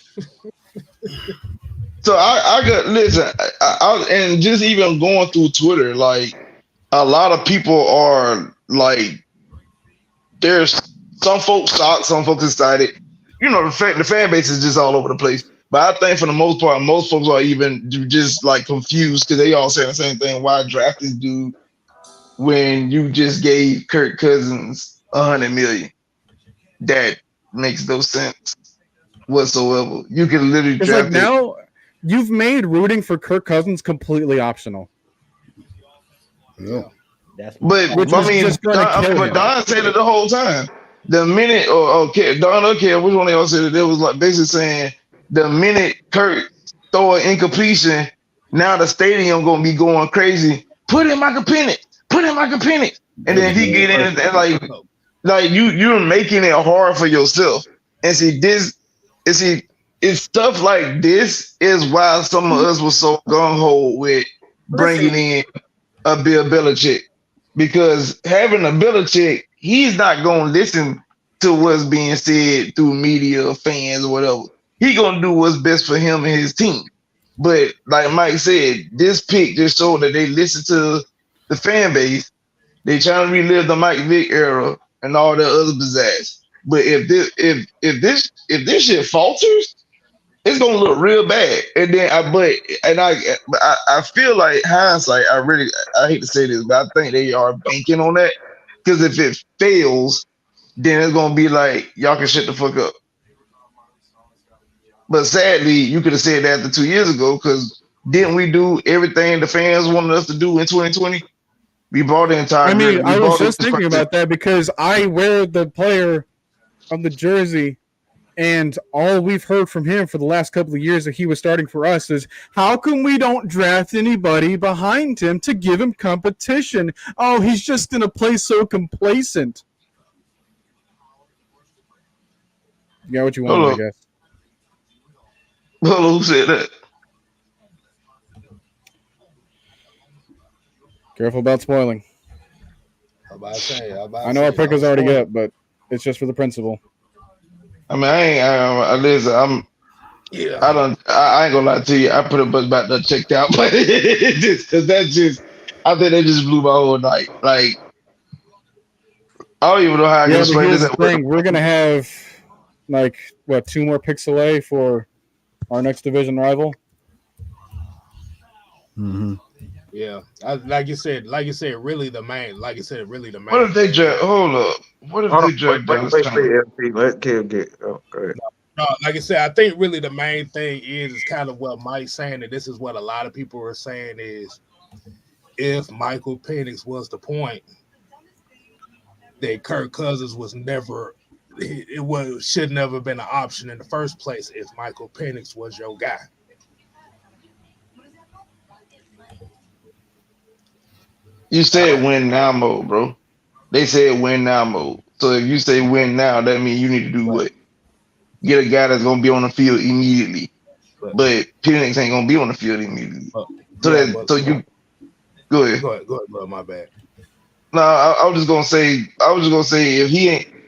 So I got listen, and just even going through Twitter, like a lot of people are like, there's some folks shocked, some folks excited. You know, the fan base is just all over the place. But I think for the most part, most folks are even just like confused because they all saying the same thing. Why draft this dude when you just gave Kirk Cousins $100 million? That makes no sense whatsoever. You can literally draft like now. You've made rooting for Kirk Cousins completely optional. Yeah. But Don said it the whole time. The minute, Don or Kev, which one of y'all said it? It was like basically saying the minute Kirk throw an incompletion, now the stadium gonna be going crazy. Put in Michael Penix. And then he get in and like you're making it hard for yourself. And see it's stuff like this is why some of us were so gung-ho with bringing in a Bill Belichick. Because having a Belichick, he's not going to listen to what's being said through media, fans, or whatever. He's going to do what's best for him and his team. But like Mike said, this pick just showed that they listen to the fan base. They trying to relive the Mike Vick era and all that other pizzazz. But if this shit falters, it's gonna look real bad. And then I feel like hindsight, I hate to say this, but I think they are banking on that. Because if it fails, then it's gonna be like, y'all can shut the fuck up. But sadly, you could have said that after 2 years ago, because didn't we do everything the fans wanted us to do in 2020? We brought the entire. I was just thinking about that because I wear the player on the jersey. And all we've heard from him for the last couple of years that he was starting for us is, how come we don't draft anybody behind him to give him competition? Oh, he's just going to play so complacent. You got what you want, I guess. Who said that? Careful about spoiling. I know our pick is already up, but it's just for the principle. I mean, I ain't gonna lie to you. I put a bunch about that checked out, but I think they just blew my whole night. Like, I don't even know how I can explain this. We're gonna have 2 more picks away for our next division rival. Mm-hmm. Yeah, like you said, really the main, like you said, really the main. What if they thing. draft? Hold up. What if they draft Dallas Turner? Let Kev get. Oh, go ahead. No, like I said, I think really the main thing is kind of what Mike's saying, and this is what a lot of people are saying is if Michael Penix was the point, that Kirk Cousins was never, should never been an option in the first place if Michael Penix was your guy. You said win now mode, bro. They said win now mode. So if you say win now, that means you need to do what? Get a guy that's gonna be on the field immediately. But Penix ain't gonna be on the field immediately. So you go ahead. Go ahead, bro. My bad. No, I was just gonna say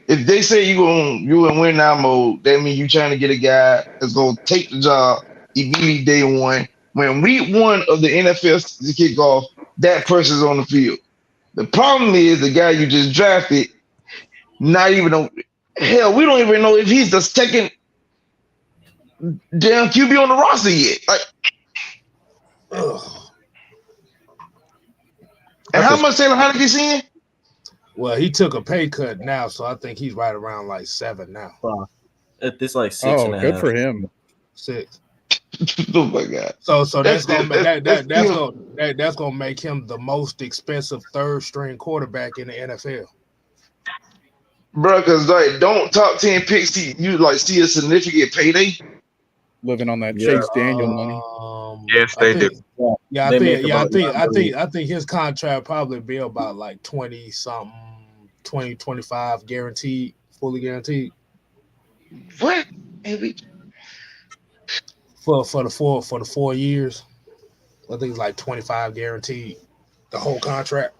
if they say you in win now mode, that means you trying to get a guy that's gonna take the job immediately day one. When week one of the NFL kick off, that person's on the field. The problem is the guy you just drafted, not even hell, we don't even know if he's the second damn QB on the roster yet. Like, and how much Taylor Heineke's in? Well, he took a pay cut now, so I think he's right around like 7 now. It's like 6 and a half. Good for him. 6. Oh my God! So that's gonna make him the most expensive third string quarterback in the NFL. Bro, because like don't top 10 picks you like see a significant payday. Living on that Chase Daniel money. Yes, they do. I think his contract probably be about like 20 something, 20, 25 guaranteed, fully guaranteed. What? For the 4 years, I think it's like 25 guaranteed, the whole contract.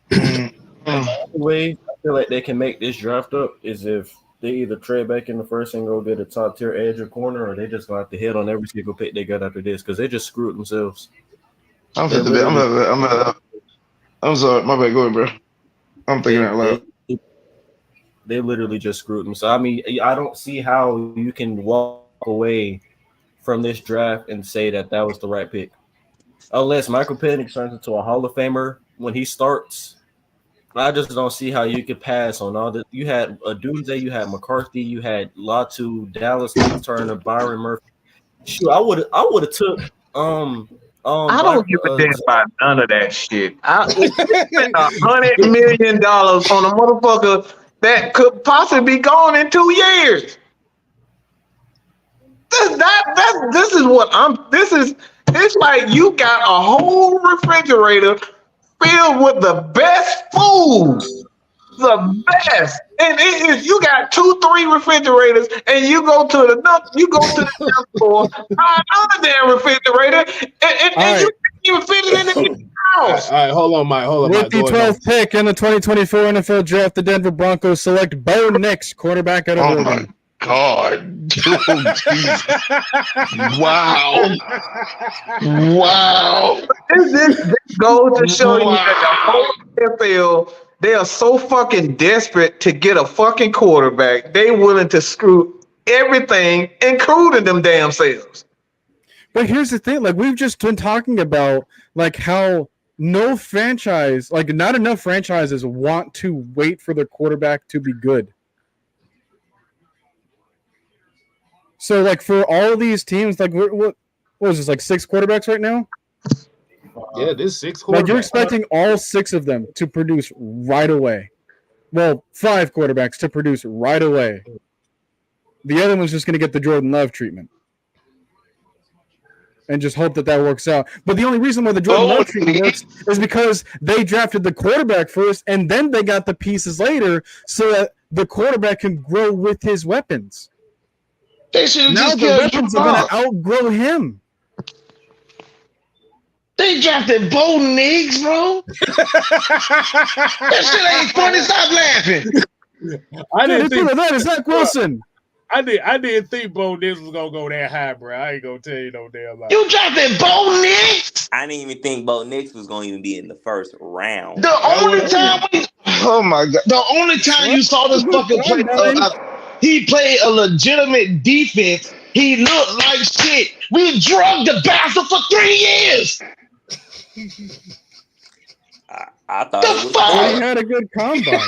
The way I feel like they can make this draft up is if they either trade back in the first and go get a top tier edge or corner, or they just gonna have to hit on every single pick they got after this because they just screwed themselves. I'm sorry, my bad. Go ahead, bro. I'm thinking out loud. They literally just screwed them. So I mean, I don't see how you can walk away from this draft and say that was the right pick, unless Michael Penix turns into a Hall of Famer when he starts. I just don't see how you could pass on all that. You had Odunze, you had McCarthy, you had Latu, Dallas Turner, Byron Murphy. Shoot, I would have took I don't give a damn about none of that shit. I spent $100 million on a motherfucker that could possibly be gone in 2 years. It's like you got a whole refrigerator filled with the best food. The best. And if you got 2-3 refrigerators and you go to the store, buy another damn refrigerator, and you can't even fit it in the house. All right, hold on, Mike. With the 12th pick in the 2024 NFL Draft, the Denver Broncos select Bo Nix, quarterback out of Oregon. My God. Wow. Wow. This goes to show you that the whole NFL, they are so fucking desperate to get a fucking quarterback. They willing to screw everything, including them damn selves. But here's the thing, like we've just been talking about, like how no franchise, like not enough franchises want to wait for their quarterback to be good. So, like for all these teams, like what was this, like 6 quarterbacks right now? Yeah, there's 6 quarterbacks. Like you're expecting all 6 of them to produce right away. Well, 5 quarterbacks to produce right away. The other one's just going to get the Jordan Love treatment. And just hope that works out. But the only reason why the Jordan Love treatment works is because they drafted the quarterback first, and then they got the pieces later so that the quarterback can grow with his weapons. They should have now just the weapons are going to outgrow him. They drafted Bo Nix, bro. That shit ain't funny. Stop laughing. I didn't think that is Zach Wilson. I didn't think Bo Nix was gonna go that high, bro. I ain't gonna tell you no damn lie. You drafted Bo Nix? I didn't even think Bo Nix was gonna even be in the first round. The only time you saw this fucking play, he played a legitimate defense He looked like shit. We drugged the bastard for 3 years. I thought The it was fuck? He had a good combine.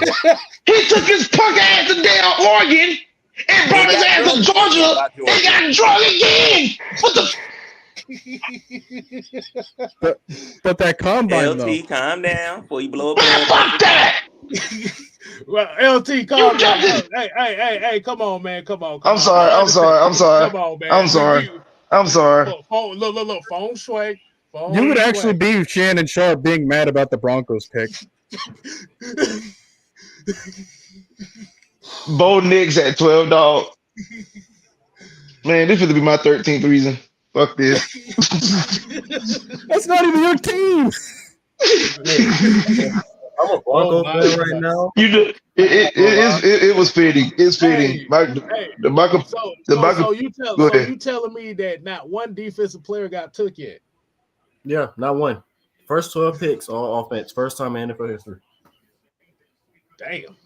He took his punk ass to damn Oregon and brought his ass to Georgia and got drugged again. What the? But that combine LT, though. calm down before you blow up. Fuck that. Well, LT, calm down. Hey, come on, man. Come on. I'm sorry. Come on, man. I'm sorry. Look, phone sway. You would actually be Shannon Sharp being mad about the Broncos pick. Bo Nix at 12, dog. Man, this would be my 13th reason. Fuck this. That's not even your team. I'm a Broncos fan right now. You do, it was fitting. It's fitting. So you telling me that not one defensive player got took yet? Yeah, not one. First 12 picks on offense. First time in NFL history. Damn.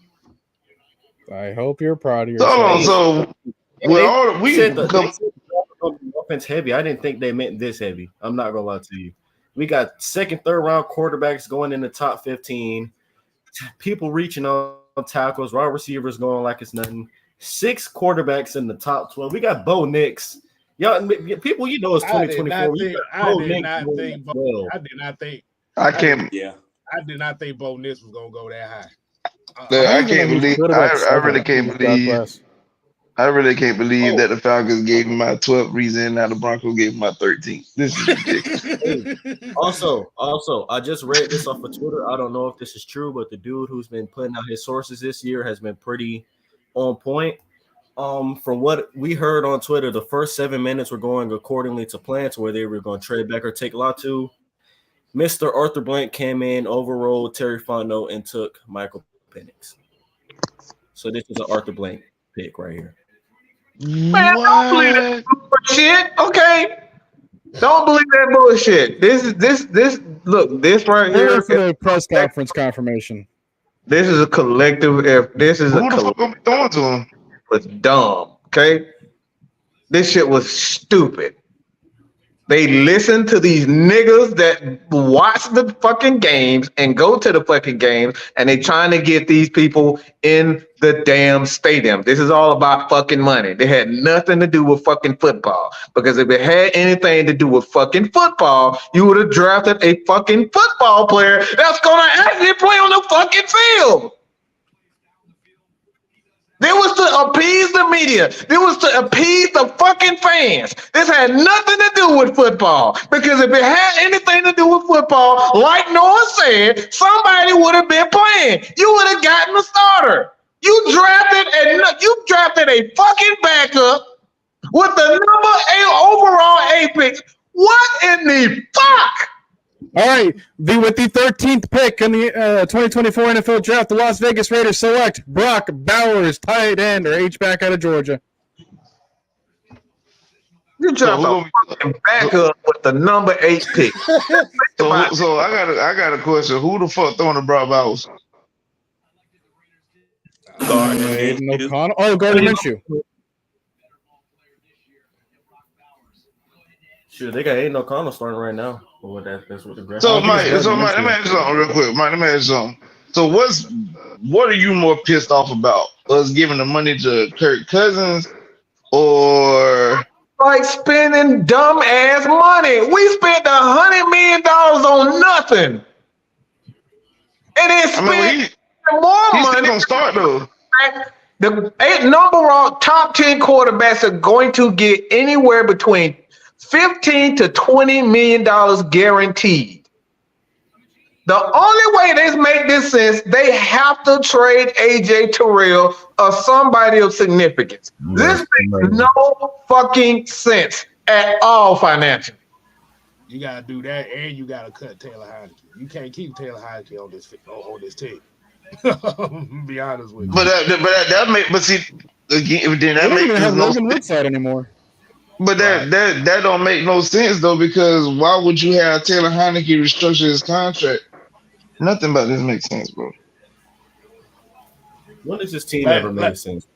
I hope you're proud of yourself. So we said offense heavy. I didn't think they meant this heavy. I'm not gonna lie to you. We got second, third round quarterbacks going in the top 15. People reaching on tackles, wide receivers going like it's nothing. 6 quarterbacks in the top 12. We got Bo Nix. Y'all, people, you know it's 2024. I did not think Bo Nix was gonna go that high. I really can't believe. I really can't believe that the Falcons gave him my 12th reason. Now the Broncos gave him my 13th. This is ridiculous. Also, I just read this off of Twitter. I don't know if this is true, but the dude who's been putting out his sources this year has been pretty on point. From what we heard on Twitter, the first 7 minutes were going accordingly to plan, to where they were going to trade back or take Latu. Mr. Arthur Blank came in, overrode Terry Fontenot, and took Michael Penix. So this is an Arthur Blank pick right here. Man, don't believe that bullshit. Okay. Don't believe that bullshit. This right here. For the press conference confirmation. This is a collective. This is Who the fuck gonna be throwing to him? Was dumb. Okay. This shit was stupid. They listen to these niggas that watch the fucking games and go to the fucking games, and they trying to get these people in the damn stadium. This is all about fucking money. They had nothing to do with fucking football. Because if it had anything to do with fucking football, you would have drafted a fucking football player that's gonna actually play on the fucking field. It was to appease the media. It was to appease the fucking fans. This had nothing to do with football. Because if it had anything to do with football, like Noah said, somebody would have been playing. You would have gotten a starter. You drafted a fucking backup with the overall 8 picks. What in the fuck? All right, with the 13th pick in the 2024 NFL Draft, the Las Vegas Raiders select Brock Bowers, tight end or H-back out of Georgia. You dropped a fucking backup with the number 8 pick. So I got a question. Who the fuck throwing the Brock Bowers? O'Connell. Oh, Gardner Minshew. Sure, they got Aiden O'Connell starting right now. Well, that's what the draft. So, Mike, let me ask you something real quick. Mike, let me ask you something. So, what are you more pissed off about? Us giving the money to Kirk Cousins, or like spending dumb ass money? We spent $100 million on nothing, and then spent more he's money. He's gonna start though. The 8 number one top 10 quarterbacks are going to get anywhere between $15 to $20 million guaranteed. The only way this make this sense, they have to trade AJ Terrell or somebody of significance. This makes no fucking sense at all financially. You gotta do that, and you gotta cut Taylor Heineke. You can't keep Taylor Heineke on this team. Be honest with you. But see again, then that makes have Logan Woodside anymore. But that don't make no sense though, because why would you have Taylor Heineke restructure his contract? Nothing about this makes sense, bro. When does this team ever make sense?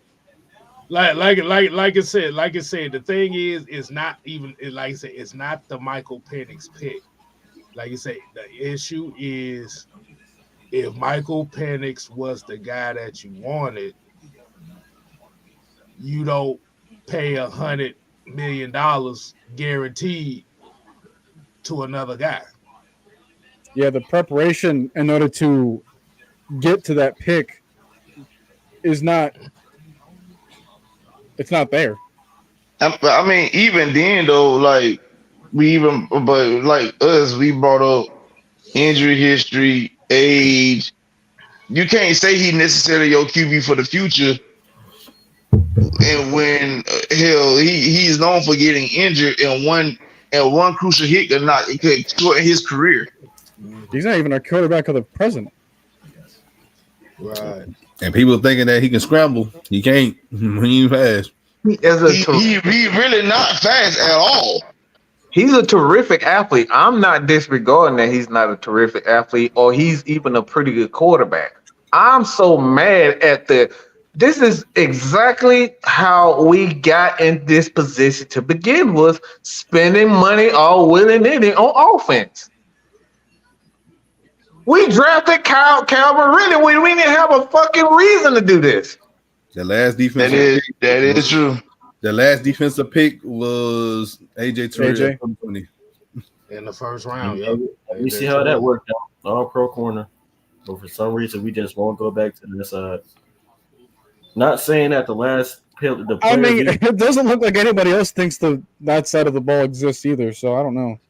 like I said, the thing is, it's not even like I said, it's not the Michael Penix pick. Like you say, the issue is if Michael Penix was the guy that you wanted, you don't pay $100 million guaranteed to another guy. Yeah, the preparation in order to get to that pick is not. It's not there. I mean, even then though, like but like us, we brought up injury history, age. You can't say he necessarily your QB for the future. And when hell, he's known for getting injured, and one crucial hit it could shorten his career. He's not even a quarterback of the present. Right. And people thinking that he can scramble. He can't. He ain't fast. He really not fast at all. He's a terrific athlete. I'm not disregarding that he's not a terrific athlete or he's even a pretty good quarterback. I'm so mad at this is exactly how we got in this position to begin with, spending money all willy-nilly on offense. We drafted Calvin Ridley. We didn't have a fucking reason to do this. The last defense that is true. The last defensive pick was AJ Terrell in the first round. We see how that worked out. All pro corner. But for some reason, we just won't go back to the side. Not saying that the last pick, it doesn't look like anybody else thinks that side of the ball exists either. So I don't know.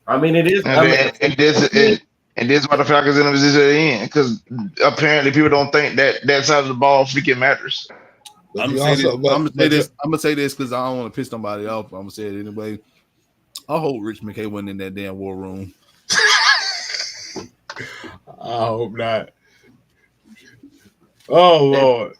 I mean, it is. And this is why the Falcons in the position they're in, because apparently people don't think that side of the ball freaking matters. I'm gonna say this because I don't want to piss somebody off. I'm gonna say it anyway. I hope Rich McKay wasn't in that damn war room. I hope not. Oh Lord.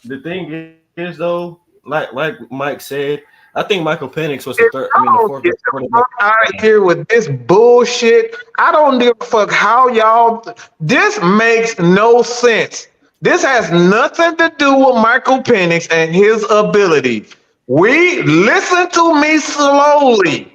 The thing is though, like Mike said, I think Michael Penix was the third. The fourth. Out here with this bullshit. I don't give a fuck how y'all. This makes no sense. This has nothing to do with Michael Penix and his ability. Listen to me slowly.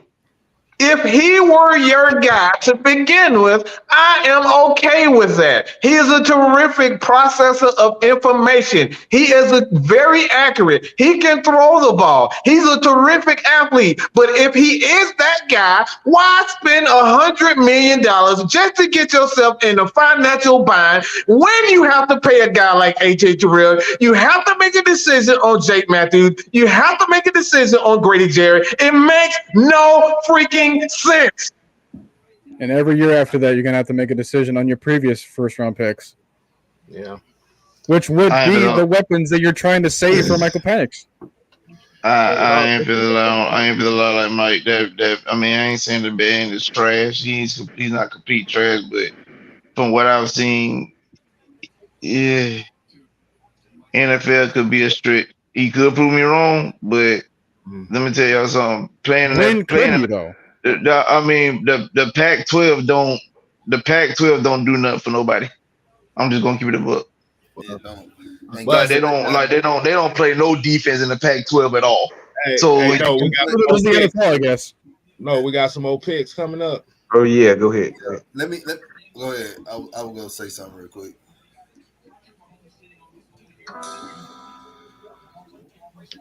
If he were your guy to begin with, I am okay with that. He is a terrific processor of information. He is very accurate. He can throw the ball. He's a terrific athlete. But if he is that guy, why spend $100 million just to get yourself in a financial bind when you have to pay a guy like AJ Terrell? You have to make a decision on Jake Matthews. You have to make a decision on Grady Jarrett. It makes no freaking sense. And every year after that, you're gonna have to make a decision on your previous first-round picks. Yeah, which would be the weapons that you're trying to save for Michael Penix. I ain't feeling like Mike. I mean, I ain't saying the band is trash. He's not complete trash, but from what I've seen, yeah, NFL could be a strict. He could prove me wrong, but let me tell y'all something. I mean, the Pac-12 don't do nothing for nobody. I'm just gonna keep it a book. But they don't play no defense in the Pac-12 at all. We got I guess. No, we got some more picks coming up. Oh yeah, go ahead. Let me go ahead. I will go say something real quick.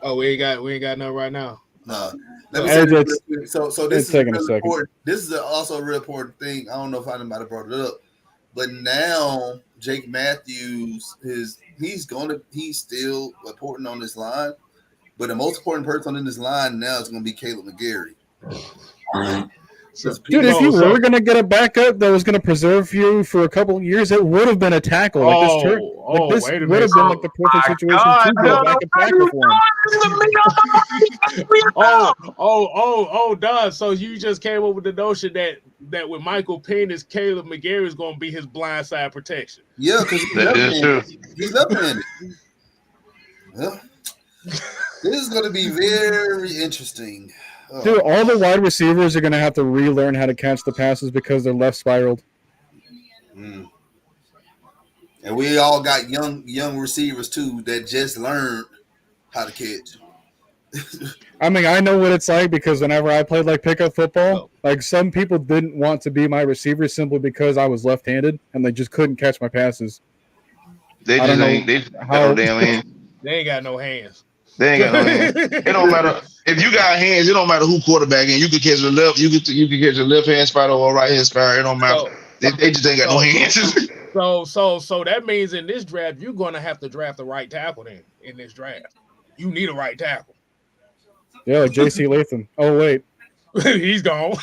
Oh, we ain't got nothing right now. No. Let me say this. So this is taking a second. This is also a real important thing. I don't know if anybody brought it up, but now Jake Matthews he's still important on this line, but the most important person in this line now is going to be Caleb McGarry. Dude, if you were going to get a backup that was going to preserve you for a couple of years, it would have been a tackle. This would have been like the perfect situation to go back and tackle for him. Doug. So you just came up with the notion that with Michael Penix, Caleb McGarry is going to be his blindside protection. Yeah, because he's left-handed. Well, this is going to be very interesting. Dude, all the wide receivers are going to have to relearn how to catch the passes because they're left spiraled. And we all got young receivers too that just learned how to catch. I mean, I know what it's like because whenever I played like pickup football, like some people didn't want to be my receiver simply because I was left-handed and they just couldn't catch my passes. They I don't just know ain't. They got how. no damn hands. They ain't got no hands. They ain't got no hands. It don't matter if you got hands. It don't matter who quarterback and you can catch the left. You can catch a left hand spot or a right hand spot. It don't matter. They just ain't got no hands. So that means in this draft you're gonna have to draft the right tackle. Then in this draft, you need a right tackle. Yeah, like JC Latham. Oh wait, he's gone.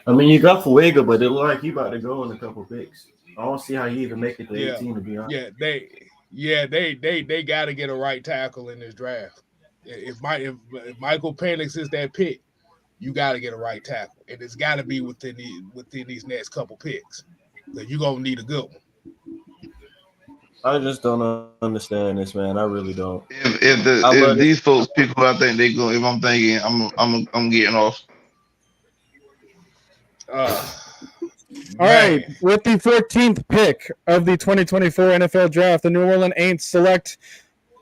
I mean, you got Fuaga, but it look like he about to go in a couple picks. I don't see how he even make it to 18. To be honest, they got to get a right tackle in this draft. If Michael Penix is that pick, you got to get a right tackle, and it's got to be within these next couple picks. Because you're gonna need a good one. I just don't understand this, man. I really don't. If these folks pick who I think they go, if I'm thinking I'm getting off. All right, with the 14th pick of the 2024 NFL Draft, the New Orleans Saints select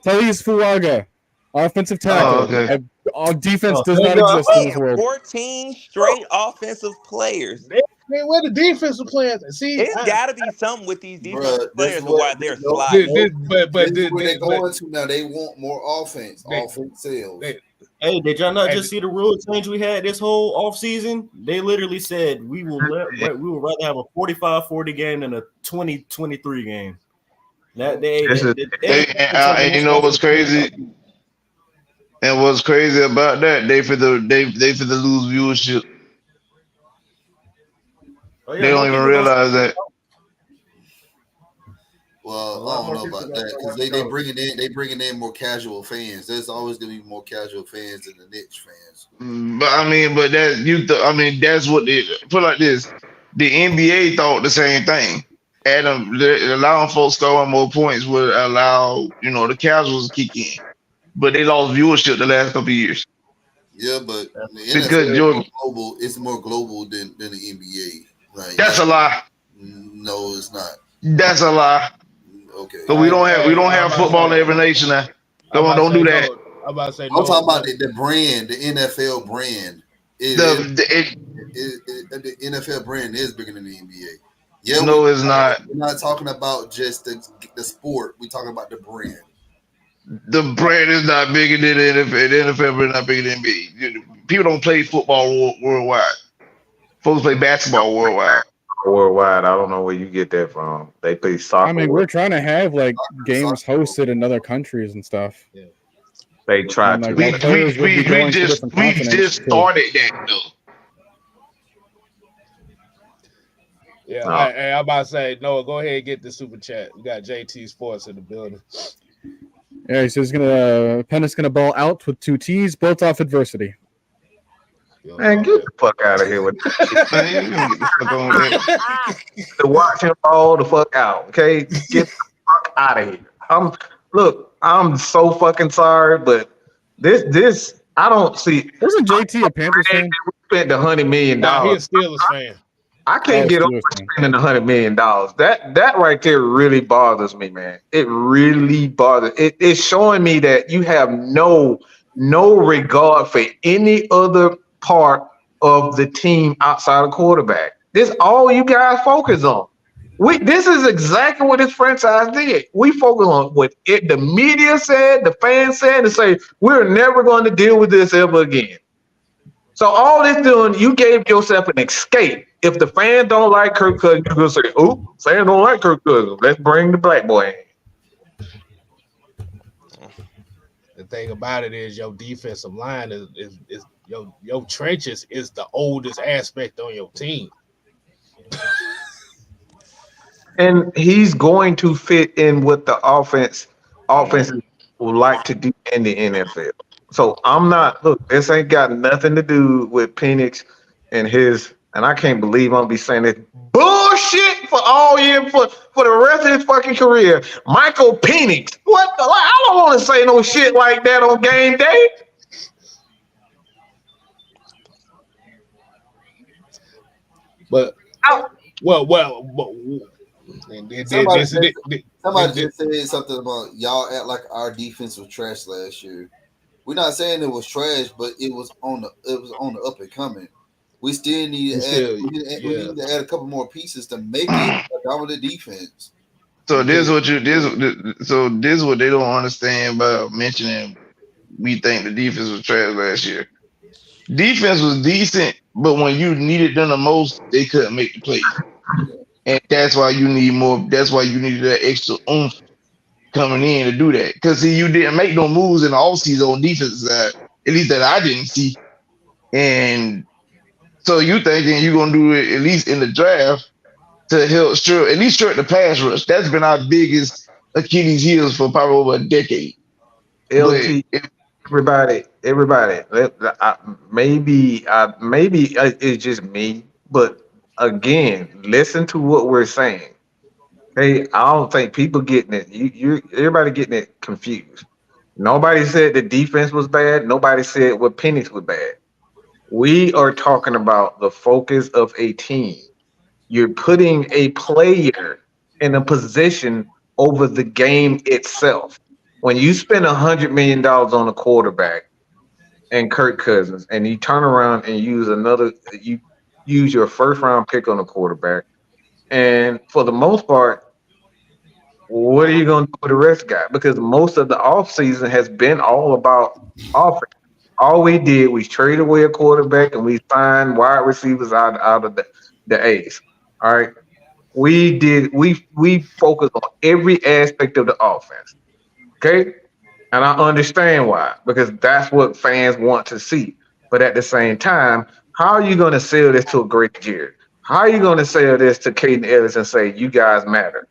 Talise Fuaga, offensive tackle. Oh, okay. All defense does not exist in this world. 14 straight offensive players. Where the defensive players? See, it's got to be something with these defensive players and why they're sliding. This where they're going to now. They want more offense. Offense sales. Hey, did y'all not just see the rule change we had this whole offseason? They literally said we would rather have a 45-40 game than a 20-23 game. That and you know what's crazy? And what's crazy about that? They for the lose viewership. They don't even realize that. Well, I don't know about that because they bringing in more casual fans. There's always gonna be more casual fans than the niche fans. But that's what they put like this. The NBA thought the same thing. Allowing folks scoring more points would allow the casuals to kick in, but they lost viewership the last couple of years. Yeah, but because it's more global than the NBA. Like, that's a lie. No, it's not. That's a lie. Okay. But we don't have football in every nation now. Don't do that. I'm about to say I'm talking about the brand, the NFL brand. The NFL brand is bigger than the NBA. Yeah, no, it's not. We're not talking about just the sport. We're talking about the brand. The brand is not bigger than the NFL. The NFL brand is not bigger than the NBA. People don't play football worldwide. Folks play basketball worldwide. I don't know where you get that from. They play soccer. I mean, we're trying to have like games hosted in other countries and stuff. Yeah. They try to. We just started that though. Yeah, no. I'm about to say, Noah, go ahead and get the super chat. We got JT Sports in the building. Yeah, he says Penix gonna ball out with 2 T's, built off adversity. Man, get the fuck out of here with that. To watch him ball the fuck out, okay? Get the fuck out of here. I'm so fucking sorry, but this I don't see. Wasn't JT a Panthers fan? We spent $100 million. Nah, he's a Steelers fan. I can't get over spending $100 million. That right there really bothers me, man. It really bothers. It's showing me that you have no regard for any other part of the team outside of quarterback. This all you guys focus on. This is exactly what this franchise did. We focus on what the media said, the fans said, and say we're never going to deal with this ever again. So all this doing, you gave yourself an escape. If the fans don't like Kirk Cousins, you're gonna say, "Oh, fans don't like Kirk Cousins. Let's bring the black boy in." The thing about it is, your defensive line is your trenches is the oldest aspect on your team. And he's going to fit in what the offense would like to do in the NFL. So I'm not, this ain't got nothing to do with Penix and and I can't believe I'm gonna be saying this bullshit for all year for the rest of his fucking career. Michael Penix. What the, I don't want to say no shit like that on game day. But And Somebody this is said, somebody this, just said something about y'all act like our defense was trash last year. We're not saying it was trash, but it was on the up and coming. We still need we to add still, we yeah. need to add a couple more pieces to make it a dominant defense. So this Because what you this what they don't understand about mentioning we think the defense was trash last year. Defense was decent, but when you needed them the most, they couldn't make the plays. And that's why you need more. That's why you needed that extra oomph coming in to do that. Because see, you didn't make no moves in the offseason on defense side, at least that I didn't see. And so you thinking you're gonna do it at least in the draft to help at least short the pass rush. That's been our biggest Achilles heels for probably over a decade. But LT, everybody. Maybe it's just me, but again, listen to what we're saying. Hey, I don't think people getting it. Everybody getting it confused. Nobody said the defense was bad. Nobody said what Penix was bad. We are talking about the focus of a team. You're putting a player in a position over the game itself. When you spend $100 million on a quarterback and Kirk Cousins, and you turn around and you use your first round pick on a quarterback, and for the most part, what are you going to do with the rest guy? Because most of the offseason has been all about offense. All we did was trade away a quarterback and we signed wide receivers out of the A's. All right. We focus on every aspect of the offense. Okay. And I understand why, because that's what fans want to see. But at the same time, how are you going to sell this to a great Jared? How are you going to sell this to Caden Ellis and say you guys matter?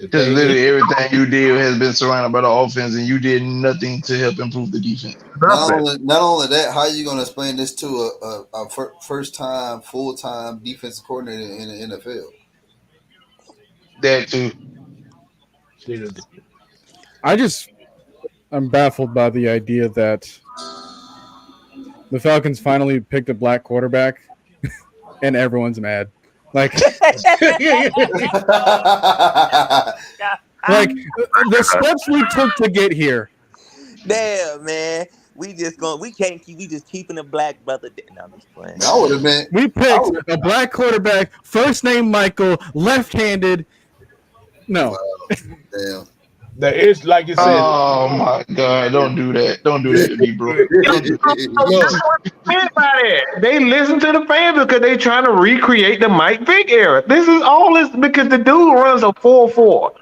the because thing is, literally everything you did has been surrounded by the offense, and you did nothing to help improve the defense. Nothing. Not only that, how are you going to explain this to a first time full time defensive coordinator in the NFL? That too. I'm baffled by the idea that the Falcons finally picked a black quarterback and everyone's mad. Like, like the steps we took to get here. Damn, man. We just keeping a black brother. No, I'm just playing. I would have been. We picked a black quarterback, first name Michael, left-handed. No. Wow, damn. that is like you said. Oh my God! Don't do that! Don't do that to me, bro. Don't do They listen to the fans because they trying to recreate the Mike Vick era. This is all this because the dude runs a 4-4.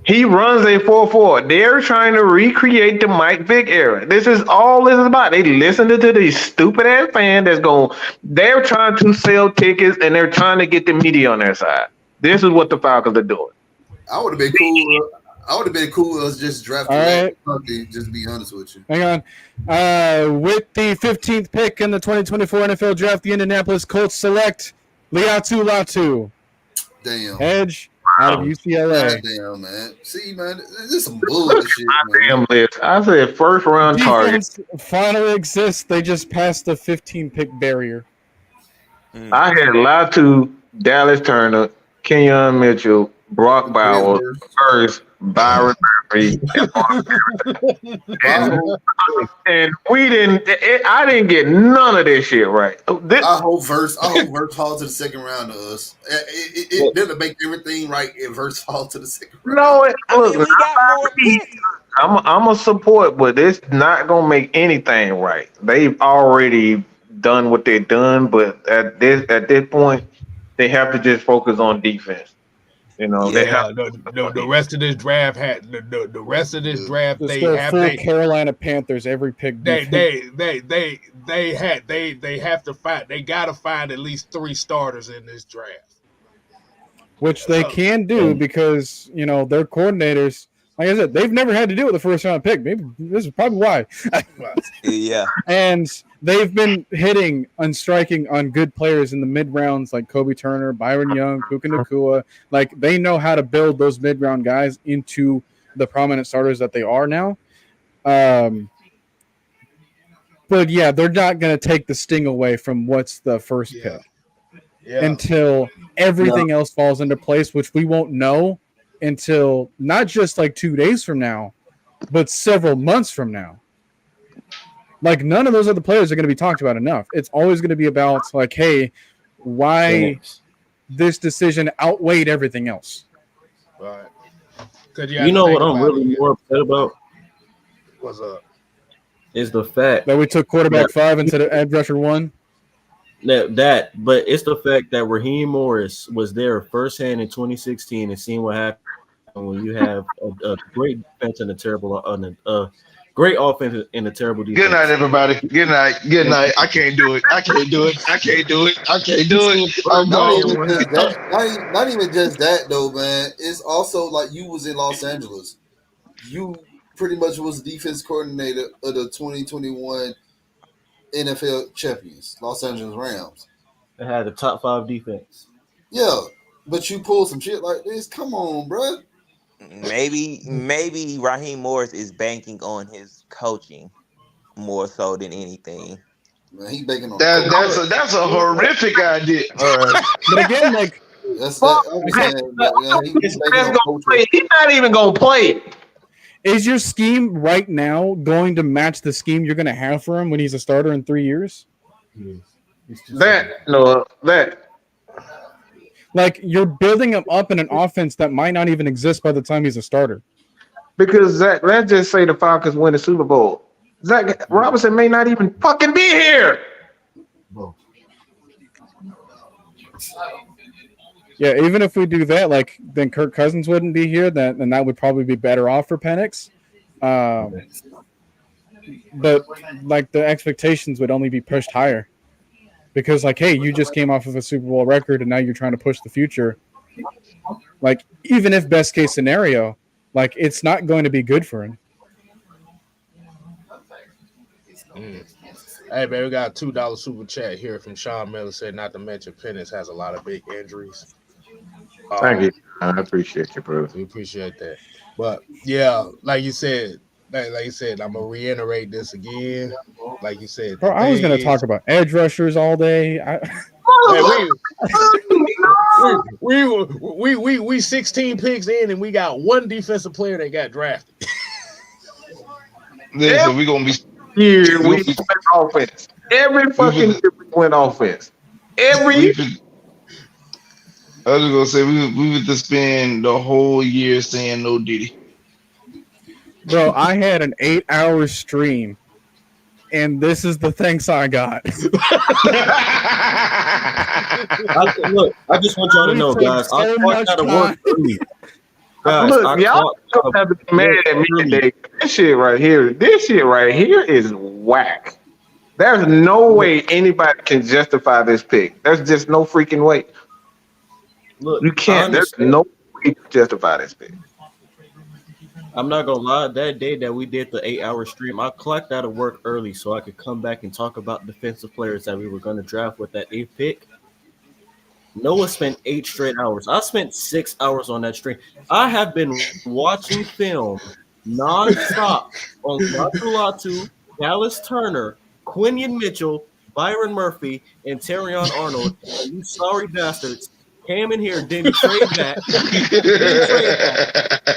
He runs a 4-4. They're trying to recreate the Mike Vick era. This is all this is about. They listen to these stupid ass fans they're trying to sell tickets and they're trying to get the media on their side. This is what the Falcons are doing. I would have been cool. I would have been cool with us just drafting Kentucky, just to be honest with you. Hang on. With the 15th pick in the 2024 NFL Draft, the Indianapolis Colts select Latu. Damn. Edge out of UCLA. God damn, man. See, man, this is some bullshit, man. I said first round target. Finally exists. They just passed the 15 pick barrier. I had Latu, Dallas Turner, Kenyon Mitchell, Brock Bowers, first Byron Murphy, and we didn't. I didn't get none of this shit right. I hope Verse falls to the second round to us. It didn't make everything right if Verse falls to the second round. No, look, we got more picks. I'm a support, but it's not gonna make anything right. They've already done what they've done, but at this point, they have to just focus on defense. You know, they have the rest of this draft had the rest of this draft. They have Carolina Panthers every pick. They have to find. They got to find at least 3 starters in this draft, which they can do because their coordinators. Like I said, they've never had to do with the first round pick. Maybe this is probably why. Yeah. And they've been hitting and striking on good players in the mid rounds like Kobe Turner, Byron Young, Puka Nacua. Like they know how to build those mid round guys into the prominent starters that they are now. But yeah, they're not going to take the sting away from what's the first pick. until everything else falls into place, which we won't know until not just like 2 days from now, but several months from now. Like, none of those other players are going to be talked about enough. It's always going to be about, like, hey, why this decision outweighed everything else. Right. You know what I'm really more upset about? What's up? Is the fact that we took quarterback 5 instead of edge rusher 1. But it's the fact that Raheem Morris was there firsthand in 2016 and seeing what happened when you have a great defense and a terrible great offense and a terrible defense. Good night, everybody. Good night. Good night. I can't do it. I can't do it. I can't do it. I can't do it. I'm Not even just that, though, man. It's also like you was in Los Angeles. You pretty much was the defense coordinator of the 2021 NFL champions, Los Angeles Rams. They had the top 5 defense. Yeah, but you pull some shit like this. Come on, bro. Maybe Raheem Morris is banking on his coaching more so than anything. Man, he's banking on that's a horrific idea. But again, like he's not even gonna play. Is your scheme right now going to match the scheme you're going to have for him when he's a starter in 3 years? Like, you're building him up in an offense that might not even exist by the time he's a starter. Because Zach, let's just say the Falcons win the Super Bowl. Zach Robinson may not even fucking be here. Yeah, even if we do that, like, then Kirk Cousins wouldn't be here. Then that would probably be better off for Penix. But like, the expectations would only be pushed higher because, like, hey, you just came off of a Super Bowl record and now you're trying to push the future. Like, even if best case scenario, like, it's not going to be good for him. Hey, man, we got a $2 super chat here from Sean Miller. Said not to mention Penix has a lot of big injuries. Thank you. I appreciate you, bro. We appreciate that. But yeah, like you said, I'm gonna reiterate this again. Like you said, bro, I was gonna talk about edge rushers all day. We 16 picks in, and we got one defensive player that got drafted. Listen, we're gonna be here. We went offense. Every fucking year we went offense. Every. I was gonna say we would just spend the whole year saying no Diddy. Bro, I had an 8-hour stream, and this is the thanks I got. Look, I just want y'all to know, guys. I clocked out of work early. Guys, look, y'all don't have to be mad at me today. This shit right here is whack. There's no way anybody can justify this pick. There's just no freaking way. Look, you can't. There's no way to justify this pick. I'm not gonna lie. That day that we did the 8-hour stream, I clocked out of work early so I could come back and talk about defensive players that we were going to draft with that 8th pick. Noah spent 8 straight hours. I spent 6 hours on that stream. I have been watching film nonstop on Latu, Dallas Turner, Quinion Mitchell, Byron Murphy, and Terrion Arnold. You sorry bastards came in here, didn't trade that.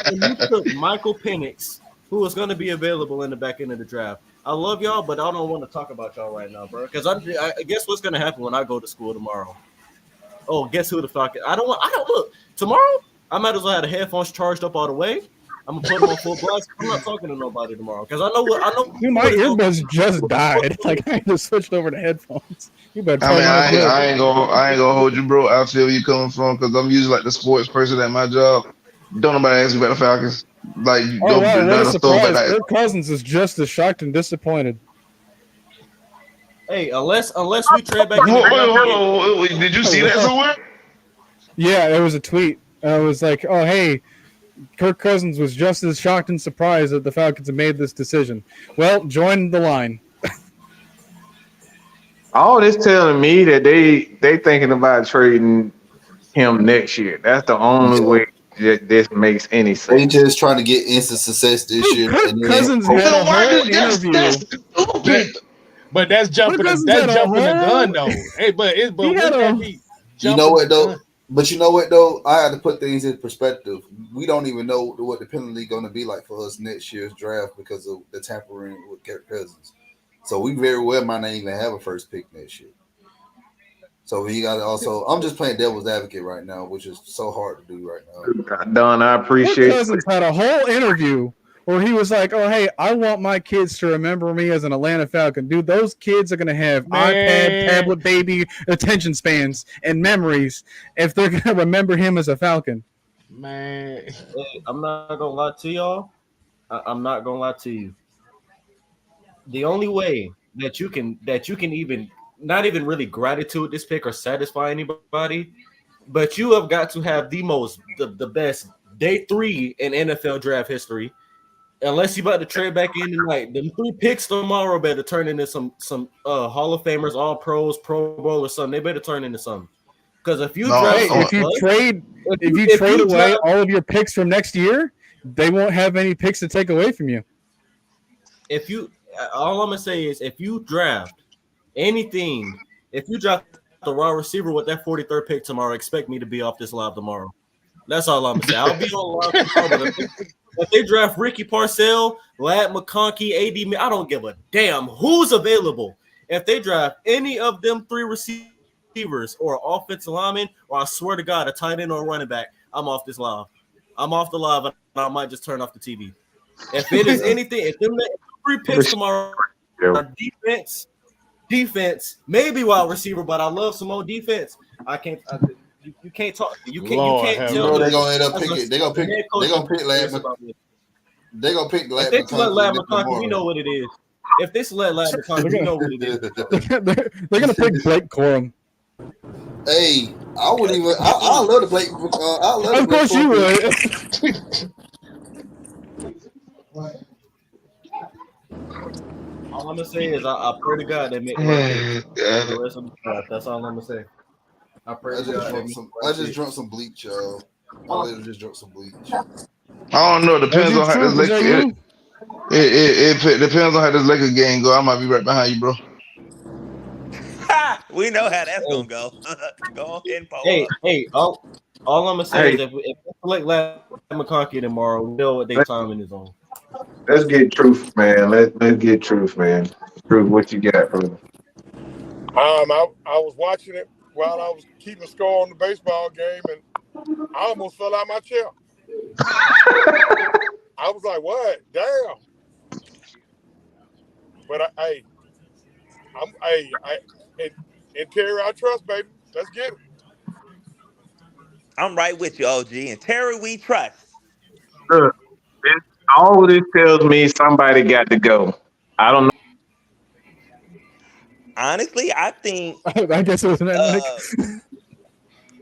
And you took Michael Penix, who was going to be available in the back end of the draft. I love y'all, but I don't want to talk about y'all right now, bro. Because I guess what's going to happen when I go to school tomorrow. Oh, guess who the Falcons? I don't look. Tomorrow, I might as well have the headphones charged up all the way. I'm gonna put them on full blast. I'm not talking to nobody tomorrow because I know. Dude, my earbuds just died. Like, I just switched over to headphones. You better. I ain't gonna hold you, bro. I feel you coming from because I'm usually like the sports person at my job. Don't nobody ask me about the Falcons. Like, wow, what a surprise! Kirk Cousins is just as shocked and disappointed. Hey, unless we trade back. Hold on. Did you see that somewhere? Yeah, it was a tweet. I was like, oh, hey, Kirk Cousins was just as shocked and surprised that the Falcons have made this decision. Well, join the line. All this telling me that they thinking about trading him next year. That's the only way that this makes any sense. They just trying to get instant success this year. Kirk Cousins had a whole interview. But that's jumping the gun, though. Hey, but wouldn't that be You know what though? But you know what though? I had to put things in perspective. We don't even know what the penalty going to be like for us next year's draft because of the tampering with Kirk Cousins. So we very well might not even have a first pick next year. So he got to also. I'm just playing devil's advocate right now, which is so hard to do right now. Don, I Kirk appreciate Cousins had a whole interview where he was like, "Oh, hey, I want my kids to remember me as an Atlanta Falcon. Dude, those kids are gonna have iPad, tablet, baby attention spans and memories if they're gonna remember him as a Falcon." Man, Hey, I'm not gonna lie to y'all. I'm not gonna lie to you. The only way that you can even not even really gratitude this pick or satisfy anybody, but you have got to have the best day 3 in NFL draft history. Unless you about to trade back in tonight, the 3 picks tomorrow better turn into some Hall of Famers, All Pros, Pro Bowl or something. They better turn into something. Because if you trade away all of your picks from next year, they won't have any picks to take away from you. All I'm gonna say is if you draft anything, if you draft the wide receiver with that 43rd pick tomorrow, expect me to be off this live tomorrow. That's all I'm gonna say. I'll be on live tomorrow. If they draft Ricky Parcell, Latham, McCarthy, AD, I don't give a damn who's available. If they draft any of them 3 receivers or offensive linemen, or I swear to God, a tight end or a running back, I'm off this live. I'm off the live, and I might just turn off the TV. If it is anything, if them 3 picks tomorrow are defense, maybe wide receiver, but I love some more defense. I can't. You can't talk. You can't tell. They're gonna end up picking. They're gonna pick Latham. They're gonna pick Latham. If they select Latham McCarthy, we know what it is. If they select Latham McCarthy, we know what it is. They're gonna pick Blake Corum. Hey, I wouldn't even. I love the Blake. I love. Of course you would. All I'm gonna say is I pray to God they make the rest of the draft. That's all I'm gonna say. I just drunk some bleach, y'all. I literally just drunk some bleach. I don't know. It depends on how this Lakers. It depends on how this Lakers game go. I might be right behind you, bro. We know how that's gonna go. Go ahead and pull Hey, all I'm gonna say is if they select Latham McCarthy tomorrow, we know what their timing is on. Let's get truth, man. Let's get truth, man. Truth, what you got, brother? I was watching it while I was keeping score on the baseball game, and I almost fell out of my chair. I was like, "What? Damn!" But and Terry, I trust, baby. Let's get it. I'm right with you, OG. And Terry, we trust. Look, all of this tells me somebody got to go. I don't know. Honestly, I think I guess it was an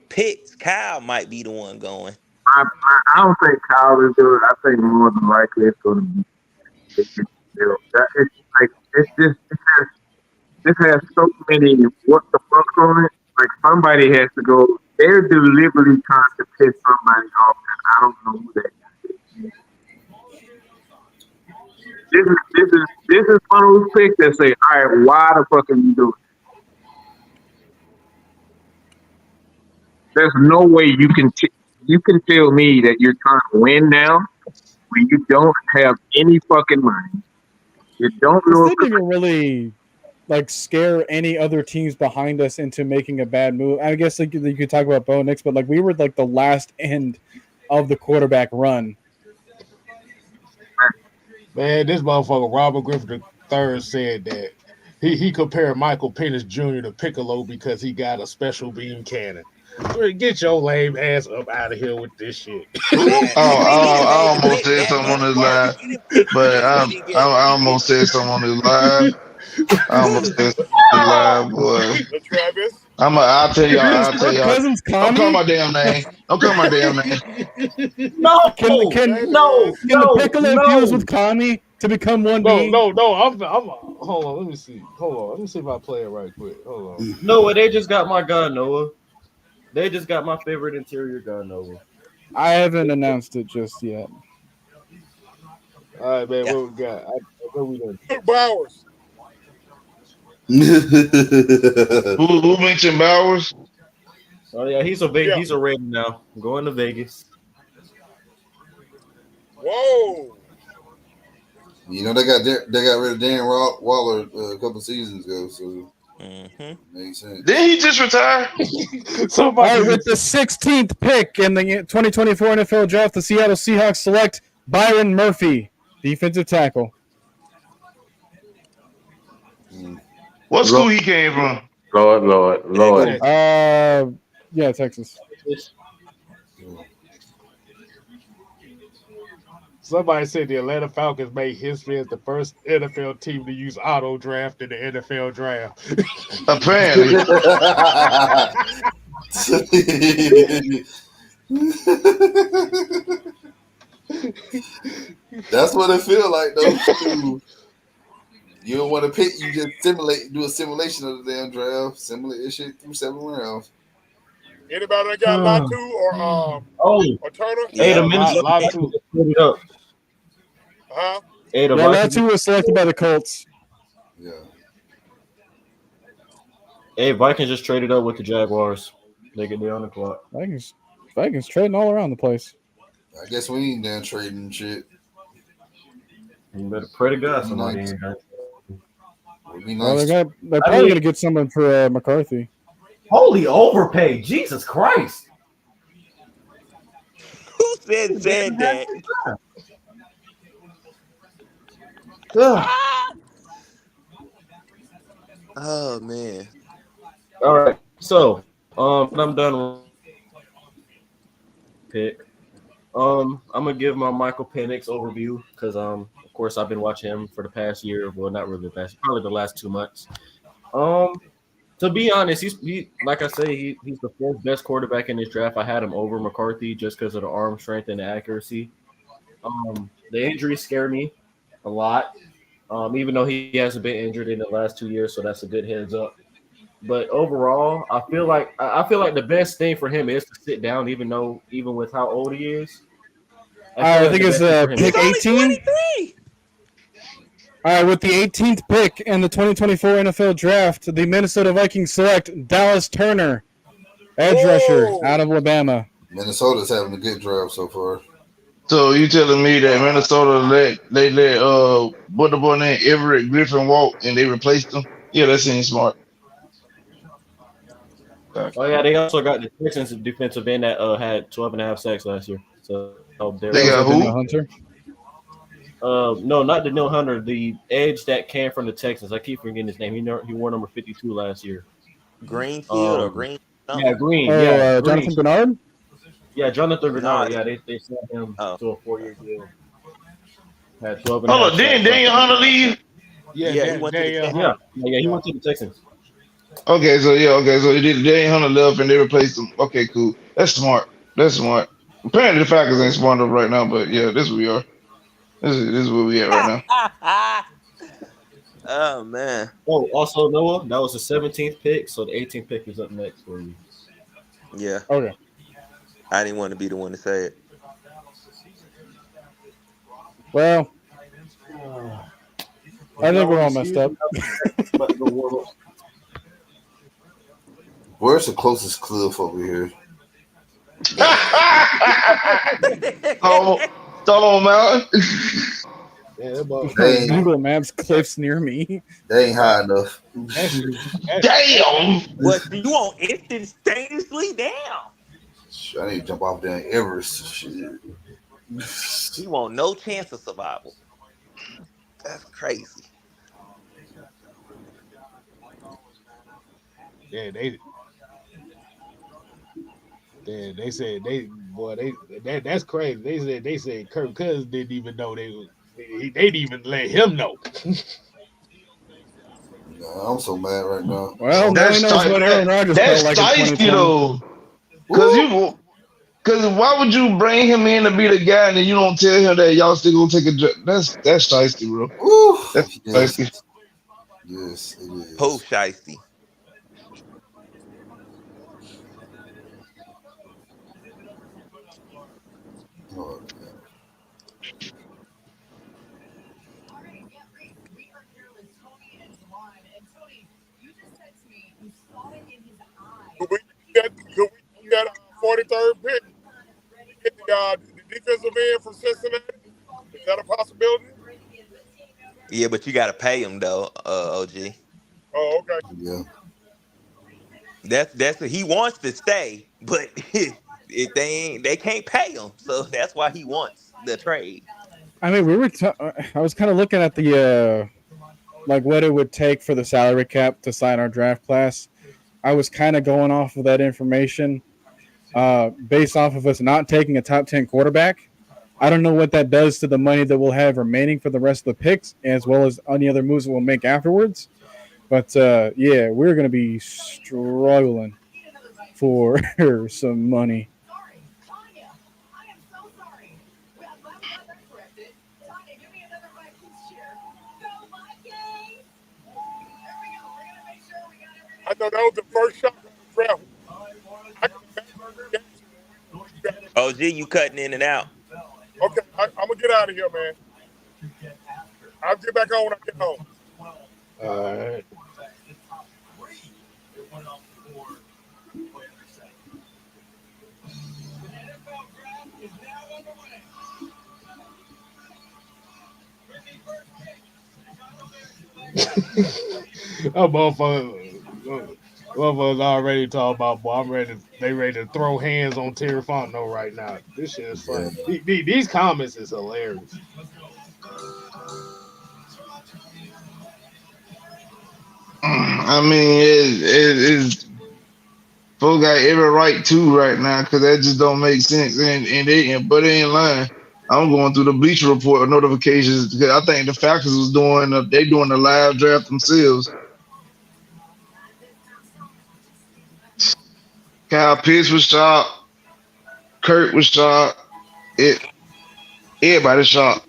Pitts, Kyle might be the one going. I don't think Kyle is good. I think more than likely it's going to be. This has so many what the fucks on it. Like somebody has to go. They're deliberately trying to piss somebody off, and I don't know who that is. This is one of those picks that say, all right, why the fuck are you doing it? There's no way you can tell me that you're trying to win now when you don't have any fucking money. You don't know. This didn't even really scare any other teams behind us into making a bad move. I guess you could talk about Bo Nix, but we were the last end of the quarterback run. Man, this motherfucker Robert Griffin III said that he compared Michael Penix Jr. to Piccolo because he got a special beam cannon. Get your lame ass up out of here with this shit. I almost said something on this live, but I almost said something on this live. I almost said something on this live, boy. I'll tell y'all. Don't call my damn name. No, can the Piccolo fuse with Kami to become one being? No. I'm hold on. Let me see if I play it right quick. Hold on. Noah, they just got my guy, Noah. They just got my favorite interior guy, Noah. I haven't announced it just yet. All right, man. What we got? What we doing? Bowers. Who mentioned Bowers? Oh yeah, he's a Raider now. Going to Vegas. Whoa. You know they got rid of Darren Waller a couple seasons ago, so makes sense. Didn't he just retire? All right, with the 16th pick in the 2024 NFL Draft, the Seattle Seahawks select Byron Murphy, defensive tackle. What school he came from? Lord. Yeah, Texas. Somebody said the Atlanta Falcons made history as the first NFL team to use auto draft in the NFL draft. Apparently. That's what it feel like, though. You don't want to pick. You just do a simulation of the damn draft. Simulate this shit through 7 rounds. Anybody that got Latu or Turner? Hey, the Minnesota Latu. Vikings up. Huh? Hey, the Latu was selected by the Colts. Yeah. Hey, Vikings just traded up with the Jaguars. They get me on the clock. Vikings trading all around the place. I guess we ain't done trading shit. You better pray to God somebody Nice. ain't done. Would be Well, nice. they're probably going to get someone for McCarthy. Holy overpay. Jesus Christ. Who said that? Oh man. All right. So, I'm done pick. I'm gonna give my Michael Penix overview because of course I've been watching him for the past year. Well, not really the past, probably the last 2 months. To be honest, he's like I say, he's the 4th best quarterback in this draft. I had him over McCarthy just because of the arm strength and the accuracy. The injuries scare me a lot. Even though he hasn't been injured in the last 2 years, so that's a good heads up. But overall, I feel like the best thing for him is to sit down, even with how old he is. I think it's pick 18. All right, with the 18th pick in the 2024 NFL Draft, the Minnesota Vikings select Dallas Turner, edge rusher out of Alabama. Minnesota's having a good draft so far. So you telling me that Minnesota let what the boy named Everett Griffin walk and they replaced him? Yeah, that seems smart. Oh yeah, they also got the Texans defensive end that had 12.5 sacks last year. So they got who? Hunter. No, not the Daniil Hunter. The edge that came from the Texans. I keep forgetting his name. He wore number 52 last year. Greenfield or Green? Yeah, Green. Oh, Yeah, Green. Jonathan Bernard. Yeah, Jonathan Bernard. No, Yeah, they signed him to a 4-year deal. Had 12. Hold on, didn't Daniel Hunter leave? Yeah, he went to the Texans. Yeah, he went to the Texans. Okay, so Daniel Hunter left and they replaced him. Okay, cool. That's smart. Apparently the Falcons ain't smart enough right now, but yeah, this is where we are. This is where we at right now. Oh man. Oh, also Noah, that was the 17th pick, so the 18th pick is up next for you. Yeah. Okay. I didn't want to be the one to say it. Well, I think we're all messed up. Where's the closest cliff over here? Stone Mountain. Google Maps cliffs near me. They ain't high enough. Damn. What you want instantaneously down? I need to jump off there in Everest. Shit. You want no chance of survival. That's crazy. Yeah, they said that's crazy. They said Kirk Cousins didn't even know they didn't even let him know. I'm so mad right now. Well, now he knows what Aaron Rodgers felt like in 2020. Though. Because why would you bring him in to be the guy and then you don't tell him that y'all still gonna take a job? That's shiesty, bro. Ooh, that's shiesty. Yes, it is. Post shiesty. Oh, Could we Yeah, but you got to pay him though, OG. Oh, okay. Yeah. That's he wants to stay, but if they can't pay him, so that's why he wants the trade. I mean, I was kind of looking at the like what it would take for the salary cap to sign our draft class. I was kind of going off of that information based off of us not taking a top 10 quarterback. I don't know what that does to the money that we'll have remaining for the rest of the picks, as well as any other moves that we'll make afterwards. But yeah, we're going to be struggling for some money. I know that was the first shot on the draft. I can imagine the games. OG, you cutting in and out. Okay, I'm gonna get out of here, man. I'll get back on when I get home. All right. Oh, motherfuckers already talking about, boy, they ready to throw hands on Terry Fontenot right now. This shit is funny. These comments is hilarious. I mean, it's folks got every right to right now because that just don't make sense. But they ain't lying. I'm going through the Bleacher Report notifications because I think the Falcons was doing the live draft themselves. Kyle Pitts was shot. Kurt was shot. Everybody shot.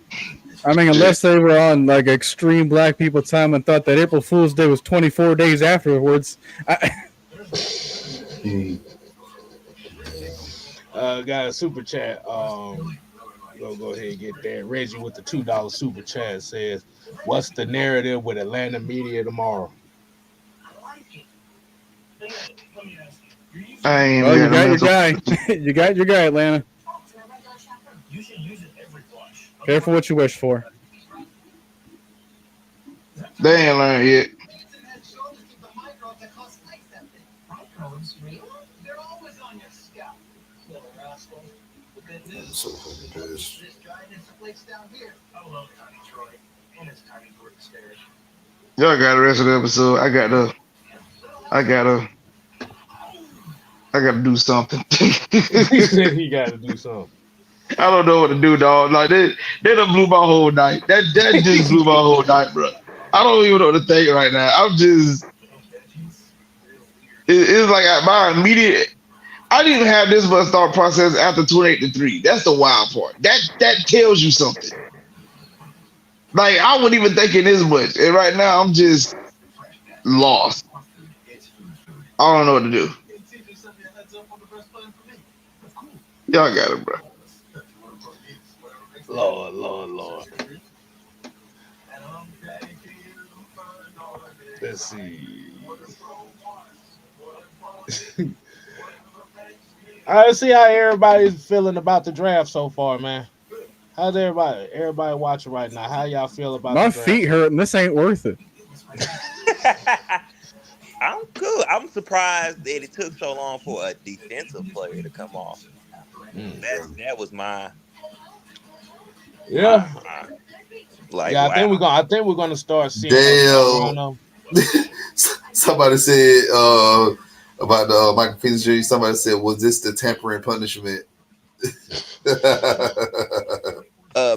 I mean, unless they were on like extreme black people time and thought that April Fool's Day was 24 days afterwards. Got a super chat. We'll go ahead and get that. Reggie with the $2 super chat says, "What's the narrative with Atlanta media tomorrow?" I ain't you got your guy. You got your guy, Atlanta. Careful what you wish for. They ain't learned yet. I'm so fucking pissed. Y'all got the rest of the episode. I gotta do something. He said he got to do something. I don't know what to do, dog. Like they done blew my whole night. That just blew my whole night, bro. I don't even know what to think right now. It's like my immediate. I didn't have this much thought process after 28-3. That's the wild part. That tells you something. Like I wasn't even thinking this much, and right now I'm just lost. I don't know what to do. Y'all got it, bro. Lord. Let's see. I see how everybody's feeling about the draft so far, man. How's everybody watching right now? How y'all feel about my the draft? feet hurt and this ain't worth it. I'm good. I'm surprised that it took so long for a defensive player to come off. That was my yeah. Like yeah, wow. I think we're gonna start seeing. Damn. Somebody said about Michael Penix Jr. Somebody said, "Was this the tampering punishment?"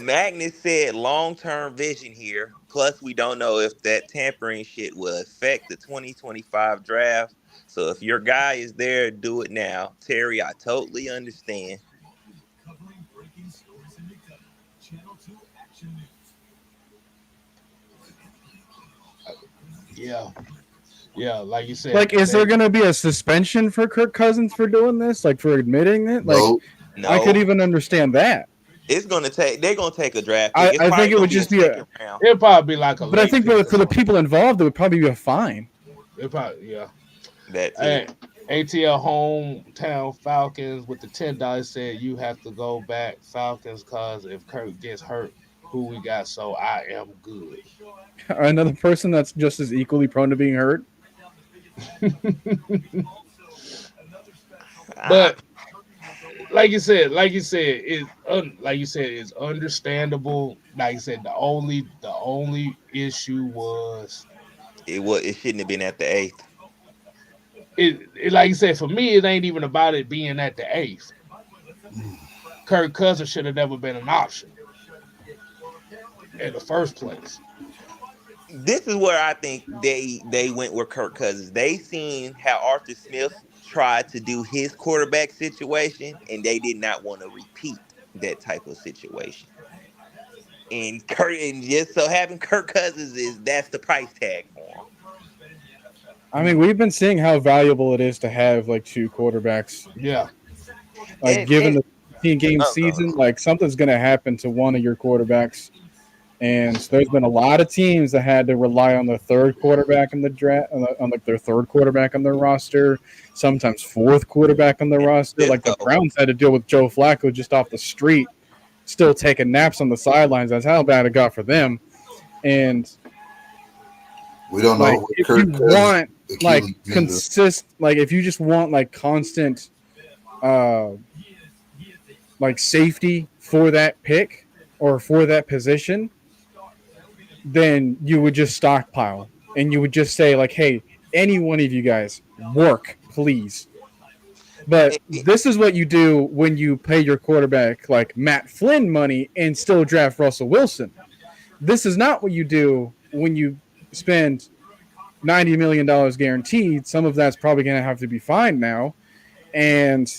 Magnus said long-term vision here. Plus, we don't know if that tampering shit will affect the 2025 draft. So if your guy is there, do it now. Terry, I totally understand. Yeah, like you said. Like, is there going to be a suspension for Kirk Cousins for doing this? Like, for admitting it? Like, no. I could even understand that. They're gonna take a draft pick. I think it would just be second round. It'll probably be like a. But I think for the people involved, it would probably be a fine. It probably, yeah. That's it. ATL hometown Falcons with the $10 said you have to go back Falcons because if Kirk gets hurt, who we got. So I am good. Another person that's just as equally prone to being hurt. But like you said, it's understandable. Like you said, the only issue was it shouldn't have been at the eighth. it. Like you said, for me, it ain't even about it being at the eighth. Kirk Cousins should have never been an option in the first place. This is where I think they went with Kirk Cousins. They seen how Arthur Smith tried to do his quarterback situation, and they did not want to repeat that type of situation. And just so having Kirk Cousins that's the price tag for him. I mean, we've been seeing how valuable it is to have like two quarterbacks. Yeah. Like given the 15-game season, like something's going to happen to one of your quarterbacks. And so there's been a lot of teams that had to rely on their third quarterback in the draft, on like their third quarterback on their roster, sometimes fourth quarterback on their roster. Like the Browns had to deal with Joe Flacco just off the street, still taking naps on the sidelines. That's how bad it got for them. And we don't know like, if Kirk you want like if you just want like constant, like safety for that pick or for that position, then you would just stockpile and you would just say like, hey, any one of you guys work, please. But this is what you do when you pay your quarterback like Matt Flynn money and still draft Russell Wilson. This is not what you do when you spend $90 million guaranteed. Some of that's probably going to have to be fined now. And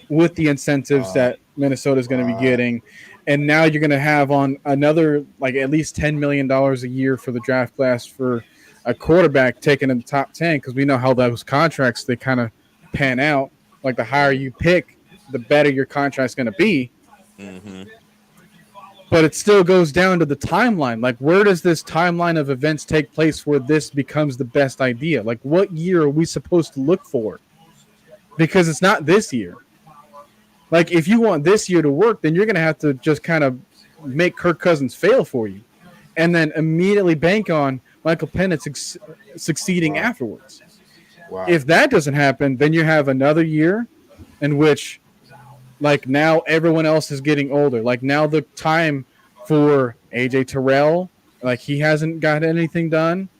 with the incentives that Minnesota is going to be getting, and now you're going to have on another like at least $10 million a year for the draft class for a quarterback taken in the top 10, because we know how those contracts, they kind of pan out. Like the higher you pick, the better your contract's going to be. Mm-hmm. But it still goes down to the timeline. Like, where does this timeline of events take place where this becomes the best idea? Like, what year are we supposed to look for? Because it's not this year. Like, if you want this year to work, then you're going to have to just kind of make Kirk Cousins fail for you and then immediately bank on Michael Penix succeeding afterwards. Wow. If that doesn't happen, then you have another year in which, like, now everyone else is getting older. Like, now the time for AJ Terrell, like, he hasn't got anything done.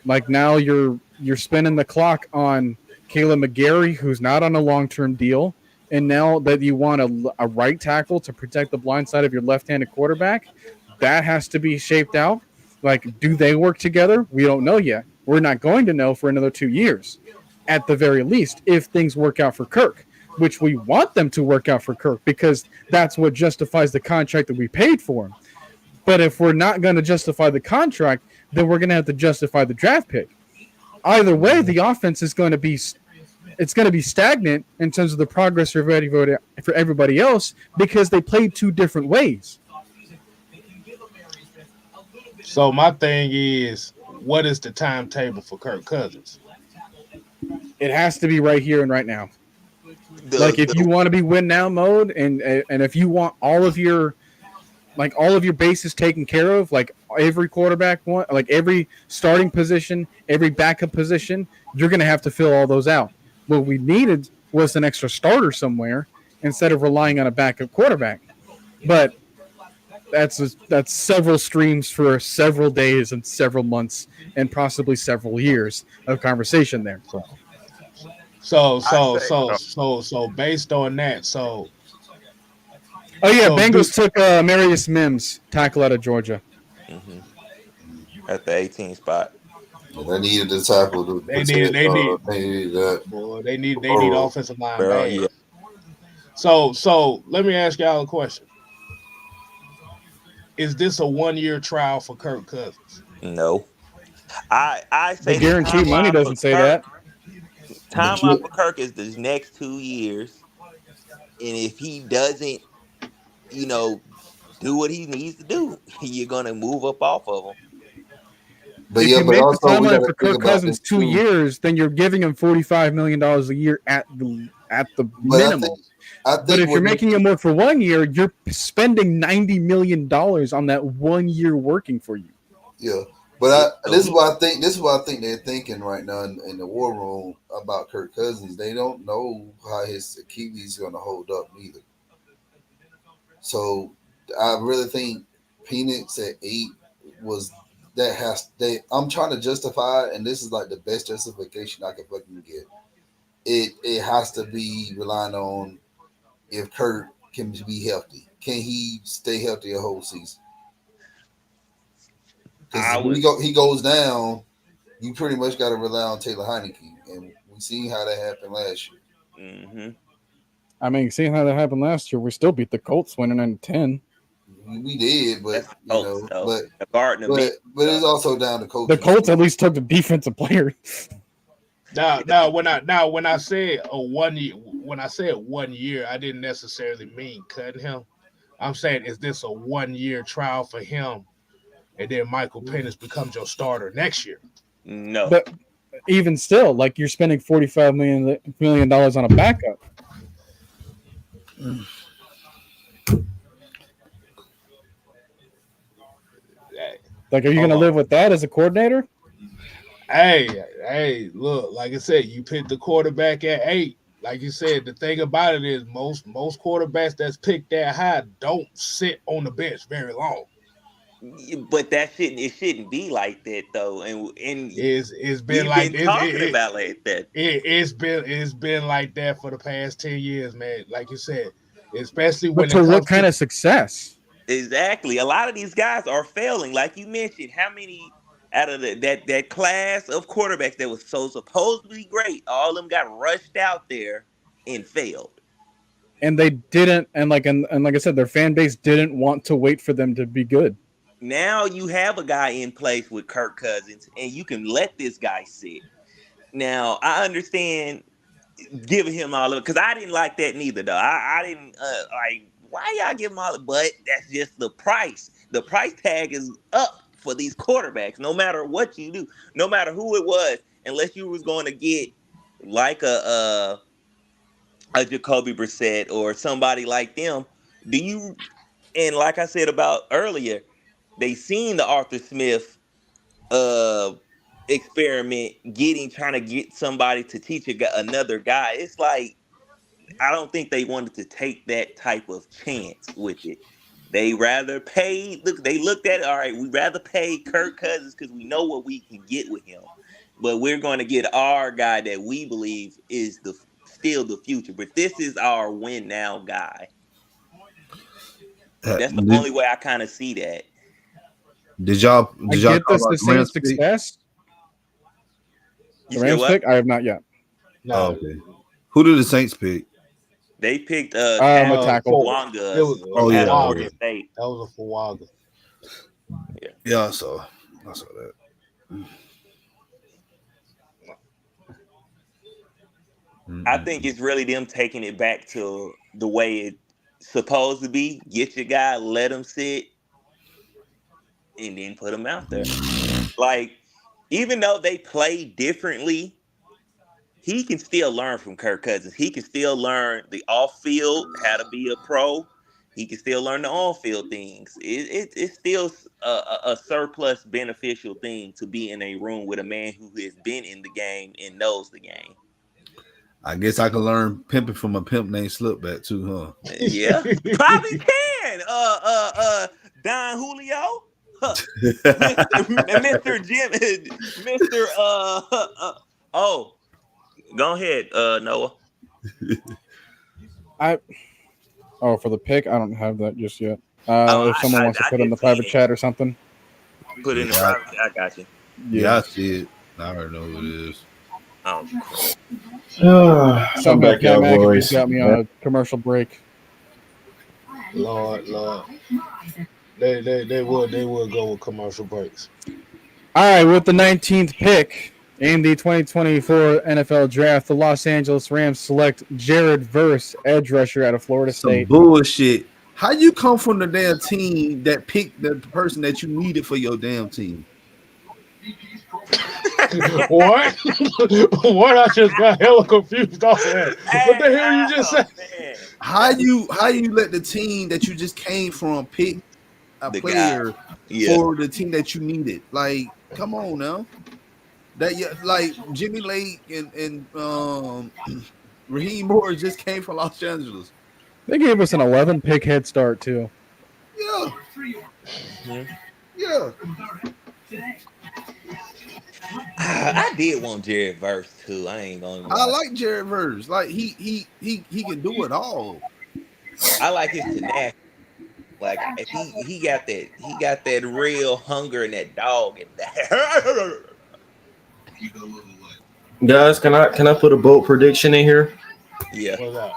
Like, now you're spinning the clock on Caleb McGarry, who's not on a long-term deal. And now that you want a right tackle to protect the blind side of your left-handed quarterback, that has to be shaped out. Like, do they work together? We don't know yet. We're not going to know for another 2 years, at the very least, if things work out for Kirk, which we want them to work out for Kirk because that's what justifies the contract that we paid for him. But if we're not going to justify the contract, then we're going to have to justify the draft pick. Either way, the offense is going to be stagnant in terms of the progress for everybody else because they played two different ways. So my thing is, what is the timetable for Kirk Cousins? It has to be right here and right now. Like, if you want to be win now mode, and if you want all of your bases taken care of, like every quarterback one, like every starting position, every backup position, you're going to have to fill all those out. What we needed was an extra starter somewhere instead of relying on a backup quarterback. But that's several streams for several days and several months and possibly several years of conversation there. So based on that, Bengals took Marius Mims, tackle out of Georgia. Mm-hmm. At the 18 spot. They needed the tackle. They need that. Boy, they need offensive line bad. Yeah. So let me ask y'all a question. Is this a 1-year trial for Kirk Cousins? No. I say the guaranteed money doesn't say Kirk, that. Timeline for Kirk is the next 2 years. And if he doesn't, do what he needs to do, you're gonna move up off of him. But if yeah, you but make also the we timeline gotta for Kirk Cousins 2 years, then you're giving him $45 million a year at the minimum. But if you're making him work for 1 year, you're spending $90 million on that 1 year working for you. Yeah. But this is what I think. This is what I think they're thinking right now in the war room about Kirk Cousins. They don't know how his Achilles is going to hold up neither. So I really think Penix at 8 was that has they. I'm trying to justify, and this is like the best justification I can fucking get. It has to be relying on if Kirk can be healthy. Can he stay healthy a whole season? Because he goes down, you pretty much got to rely on Taylor Heineke, and we seen how that happened last year. Mm-hmm. I mean, seeing how that happened last year, we still beat the Colts, winning 9-10. We did, but but it's also down to coaching. The Colts at least took the defensive player. Now, when I said 1 year, when I said 1 year, I didn't necessarily mean cutting him. I'm saying, is this a 1 year trial for him, and then Michael Penix becomes your starter next year? No, but even still, like you're spending $45 million on a backup. Like, are you going to live with that as a coordinator? Hey, look, like I said, you picked the quarterback at 8. Like you said, the thing about it is most quarterbacks that's picked that high don't sit on the bench very long. But it shouldn't be like that though, and it's been like this. Talking about like that. It's been like that for the past 10 years, man. Like you said, especially when to what kind of success? Exactly. A lot of these guys are failing. Like you mentioned, how many out of that class of quarterbacks that was so supposedly great, all of them got rushed out there and failed. And they didn't, and like I said, their fan base didn't want to wait for them to be good. Now you have a guy in place with Kirk Cousins, and you can let this guy sit. Now I understand giving him all of it because I didn't like that neither, though. I didn't like why y'all give him all of it, but that's just the price. The price tag is up for these quarterbacks, no matter what you do, no matter who it was, unless you was going to get like a Jacoby Brissett or somebody like them. Do you? And like I said about earlier, they seen the Arthur Smith experiment, trying to get somebody to teach another guy. It's like I don't think they wanted to take that type of chance with it. They rather pay. They looked at it. All right, we rather pay Kirk Cousins because we know what we can get with him, but we're going to get our guy that we believe is still the future. But this is our win now guy. That's the only way I kind of see that. Did y'all get this the same success? The Rams pick? I have not yet. No. Oh, okay. Who did the Saints pick? They picked a tackle. Fuaga. That was a Fuaga. Yeah, I saw that. I think it's really them taking it back to the way it's supposed to be. Get your guy, let him sit, and then put him out there. Like, even though they play differently, he can still learn from Kirk Cousins. He can still learn the off-field, how to be a pro. He can still learn the on-field things. It's still a surplus beneficial thing to be in a room with a man who has been in the game and knows the game. I guess I can learn pimping from a pimp named Slipback too, huh? Yeah, probably can. Don Julio, Mr. Jim, Mr. Oh, go ahead, Noah. For the pick, I don't have that just yet. If someone wants to put in the private chat or something, put in the private chat. I got you. Yeah, I see it. I already know who it is. Some back Cowboys got me on a commercial break. Lord, they would go with commercial breaks. All right, with the 19th pick in the 2024 NFL Draft, the Los Angeles Rams select Jared Verse, edge rusher out of Florida State. Bullshit. How you come from the damn team that picked the person that you needed for your damn team? What? I just got hella confused off of that. What the hell you just said? How you let the team that you just came from pick a The guy. player Yeah. for the team that you needed? Like, come on now. Like Jimmy Lake and Raheem Morris just came from Los Angeles. They gave us an 11 pick head start too. Yeah. Mhm. Yeah. I did want Jared Verse too. I ain't gonna I lie. like Jared Verse. Like he can do it all. I like his tenacity. Like if he got that real hunger and that dog in that. Guys, can I put a bold prediction in here? Yeah. What's up?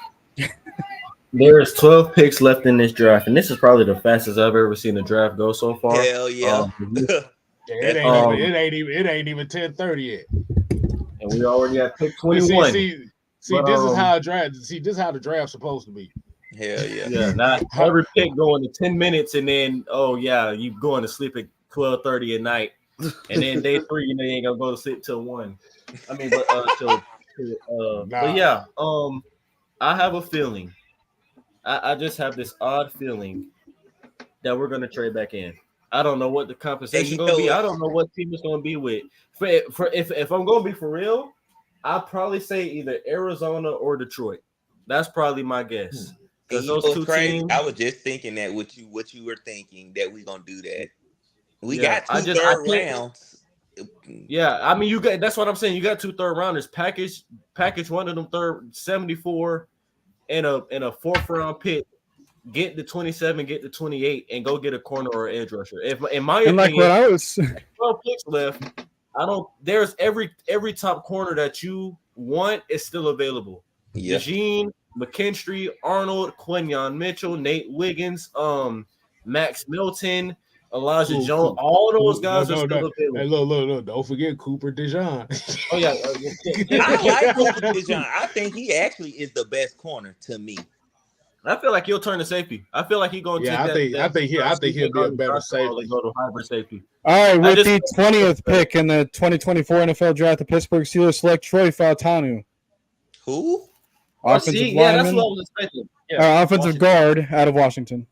There's 12 picks left in this draft, and this is probably the fastest I've ever seen a draft go so far. Hell yeah. It ain't even 10:30 yet. And we already at pick 21. See, But, this is how a draft. See, this is how the draft's supposed to be. Hell yeah. Yeah, not every pick going to 10 minutes, and then you going to sleep at 12:30 at night, and then day 3 you ain't gonna go to sleep till 1. I mean, but yeah, I have a feeling. I just have this odd feeling that we're gonna trade back in. I don't know what the compensation gonna be. I don't know what team it's gonna be with. If I'm gonna be for real, I'd probably say either Arizona or Detroit. That's probably my guess. Because those two teams, I was just thinking that what you were thinking that we're gonna do that. We Yeah, got two third rounds. Yeah, I mean that's what I'm saying. You got 2 third rounders. Package one of them third 74 and a 4th round pick. Get the 27, get the 28, and go get a corner or edge rusher. If in my And like opinion, what I was 12 picks left. There's every top corner that you want is still available. Yeah. Eugene, McKinstry, Arnold, Quinyon Mitchell, Nate Wiggins, Max Milton, Elijah Jones, all those guys are still available. Hey, look, don't forget Cooper DeJean. Oh yeah, I like Cooper DeJean. I think he actually is the best corner to me. I feel like he'll turn to safety. I feel like he's going to take I think he'll be a better safety. Go to hybrid safety. all right with the 20th pick in the 2024 NFL draft. The Pittsburgh Steelers select Troy Fautanu. Who? Offensive lineman. Yeah, that's what I was expecting. Yeah, offensive guard out of Washington.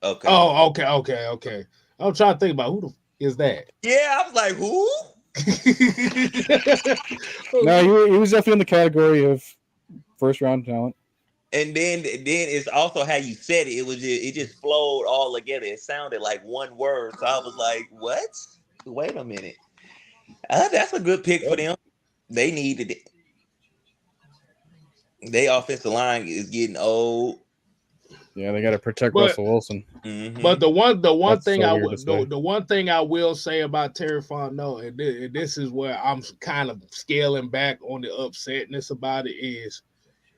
Okay. Oh, okay. I'm trying to think about who is that. Yeah, I was like, who? No, he was definitely in the category of first round talent. And then it's also how you said it. It just flowed all together. It sounded like one word. So I was like, what? Wait a minute. That's a good pick for them. They needed it. Their offensive line is getting old. Yeah, they got to protect Russell Wilson. Mm-hmm. But the one That's thing so the one thing I will say about Terry Fontenot, and this is where I'm kind of scaling back on the upsetness about it, is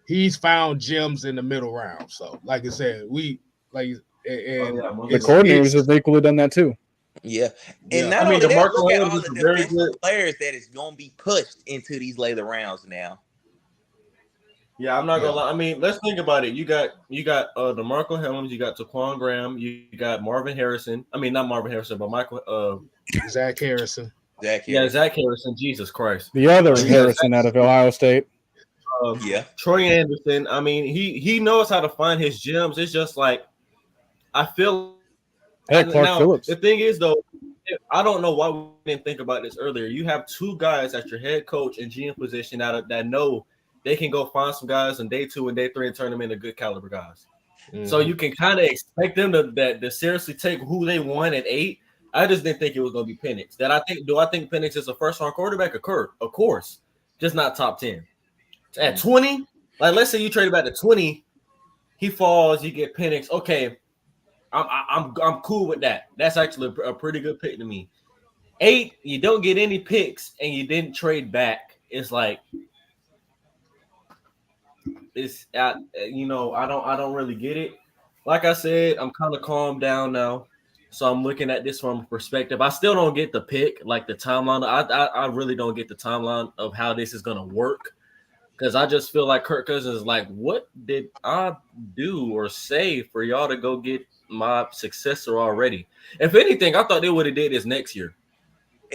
he's found gems in the middle round. So, like I said, the coordinators have equally done that too. Yeah, and not only that, look at all the defensive players that is going to be pushed into these later rounds now. Yeah, I'm not gonna lie. I mean, let's think about it. You got DeMarco Helms, you got Taquan Graham, you got Marvin Harrison. I mean, not Marvin Harrison, but Zach Harrison. Zach Harrison. Jesus Christ. The other Harrison out of Ohio State. Troy Anderson. I mean, he knows how to find his gems. It's just like I feel. Clark Phillips. The thing is, though, I don't know why we didn't think about this earlier. You have 2 guys at your head coach and GM position that know they can go find some guys in day 2 and day 3 and turn them into good caliber guys. Mm-hmm. So you can kind of expect them to seriously take who they want at 8. I just didn't think it was going to be Penix. Do I think Penix is a first-round quarterback? Of course, just not top 10. At 20, like let's say you trade back to 20, he falls, you get Penix. Okay, I'm cool with that. That's actually a pretty good pick to me. 8, you don't get any picks and you didn't trade back. It's like I don't really get it. Like I said, I'm kind of calmed down now, so I'm looking at this from a perspective. I still don't get the pick, like the timeline. I really don't get the timeline of how this is gonna work. Because I just feel like Kirk Cousins is like, what did I do or say for y'all to go get my successor already? If anything, I thought they would have did this next year.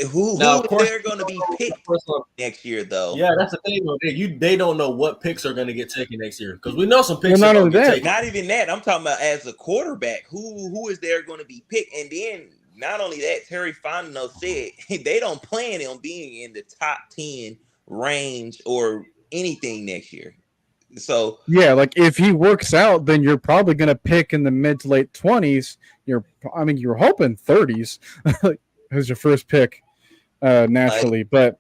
Who Now, of is course, there going to be picked next year, though? yeah, that's the thing. Though. They don't know what picks are going to get taken next year because we know some picks Well, are not going only to get that, taken. Not even that. I'm talking about as a quarterback. Who is there going to be picked? And then not only that, Terry Fontenot said they don't plan on being in the top 10 range or anything next year. So yeah, like if he works out, then you're probably going to pick in the mid to late 20s. You're hoping 30s as your first pick naturally, but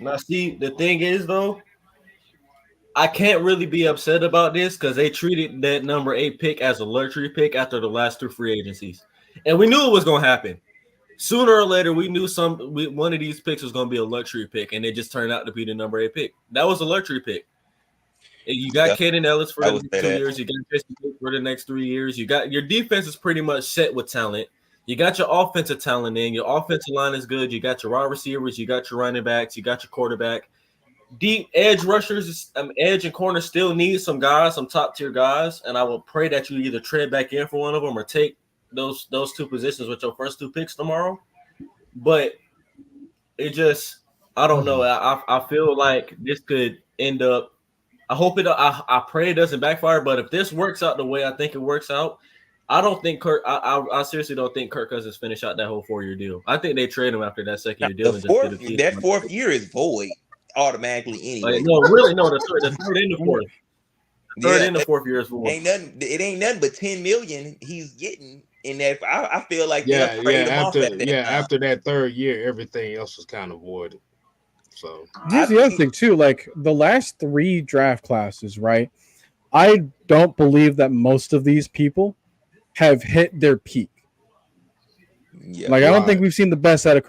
Now, see, the thing is though, I can't really be upset about this because they treated that number 8 pick as a luxury pick after the last 2 free agencies, and we knew it was going to happen. Sooner or later, we knew one of these picks was going to be a luxury pick, and it just turned out to be the number 8 pick. That was a luxury pick. You got Caden Ellis for the next 2 years. You got Tristan for the next 3 years. You got your defense is pretty much set with talent. You got your offensive talent in. Your offensive line is good. You got your wide receivers. You got your running backs. You got your quarterback. Deep edge rushers, edge and corner still need some guys, some top tier guys, and I will pray that you either trade back in for one of them or take those 2 positions with your first 2 picks tomorrow. But it just, I don't know. I feel like this could end up. I hope it. I pray it doesn't backfire. But if this works out the way I think it works out, I don't think Kirk. I seriously don't think Kirk Cousins finish out that whole 4-year deal. I think they trade him after that 2nd-year deal. That 4th year is void automatically anyway. No, really, no. The 3rd and the 4th. The 3rd and the 4th year is void. It ain't nothing but $10 million he's getting in that. I feel like after that 3rd year, everything else was kind of voided. So here's the other thing too. Like the last 3 draft classes, right? I don't believe that most of these people have hit their peak. Yeah, like I don't think we've seen the best out of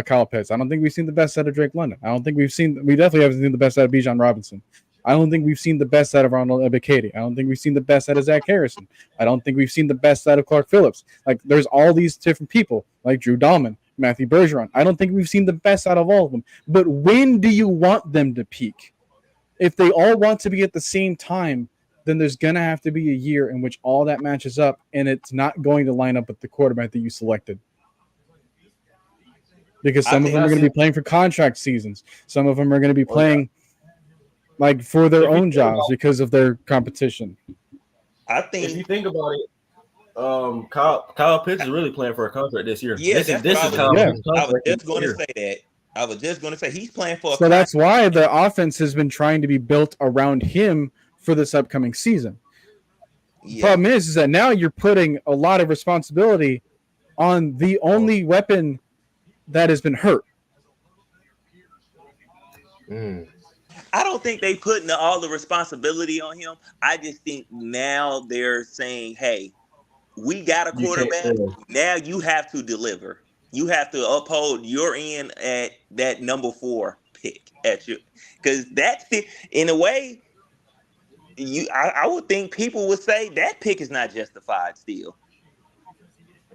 Kyle Pitts. I don't think we've seen the best out of Drake London. We definitely haven't seen the best out of Bijan Robinson. I don't think we've seen the best out of Ronald Ebiketie. I don't think we've seen the best out of Zach Harrison. I don't think we've seen the best out of Clark Phillips. Like there's all these different people like Drew Dahlman, Matthew Bergeron. I don't think we've seen the best out of all of them. But when do you want them to peak? If they all want to be at the same time, then there's going to have to be a year in which all that matches up, and it's not going to line up with the quarterback that you selected. Because some of them are going to be playing for contract seasons. Some of them are going to be playing like for their own jobs because of their competition. I think if you think about it, Kyle Pitts is really playing for a contract this year. Yeah, this is I was just going to say that. I was just going to say he's playing for a So that's why the offense has been trying to be built around him for this upcoming season. Yeah. Problem is that now you're putting a lot of responsibility on the only weapon that has been hurt. I don't think they putting all the responsibility on him. I just think now they're saying, hey, we got a quarterback. Now you have to deliver. You have to uphold your end at that number 4 pick at you. Because that's it. In a way, I would think people would say that pick is not justified still.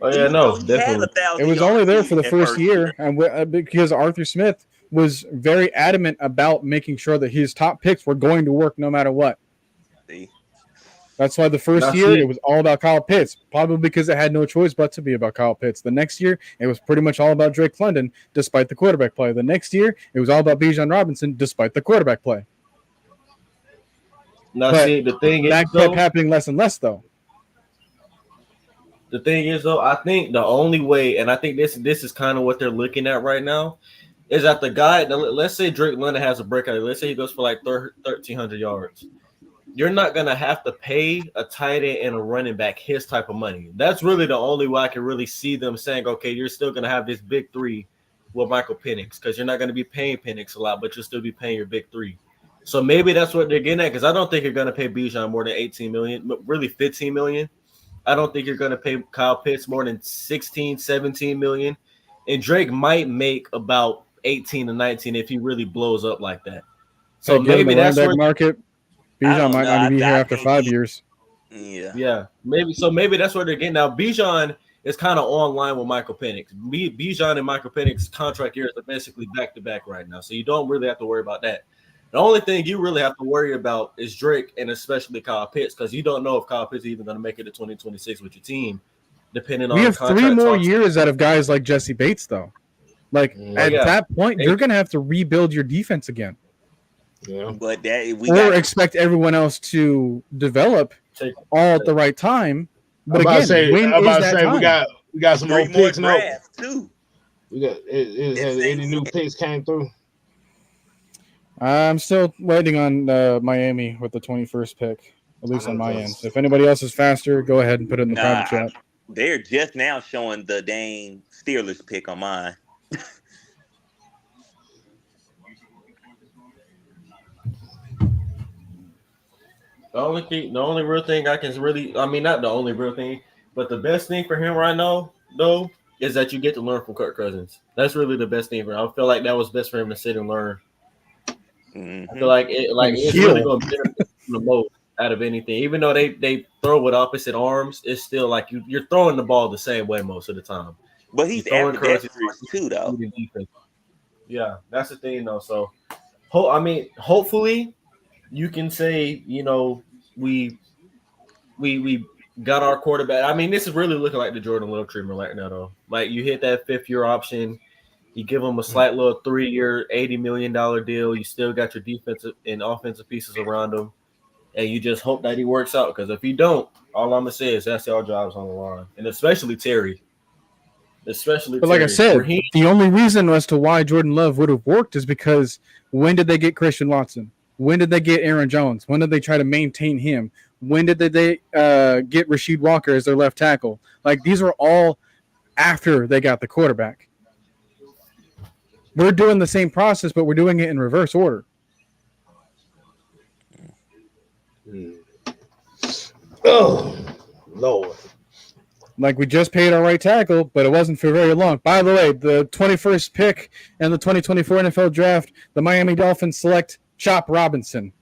Oh yeah, no, definitely. It was only there for the first year, and because Arthur Smith was very adamant about making sure that his top picks were going to work no matter what. That's why the first year it was all about Kyle Pitts, probably because it had no choice but to be about Kyle Pitts. The next year, it was pretty much all about Drake London, despite the quarterback play. The next year, it was all about Bijan Robinson, despite the quarterback play. Now, see, the thing is, that kept happening less and less, though. The thing is, though, I think the only way, and I think this is kind of what they're looking at right now, is that the guy, let's say Drake London has a breakout. Let's say he goes for like 1,300 yards. You're not going to have to pay a tight end and a running back his type of money. That's really the only way I can really see them saying, okay, you're still going to have this big 3 with Michael Penix, because you're not going to be paying Penix a lot, but you'll still be paying your big 3. So maybe that's what they're getting at, because I don't think you're going to pay Bijan more than $18 million, but really $15 million. I don't think you're going to pay Kyle Pitts more than $16, $17 million. And Drake might make about 18 to 19 if he really blows up like that. So maybe that's where market. Bijan might not be here after 5 years. Yeah. Maybe that's what they're getting. Now, Bijan is kind of online with Michael Penix. Bijan and Michael Penix contract years are basically back-to-back right now, so you don't really have to worry about that. The only thing you really have to worry about is Drake and especially Kyle Pitts, because you don't know if Kyle Pitts is even going to make it to 2026 with your team, depending We on have contract 3 more talks. years out of guys like Jesse Bates, though. Like at that point, you're gonna have to rebuild your defense again. Yeah, but expect everyone else to develop all at the right time. But when is that that time? we got some 3 more more picks now. drafts too. We got has any new picks came through? I'm still waiting on Miami with the 21st pick, at least on my end. So if anybody else is faster, go ahead and put it in the private chat. They're just now showing the dang Steelers pick on mine. The only real thing I can really, I mean, not the only real thing, but the best thing for him right now, though, is that you get to learn from Kirk Cousins. That's really the best thing for him. I feel like that was best for him to sit and learn. I feel like it's really going to benefit him the most out of anything. Even though they throw with opposite arms, it's still like you're throwing the ball the same way most of the time. But he's ambidextrous too, though. Yeah, that's the thing, though. So, hopefully, you can say, we got our quarterback. I mean, this is really looking like the Jordan Love treatment right now, though. Like, you hit that 5th-year option, you give him a slight little 3-year, $80 million deal. You still got your defensive and offensive pieces around him, and you just hope that he works out. Because if he don't, all I'm gonna say is that's our jobs on the line, and especially Terry. But like I said, the only reason as to why Jordan Love would have worked is because when did they get Christian Watson? When did they get Aaron Jones? When did they try to maintain him? When did they get Rasheed Walker as their left tackle? Like, these are all after they got the quarterback. We're doing the same process, but we're doing it in reverse order. Oh, Lord. Like, we just paid our right tackle, but it wasn't for very long. By the way, the 21st pick in the 2024 NFL Draft, the Miami Dolphins select Chop Robinson,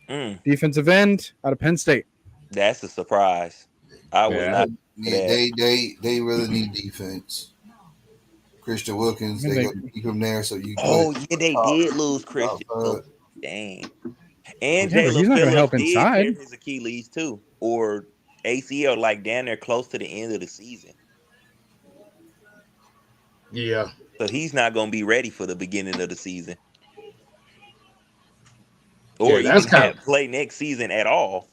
defensive end out of Penn State. That's a surprise. I was not. They really need defense. Christian Wilkins, they got to keep him there so you. They did lose Christian. Dang. And he's not going to help inside. His Achilles too, or ACL, like down there close to the end of the season. Yeah. So he's not going to be ready for the beginning of the season, or even can't play next season at all.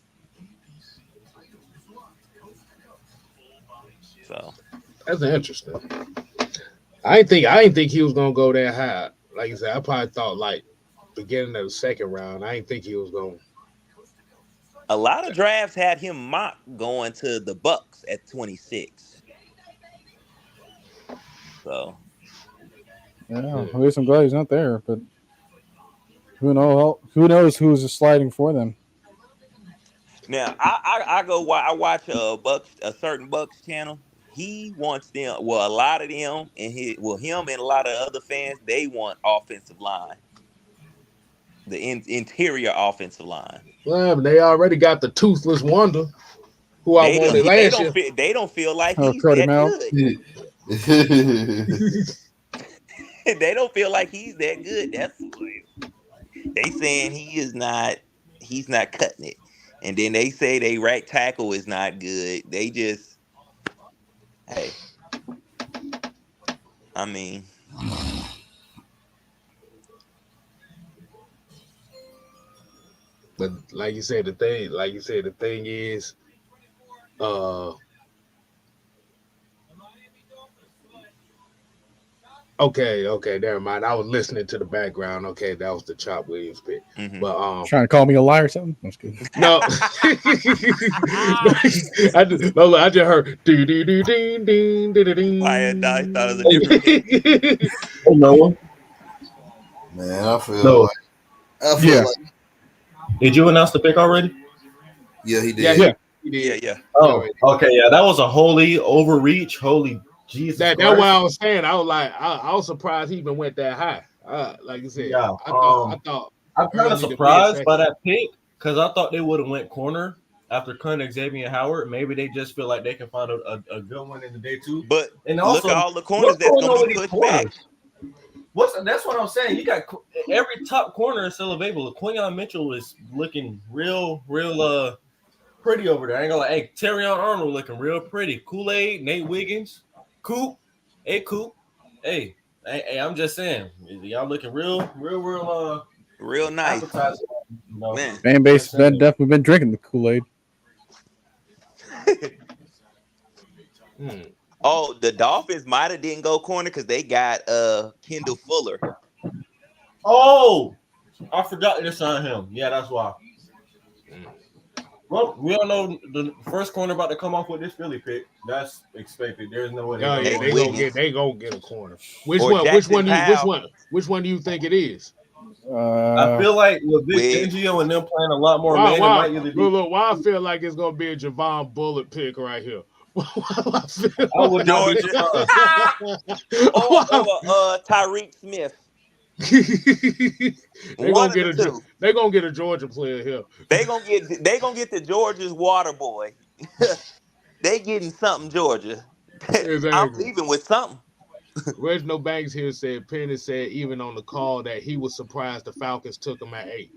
So that's interesting. I didn't think he was gonna go that high. Like you said, I probably thought like beginning of the 2nd round. I didn't think he was going. A lot of drafts had him mocked going to the Bucks at 26. So yeah, at least I'm glad he's not there. But who knows who's sliding for them? Now I watch a certain Bucks channel. He wants them. Well, a lot of them and him and a lot of other fans, they want offensive line, the interior offensive line. Well, they already got the toothless wonder, who I wanted last year. They don't feel like he's that good. They don't feel like he's that good. That's they saying he's not cutting it, and then they say they right tackle is not good. They just. Hey, I mean, but like you said, the thing is, okay, never mind. I was listening to the background. Okay, that was the Chop Williams pick. But trying to call me a liar or something? That's good. No, I just heard ding ding ding ding ding ding ding. I thought it was a different pick. No. Man, I feel like. Did you announce the pick already? Yeah, he did. Yeah. Oh, okay, yeah. That was a holy overreach. Holy Jesus. That's what I was saying. I was like, I was surprised he even went that high. Like you said, yeah. I thought. I'm kind of surprised by that pick because I thought they would have went corner after cutting Xavier Howard. Maybe they just feel like they can find a good one in the day 2. But and also, look at all the corners that's going to be pushed back. That's what I'm saying. You got every top corner is still available. Quinyon Mitchell is looking real pretty over there. I ain't gonna lie. Hey, Terrion Arnold looking real pretty. Kool-Aid, Nate Wiggins, Coop. Hey, Coop. Hey, I'm just saying, y'all looking real nice. appetizing. You know? Man, fan base that definitely been drinking the Kool-Aid. Oh, the Dolphins might have didn't go corner because they got Kendall Fuller. Oh, I forgot to sign him. Yeah, that's why. Well, we all know the first corner about to come off with this Philly pick. That's expected. There's no way. They gonna get a corner. Which one do you think it is? I feel like with Vic Fangio and them playing a lot more man, it might either be. Look, why I feel like it's gonna be a Javon Bullock pick right here. I would Georgia. Tyreek Smith. They're gonna get a Georgia player here. They gonna get the Georgia's water boy. They getting something, Georgia. Exactly. I'm leaving with something. Reginald Banks here said Penix said even on the call that he was surprised the Falcons took him at 8.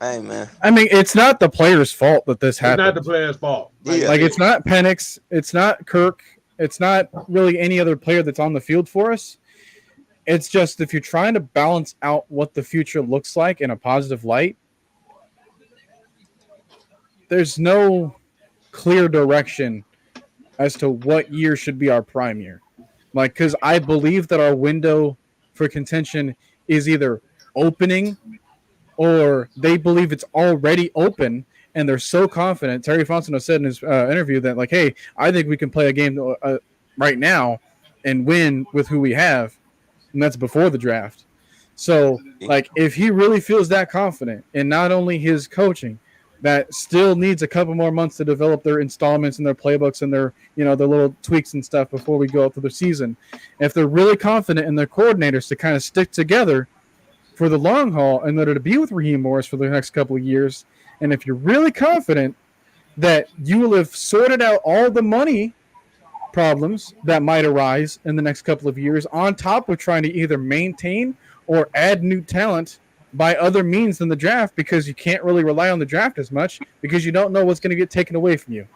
Hey man. I mean, it's not the player's fault that this happened. It's not the player's fault. Like it's not Penix, it's not Kirk, it's not really any other player that's on the field for us. It's just if you're trying to balance out what the future looks like in a positive light, there's no clear direction as to what year should be our prime year. Like, because I believe that our window for contention is either opening or they believe it's already open and they're so confident. Terry Fontenot said in his interview that, like, hey, I think we can play a game right now and win with who we have. And that's before the draft. So, like, if he really feels that confident in not only his coaching, that still needs a couple more months to develop their installments and their playbooks and their, their little tweaks and stuff before we go up to the season. If they're really confident in their coordinators to kind of stick together for the long haul in order to be with Raheem Morris for the next couple of years, and if you're really confident that you will have sorted out all the money problems that might arise in the next couple of years, on top of trying to either maintain or add new talent by other means than the draft, because you can't really rely on the draft as much because you don't know what's going to get taken away from you.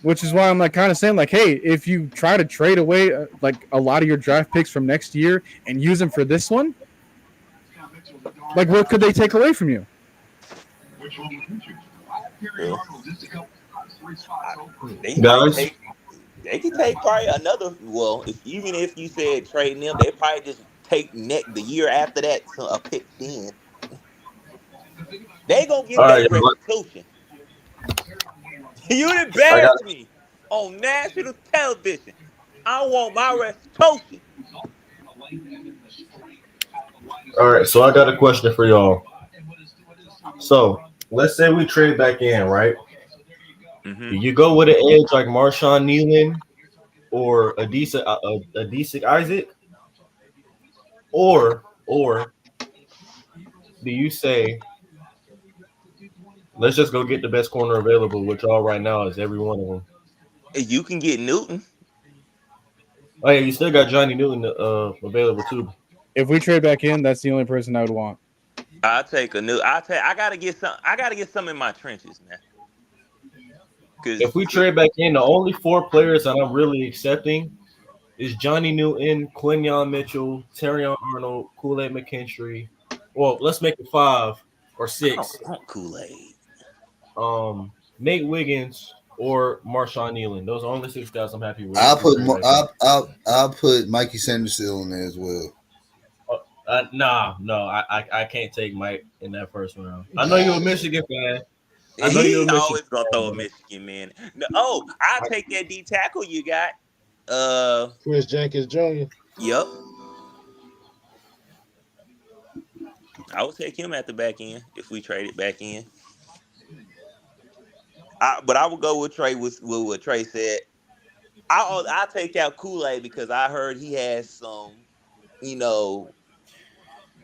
Which is why I'm like kind of saying, like, hey, if you try to trade away like a lot of your draft picks from next year and use them for this one, like, what could they take away from you? They could take probably another. Well, even if you said trading them, they probably just take the year after that to a pick then. They gonna get that restitution. You embarrassed me on national television. I want my restitution. All right, so I got a question for y'all. So let's say we trade back in, right? Mm-hmm. You go with an edge like Marshawn Nealon or Adesic Isaac, or do you say let's just go get the best corner available, which all right now is every one of them? You can get Newton. Oh yeah, you still got Johnny Newton available too. If we trade back in, that's the only person I would want. I'll take a new. I gotta get some. I gotta get some in my trenches, man. If we trade back in, the only 4 players that I'm really accepting is Johnny Newton, Quinyon Mitchell, Terrion Arnold, Kool-Aid McKinstry. Well, let's make it 5 or 6. I don't want Kool-Aid. Nate Wiggins or Marshawn Nealon. Those are only 6 guys I'm happy with. I'll put Mikey Sanderson on there as well. No, I can't take Mike in that first round. I know you're a Michigan fan. He's always gonna throw a Michigan man. Oh, I'll take that D tackle you got. Chris Jenkins Jr. Yep. I would take him at the back end if we traded back in. But I would go with Trey with what Trey said. I'll take out Kool-Aid because I heard he has some,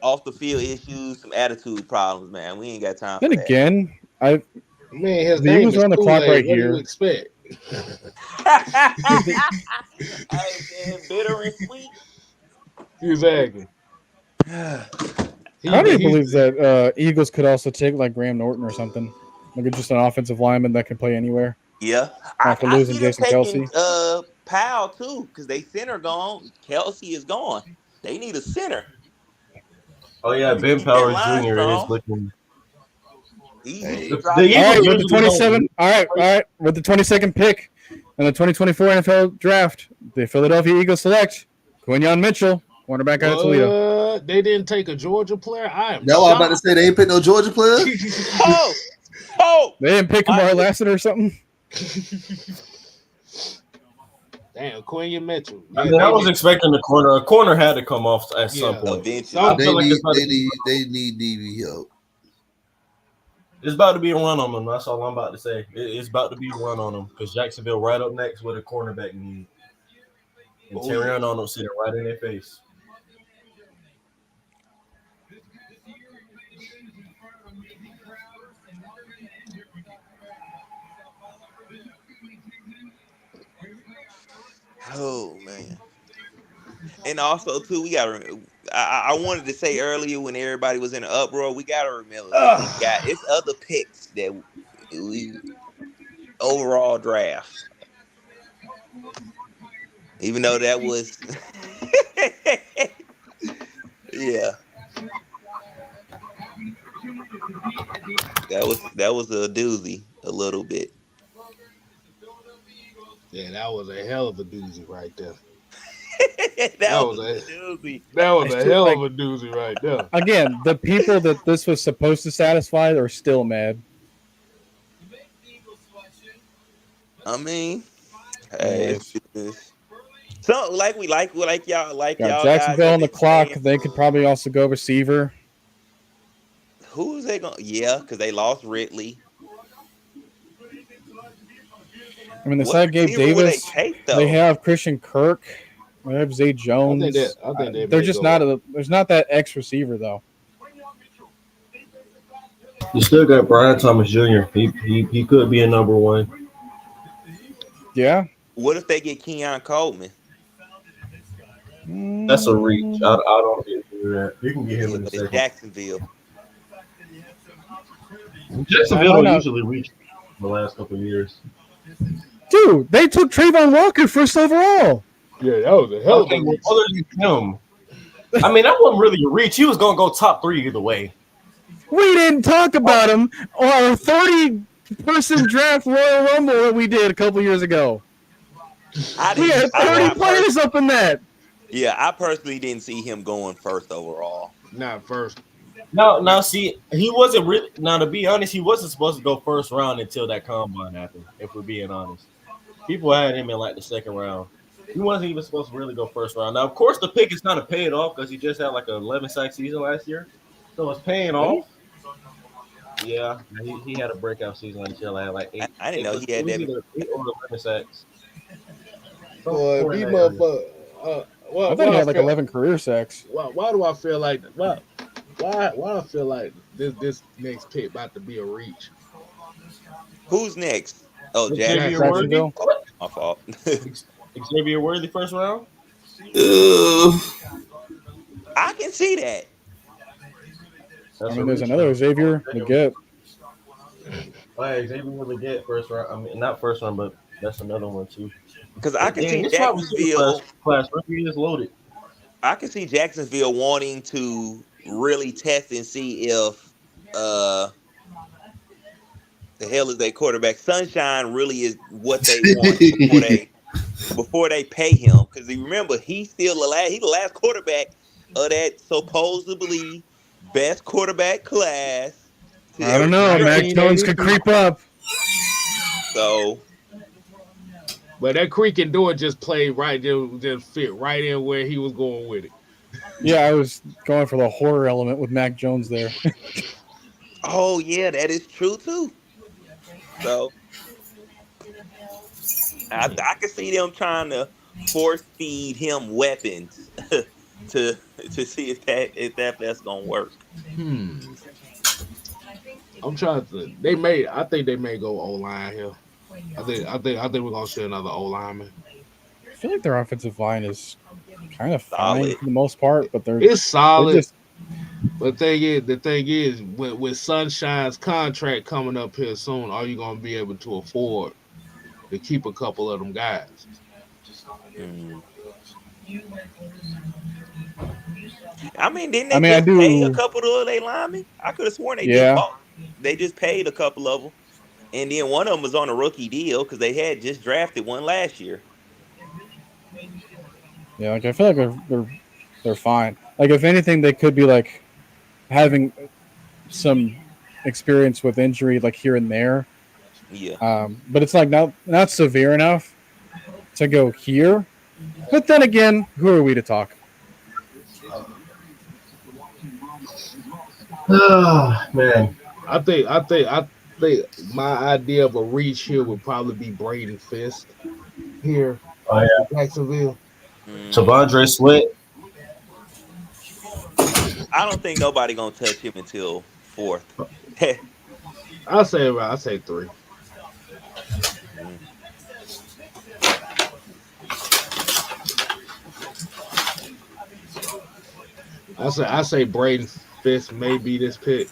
off the field issues, some attitude problems, man. We ain't got time for that. Then again, his name is on the clock right here. What do you expect? Hey man, bitter and sweet. Exactly. How do you believe that Eagles could also take like Graham Norton or something? Like just an offensive lineman that can play anywhere. Yeah, After I losing see them Jason taking Kelsey. Powell too, because they center gone. Kelsey is gone. They need a center. Oh yeah, To Ben keep that Powers line Jr. is strong. looking. He The dropped All Eagles right, with the usually 27. don't. All right, with the 22nd pick in the 2024 NFL Draft, the Philadelphia Eagles select Quinyon Mitchell, cornerback out of Toledo. What? They didn't take a Georgia player? I am That's what I'm about to shocked. say. They ain't pick no Georgia player. Oh, They didn't pick Kamar Lassiter or something. Damn, Quinion Mitchell. I mean, I was expecting the corner. A corner had to come off at some point. Eventually. I They feel like need it's about to be, they need DB help. it's about to be a run on them. That's all I'm about to say. It's about to be a run on them because Jacksonville right up next with a cornerback need, and Terrion Arnold sitting right in their face. Oh man. And also too, we gotta. I wanted to say earlier when everybody was in an uproar, we gotta remember it's other picks that we overall draft. Even though that was, yeah, that was a doozy a little bit. Yeah, that was a hell of a doozy right there. that was a doozy. That was a Still, hell like, of a doozy right there. Again, the people that this was supposed to satisfy are still mad. I mean, hey, so like y'all Got y'all guys Jacksonville have on the been clock. saying. They could probably also go receiver. Who's they going? Yeah, because they lost Ridley. I mean, they What side Gabe receiver would they Davis. take though? They have Christian Kirk. They have Zay Jones. I think they They're may just go. there's not that X receiver though. You still got Brian Thomas Jr. He could be a number one. Yeah. What if they get Keon Coleman? That's a reach. I don't think you do that. You can get him Yeah, in a but it's second. Jacksonville. Jacksonville don't usually reach the last couple of years. Dude, they took Trayvon Walker first overall. Yeah, that was a hell of a reach. Other than him, I mean, that wasn't really a reach. He was going to go top 3 either way. We didn't talk about him on our 30-person draft Royal Rumble that we did a couple years ago. We had 30 players up in that. Yeah, I personally didn't see him going first overall. Not first. Now, see, he wasn't really. Now, to be honest, he wasn't supposed to go first round until that combine happened. If we're being honest, people had him in like the second round. He wasn't even supposed to really go first round. Now, of course, the pick is kind of paid off because he just had like an 11-sack season last year, so it's paying off. Yeah, he had a breakout season last year. Like 8. I didn't know he had that. 8 or 11 sacks. Boy, be motherfucker. I thought he had like 11 career sacks. Why do I feel like why I feel like this next pick about to be a reach? Who's next? Oh, Xavier Worthy. My fault. Xavier Worthy first round. I can see that. I mean, there's another Xavier Leggett. Why Xavier Leggett first round? I mean, not first round, but that's another one too. Because I can see this Jacksonville. Class is loaded. I can see Jacksonville wanting to really test and see if the hell is their quarterback. Sunshine really is what they want before they pay him. Because remember, he's still the last quarterback of that supposedly best quarterback class. I don't know. Mac Jones could creep up. So, but that creaking door just played right, just fit right in where he was going with it. Yeah, I was going for the horror element with Mac Jones there. oh yeah, that is true too. So, I can see them trying to force feed him weapons to see if that's gonna work. I'm trying to. I think they may go O-line here. I think we're gonna see another O lineman. I feel like their offensive line is kind of fine Solid. for the most part, but It's they're solid. just But the thing is, with Sunshine's contract coming up here soon, are you gonna be able to afford to keep a couple of them guys? Mm. I mean, didn't I they mean I just pay a do couple of their linemen? I could have sworn they just yeah. bought. They just paid a couple of them, and then one of them was on a rookie deal because they had just drafted one last year. Yeah, like I feel like they're fine. Like if anything they could be like having some experience with injury like here and there. Yeah. But it's like not severe enough to go here. But then again, who are we to talk? Oh man. I think my idea of a reach here would probably be Braden Fisk here Oh yeah. for Jacksonville. Mm, Tavondre Sweat. I don't think nobody gonna touch him until fourth. I say three. Mm. I say Braden Fisk may be this pick.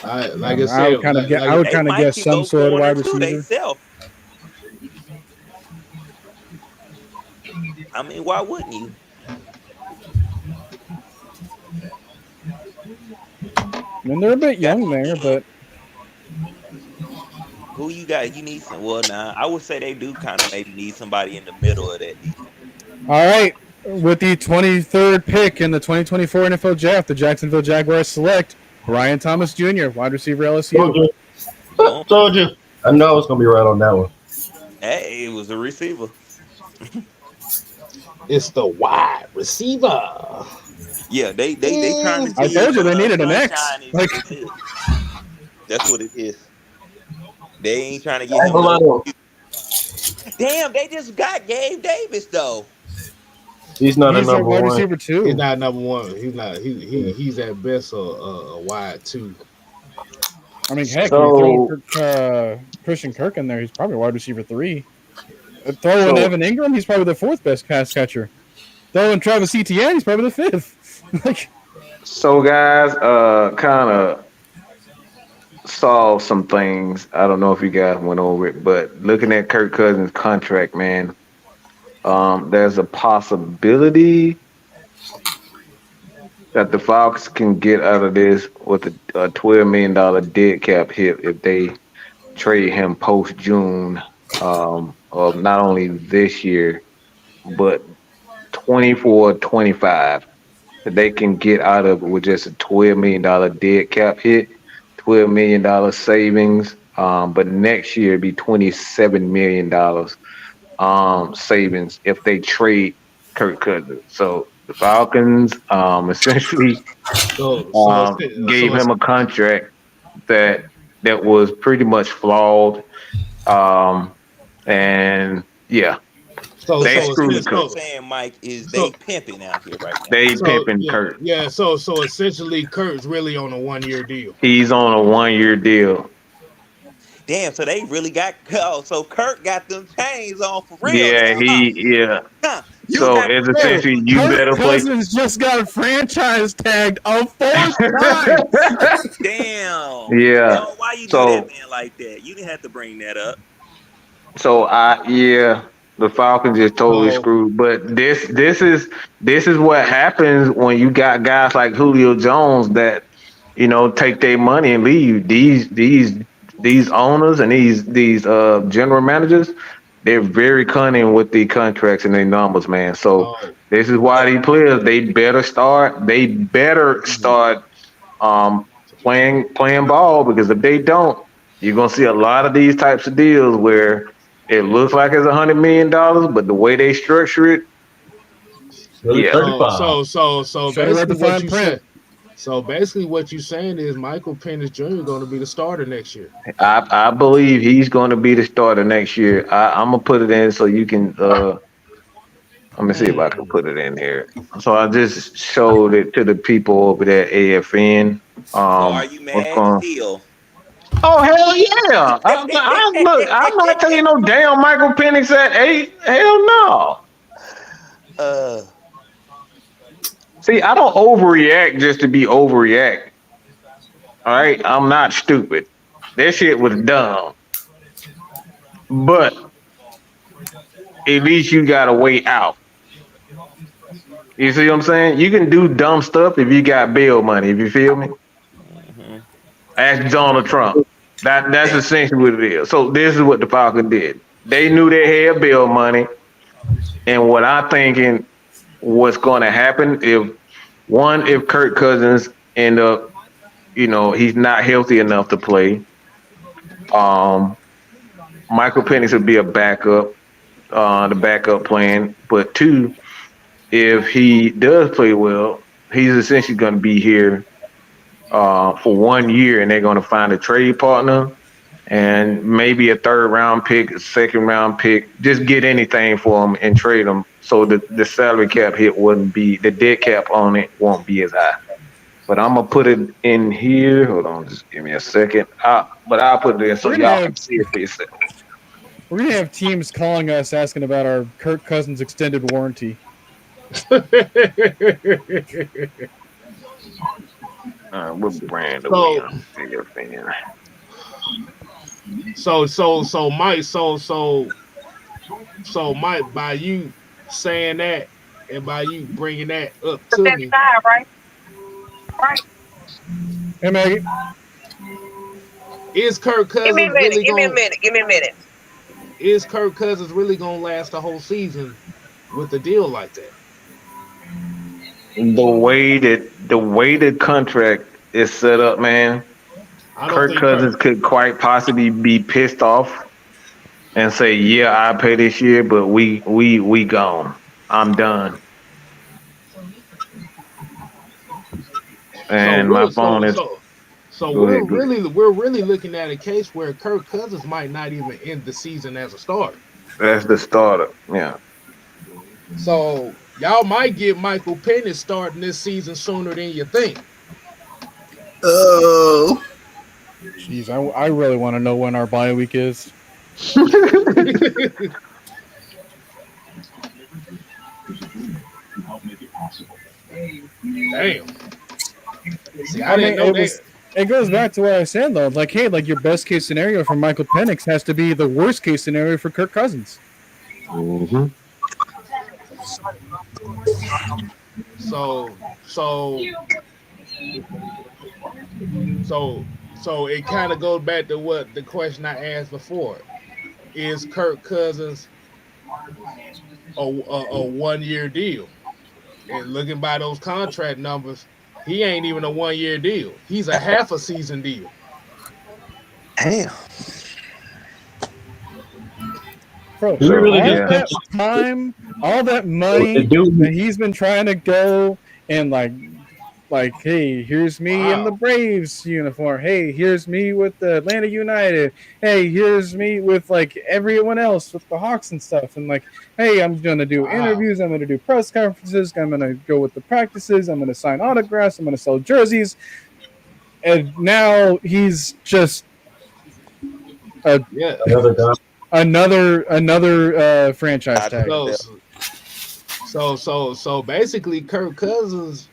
I I like don't I know. I said, would kind of get. I like would They kind of might guess can some go sort of corner wide too. They receiver. self. I mean, why wouldn't you? I mean, they're a bit Got young there, uh, but who you got? You need some. Well, nah, I would say they do kind of maybe need somebody in the middle of that deal. all right. With the 23rd pick in the 2024 NFL Draft, the Jacksonville Jaguars select Brian Thomas Jr., wide receiver LSU. Told you. Boom. Told you. I know I was gonna be right on that one. Hey, it was a receiver. it's the wide receiver. Yeah, they trying to I see told if you they needed an X. Sunshine Like, is it. That's what it is. They ain't trying to I get ain't him gonna lie no. to him. Damn, they just got Gabe Davis though. He's not a he's their number wide one. receiver He's too. not number one. He's not. Yeah. He's at best a wide two. I mean, heck, if you throw So Christian Kirk in there, he's probably wide receiver 3. Throw in so Evan Ingram, he's probably the 4th best pass catcher. Throw in Travis Etienne, he's probably the 5th. Like, so guys, kind of saw some things. I don't know if you guys went over it, but looking at Kirk Cousins' contract, man, there's a possibility that the Falcons can get out of this with a $12 million dead cap hit if they trade him post June of not only this year but 24, 25. That they can get out of it with just a $12 million dead cap hit, $12 million savings. But next year it'd be $27 million savings if they trade Kirk Cousins. So the Falcons essentially So so gave so him a contract that was pretty much flawed. Um, and yeah, so they so screwed Basically, the so what you Kirk. so saying, Mike, is they so pimping out here right now. They so pimping yeah, Kirk. yeah. So essentially, Kurt's really on a 1 year deal. He's on a 1 year deal. Damn, so they really got so Kirk got them chains on for real Yeah, now, huh? Huh. You So got it's bro, essentially you Kirk better play. Cousins just got franchise tagged a 4th time. damn. Yeah. Yo, why you do that, So man, like that? You didn't have to bring that up. the Falcons is totally So screwed. But this is what happens when you got guys like Julio Jones that take their money and leave. These owners and these general managers, they're very cunning with the contracts and their numbers, man. So so this is why these players they better mhm. start um playing ball, because if they don't, you're gonna see a lot of these types of deals where it looks like it's $100 million, but the way they structure it, It's really yeah. 35. Should have read the fine print. basically what you saying is Michael Penix Jr. going to be the starter next year. I believe he's going to be the starter next year. I'm gonna put it in so you can Let me see if I can put it in here. So I just showed it to the people over there at AFN. So are you What's mad going? still? Oh hell yeah! Look, I'm not taking no damn Michael Penix at 8. Hell no. uh, See, I don't overreact just to be overreact. All right, I'm not stupid. That shit was dumb, but at least you got a way out. You see what I'm saying? You can do dumb stuff if you got bail money. If you feel me, mhm. ask Donald Trump. That's essentially what it is. So this is what the Falcons did. They knew they had bail money, and what I'm thinking what's going to happen if Kirk Cousins end up, he's not healthy enough to play. Um, Michael Penix would be a backup, the backup plan. But two, if he does play well, he's essentially going to be here for 1 year, and they're going to find a trade partner and maybe a third round pick, a second round pick. Just get anything for him and trade him, so the salary cap hit wouldn't be, the dead cap on it won't be as high. But I'm gonna put it in here. Hold on, just give me a second. But I'll put it in so We're gonna y'all have can see it for yourself. we're gonna have teams calling us asking about our Kirk Cousins extended warranty. What brand are we on? So Mike, by you saying that and by you bringing that up to me, right? Hey Maggie, is Kirk Give me a Cousins minute. really Give me a going? minute. Give me a minute. Is Kirk Cousins really gonna last the whole season with a deal like that? The way the contract is set up, man, I don't Kirk think Kirk. Cousins could quite possibly be pissed off and say, "Yeah, I pay this year, but we gone. I'm done." So And my we're phone so is. so so Go we're ahead. really looking at a case where Kirk Cousins might not even end the season as a starter. That's the starter. Yeah. So y'all might get Michael Penix starting this season sooner than you think. Oh, jeez, I really want to know when our bye week is. Damn. See, I didn't know that. It goes back to what I said though. Like, hey, like your best case scenario for Michael Penix has to be the worst case scenario for Kirk Cousins. Mm-hmm. So it kind of goes back to what the question I asked before. Is Kirk Cousins a 1 year deal? And looking by those contract numbers, he ain't even a 1 year deal. He's a half a season deal. damn. Do Bro, we really all just that time, all that money that he's been trying to go and like, hey, here's me in the Braves uniform. Hey, here's me with the Atlanta United. Hey, here's me with like everyone else with the Hawks and stuff. And like, hey, I'm gonna do interviews. I'm gonna do press conferences. I'm gonna go with the practices. I'm gonna sign autographs. I'm gonna sell jerseys. And now he's just another guy? another franchise tag. So basically, Kirk Cousins.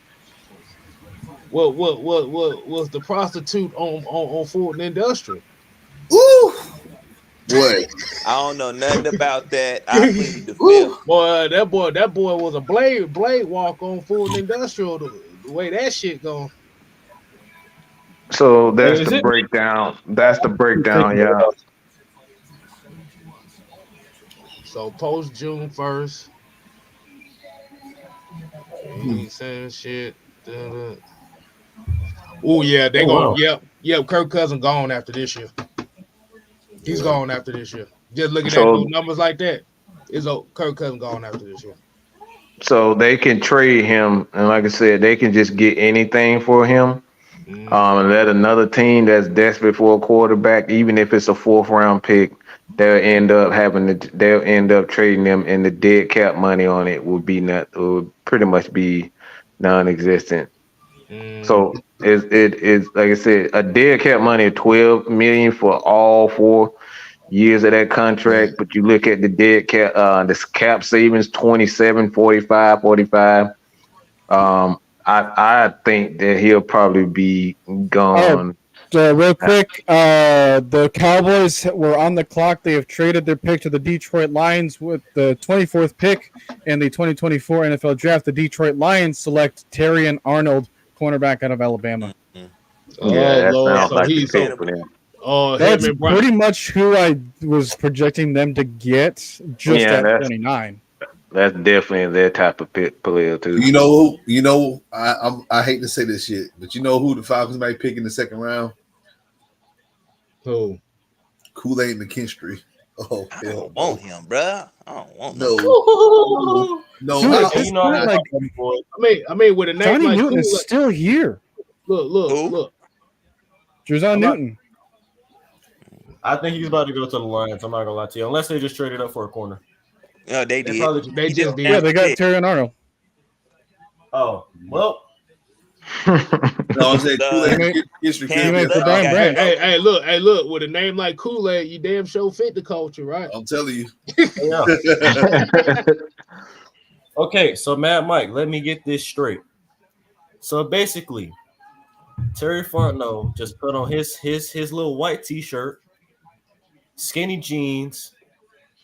What was the prostitute on Fulton Industrial? Ooh, what? I don't know nothing about that. I plead the fifth. Boy, that boy was a blade walk on Fulton Industrial. The way that shit going. So that's the breakdown. That's the breakdown, yeah. So post June 1st. He ain't saying shit. Oh yeah, they going. Wow. Yep. Kirk Cousins gone after this year. He's gone after this year. Just looking at those numbers like that, Kirk Cousins gone after this year. So they can trade him, and like I said, they can just get anything for him. And let another team that's desperate for a quarterback, even if it's a 4th round pick, they'll end up trading them, and the dead cap money on it would pretty much be non-existent. So it's like I said, a dead cap money of $12 million for all 4 years of that contract, but you look at the dead cap, this cap savings 27, 45, 45. I think that he'll probably be gone. Real quick, the Cowboys were on the clock. They have traded their pick to the Detroit Lions with the 24th pick in the 2024 NFL Draft. The Detroit Lions select Terrion Arnold, cornerback out of Alabama. Yeah, that sounds like the pick for them. That's pretty much who I was projecting them to get, just at 29. That's definitely their type of player too. I hate to say this shit, but you know who the Falcons might pick in the second round? Who? Kool-Aid McKinstry. Oh, I don't want him, bro. I don't want no. I mean, with a name Johnny like Newton is still here. Look. Jerzon Newton. I think he's about to go to the Lions. I'm not gonna lie to you, unless they just traded up for a corner. No, they did. They just did. Yeah, they got Terrion Arnold. Oh, well. No, I'm saying Kool-Aid Hey, look. With a name like Kool-Aid, you damn sure fit the culture, right? I'm telling you. Yeah. Okay, so Mad Mike, let me get this straight. So basically, Terry Fontenot just put on his little white t-shirt, skinny jeans,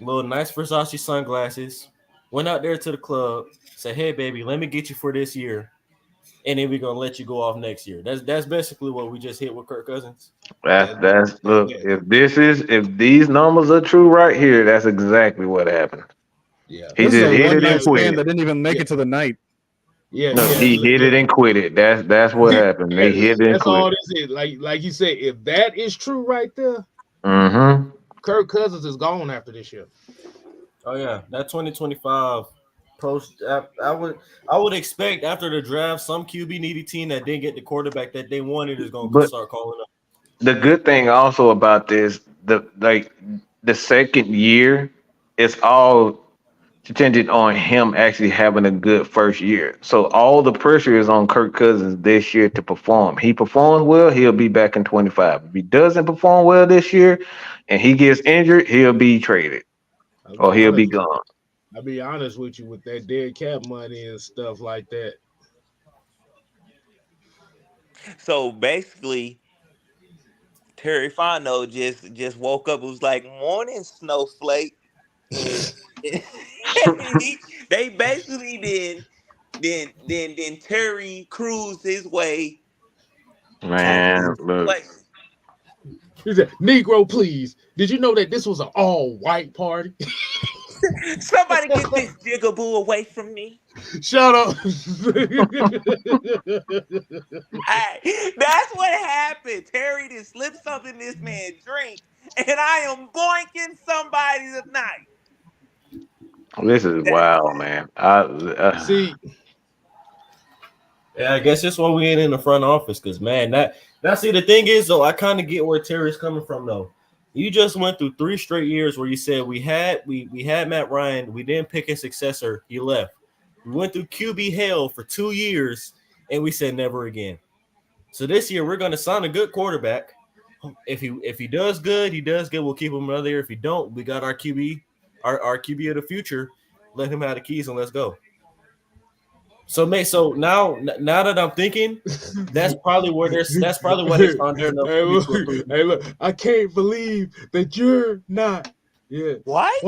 little nice Versace sunglasses, went out there to the club, said, "Hey baby, let me get you for this year, and then we're gonna let you go off next year." That's basically what we just hit with Kirk Cousins. Look, if these numbers are true right here, that's exactly what happened. Yeah, he just hit it and quit it. That didn't even make it to the night. He hit it and quit it. That's what happened. They hit it and That's quit all it. this is. Like you said, if that is true right there, Kirk Cousins is gone after this year. Oh yeah, that 2025 post. I would expect after the draft, some QB needy team that didn't get the quarterback that they wanted is going to start calling up. The good thing also about this, the second year, it's all contingent on him actually having a good first year. So all the pressure is on Kirk Cousins this year to perform. He performs well, he'll be back in 25. If he doesn't perform well this year and he gets injured, he'll be traded or he'll be gone. I'll be honest with you, with that dead cap money and stuff like that. So basically, Terry Fontenot just woke up and was like, "Morning, snowflake." They basically then Terry cruised his way. Man, look. He said, "Negro, please. Did you know that this was an all-white party?" Somebody get this jigaboo away from me. Shut up. Hey, that's what happened. Terry just slipped something in this man's drink, and I am boinking somebody tonight. This is wild, man. See. Yeah, I guess that's why we ain't in the front office, because man, see the thing is though, I kind of get where Terry's coming from though. You just went through 3 straight years where you said we had Matt Ryan, we didn't pick a successor, he left. We went through QB hell for 2 years, and we said never again. So this year we're gonna sign a good quarterback. If he does good, he does good. We'll keep him another year. If he don't, we got our QB, our QB of the future. Let him have the keys and let's go. So now that I'm thinking, that's probably why they're on there. Hey, look, I can't believe that you're not. Yeah. White?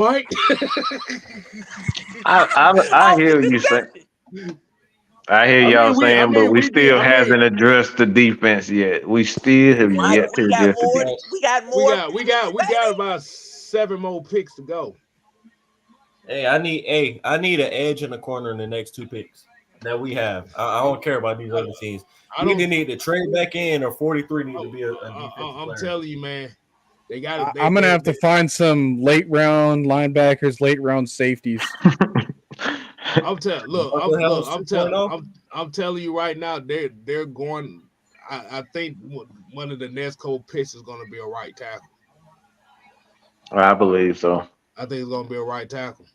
I hear you saying. I hear y'all saying, but we still hasn't addressed the defense yet. We still have yet to address the defense. We got about 7 more picks to go. Hey, I need an edge in the corner in the next 2 picks that we have. I don't care about these other teams. We either need to trade back in or 43 need to be a defensive I'm player. telling you, man. They got. I'm gonna have to find some late round linebackers, late round safeties. I'm telling you right now, they're going. I think one of the Nesco picks is going to be a right tackle. I believe so. I think it's gonna be a right tackle.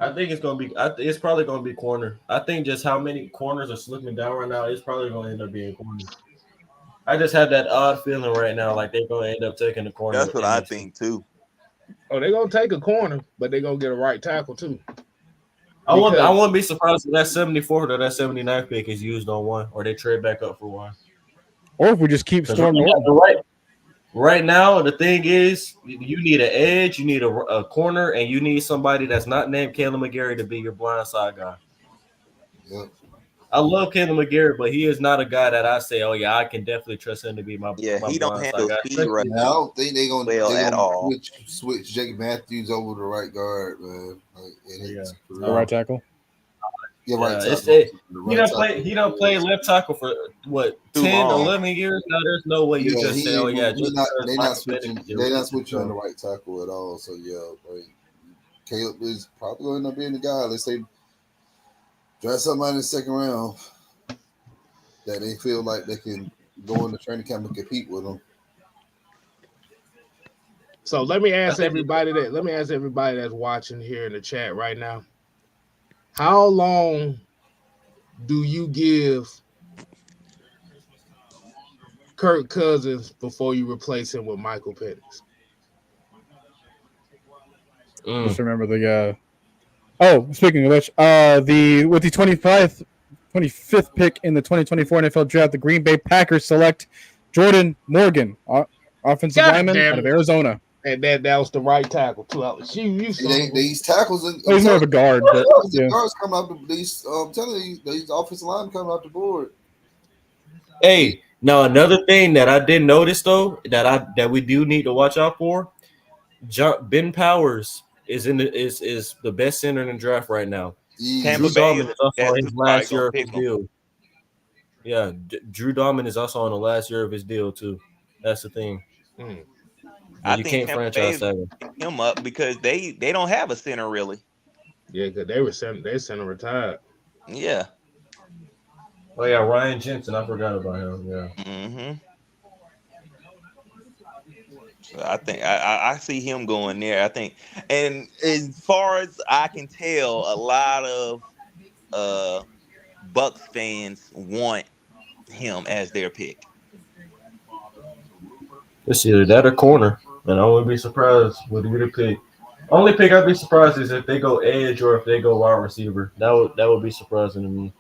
I think it's gonna be. It's probably gonna be corner. I think just how many corners are slipping down right now, it's probably gonna end up being corner. I just have that odd feeling right now, like they're gonna end up taking the corner. That's what I think too. Oh, they're gonna take a corner, but they're gonna get a right tackle too. I won't be surprised if that 74th or that 79th pick is used on one, or they trade back up for one. Or if we just keep storming. Right now, the thing is, you need an edge, you need a corner, and you need somebody that's not named Caleb McGarry to be your blind side guy. Yep. I love Caleb McGarry, but he is not a guy that I say, oh yeah, I can definitely trust him to be my he don't blind handle side speed guy. right. I don't think they're gonna at all. switch Jake Matthews over to right guard, man. The right tackle. Yeah, right tackle. He don't play left tackle for what 10, 11 years now. There's no way you just say, oh yeah, they're not switching on the right tackle at all. So yeah, like Caleb is probably going to end up being the guy. Let's say draft somebody in the second round that they feel like they can go in the training camp and compete with them. So let me ask everybody that's watching here in the chat right now. How long do you give Kirk Cousins before you replace him with Michael Penix? Just remember the speaking of which, with the 25th pick in the 2024 NFL Draft, the Green Bay Packers select Jordan Morgan, offensive lineman out of Arizona. And that was the right tackle too. These tackles, he's more of a guard. But, yeah. Guards coming out these. I'm telling you, these offensive linemen coming out the board. Hey, now another thing that I didn't notice though that we do need to watch out for, Ben Powers is the best center in the draft right now. Drew Dahman is also on his last year of his deal. Yeah, Drew Dahman is also on the last year of his deal too. That's the thing. I you think can't franchise him up because they don't have a center really. Yeah, because they center retired. Yeah. Oh yeah, Ryan Jensen. I forgot about him. Yeah. Mm-hmm. I think I see him going there. I think, and as far as I can tell, a lot of Bucks fans want him as their pick. It's either that or corner, and I wouldn't be surprised with either pick. Only pick I'd be surprised is if they go edge or if they go wide receiver. That would be surprising to me.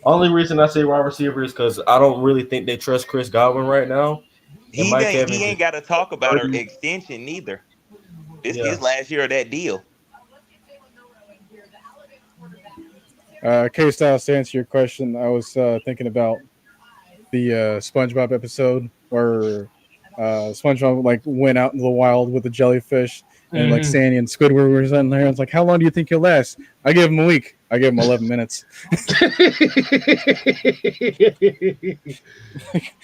Only reason I say wide receiver is because I don't really think they trust Chris Godwin right now. He ain't got to talk about an extension neither. It's his last year of that deal. K-Styles, to answer your question, I was thinking about the SpongeBob episode where SpongeBob went out in the wild with the jellyfish and Sandy and Squidward were in there. I was like, how long do you think he'll last? I gave him a week. I gave him 11 minutes.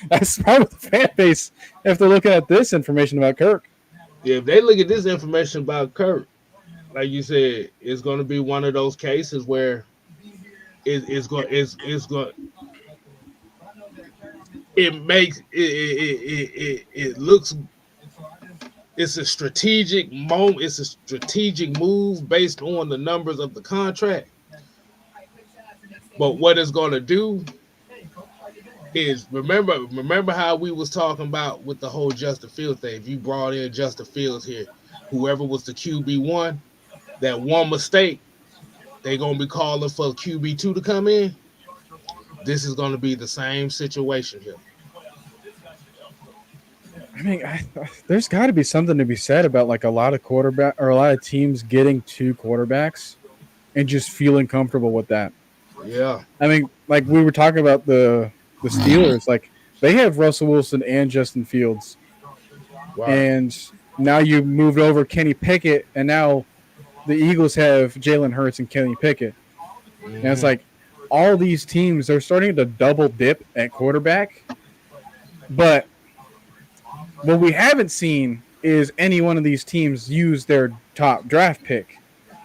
That's probably the fan base if they're looking at this information about Kirk. Yeah, if they look at this information about Kirk, like you said, it's going to be one of those cases where it's going. It makes it looks. It's a strategic moment. It's a strategic move based on the numbers of the contract. But what it's going to do is remember how we was talking about with the whole Justin Fields thing. If you brought in Justin Fields here, whoever was the QB1, that one mistake, they're going to be calling for QB2 to come in. This is going to be the same situation here. I mean, there's got to be something to be said about a lot of teams getting two quarterbacks and just feeling comfortable with that. Yeah. I mean, we were talking about the Steelers, they have Russell Wilson and Justin Fields. Wow. And now you moved over Kenny Pickett, and now the Eagles have Jalen Hurts and Kenny Pickett. Mm-hmm. And it's all these teams are starting to double dip at quarterback. But what we haven't seen is any one of these teams use their top draft pick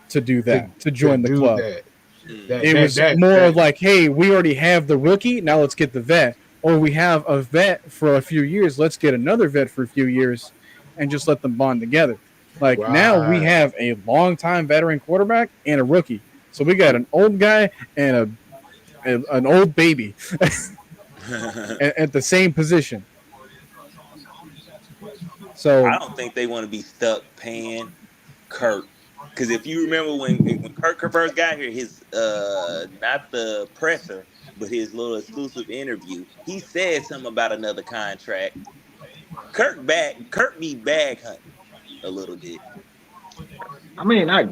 to do that, to join the club. It was more like, hey, we already have the rookie, now let's get the vet. Or we have a vet for a few years, let's get another vet for a few years. and just let them bond together. Like now we Right. have a long-time veteran quarterback and a rookie. So we got an old guy and an old baby at the same position. So I don't think they want to be stuck paying Kirk. Because if you remember when Kirk first got here, his not the presser, but his little exclusive interview, he said something about another contract. Kirk be bag hunting a little bit. I mean, I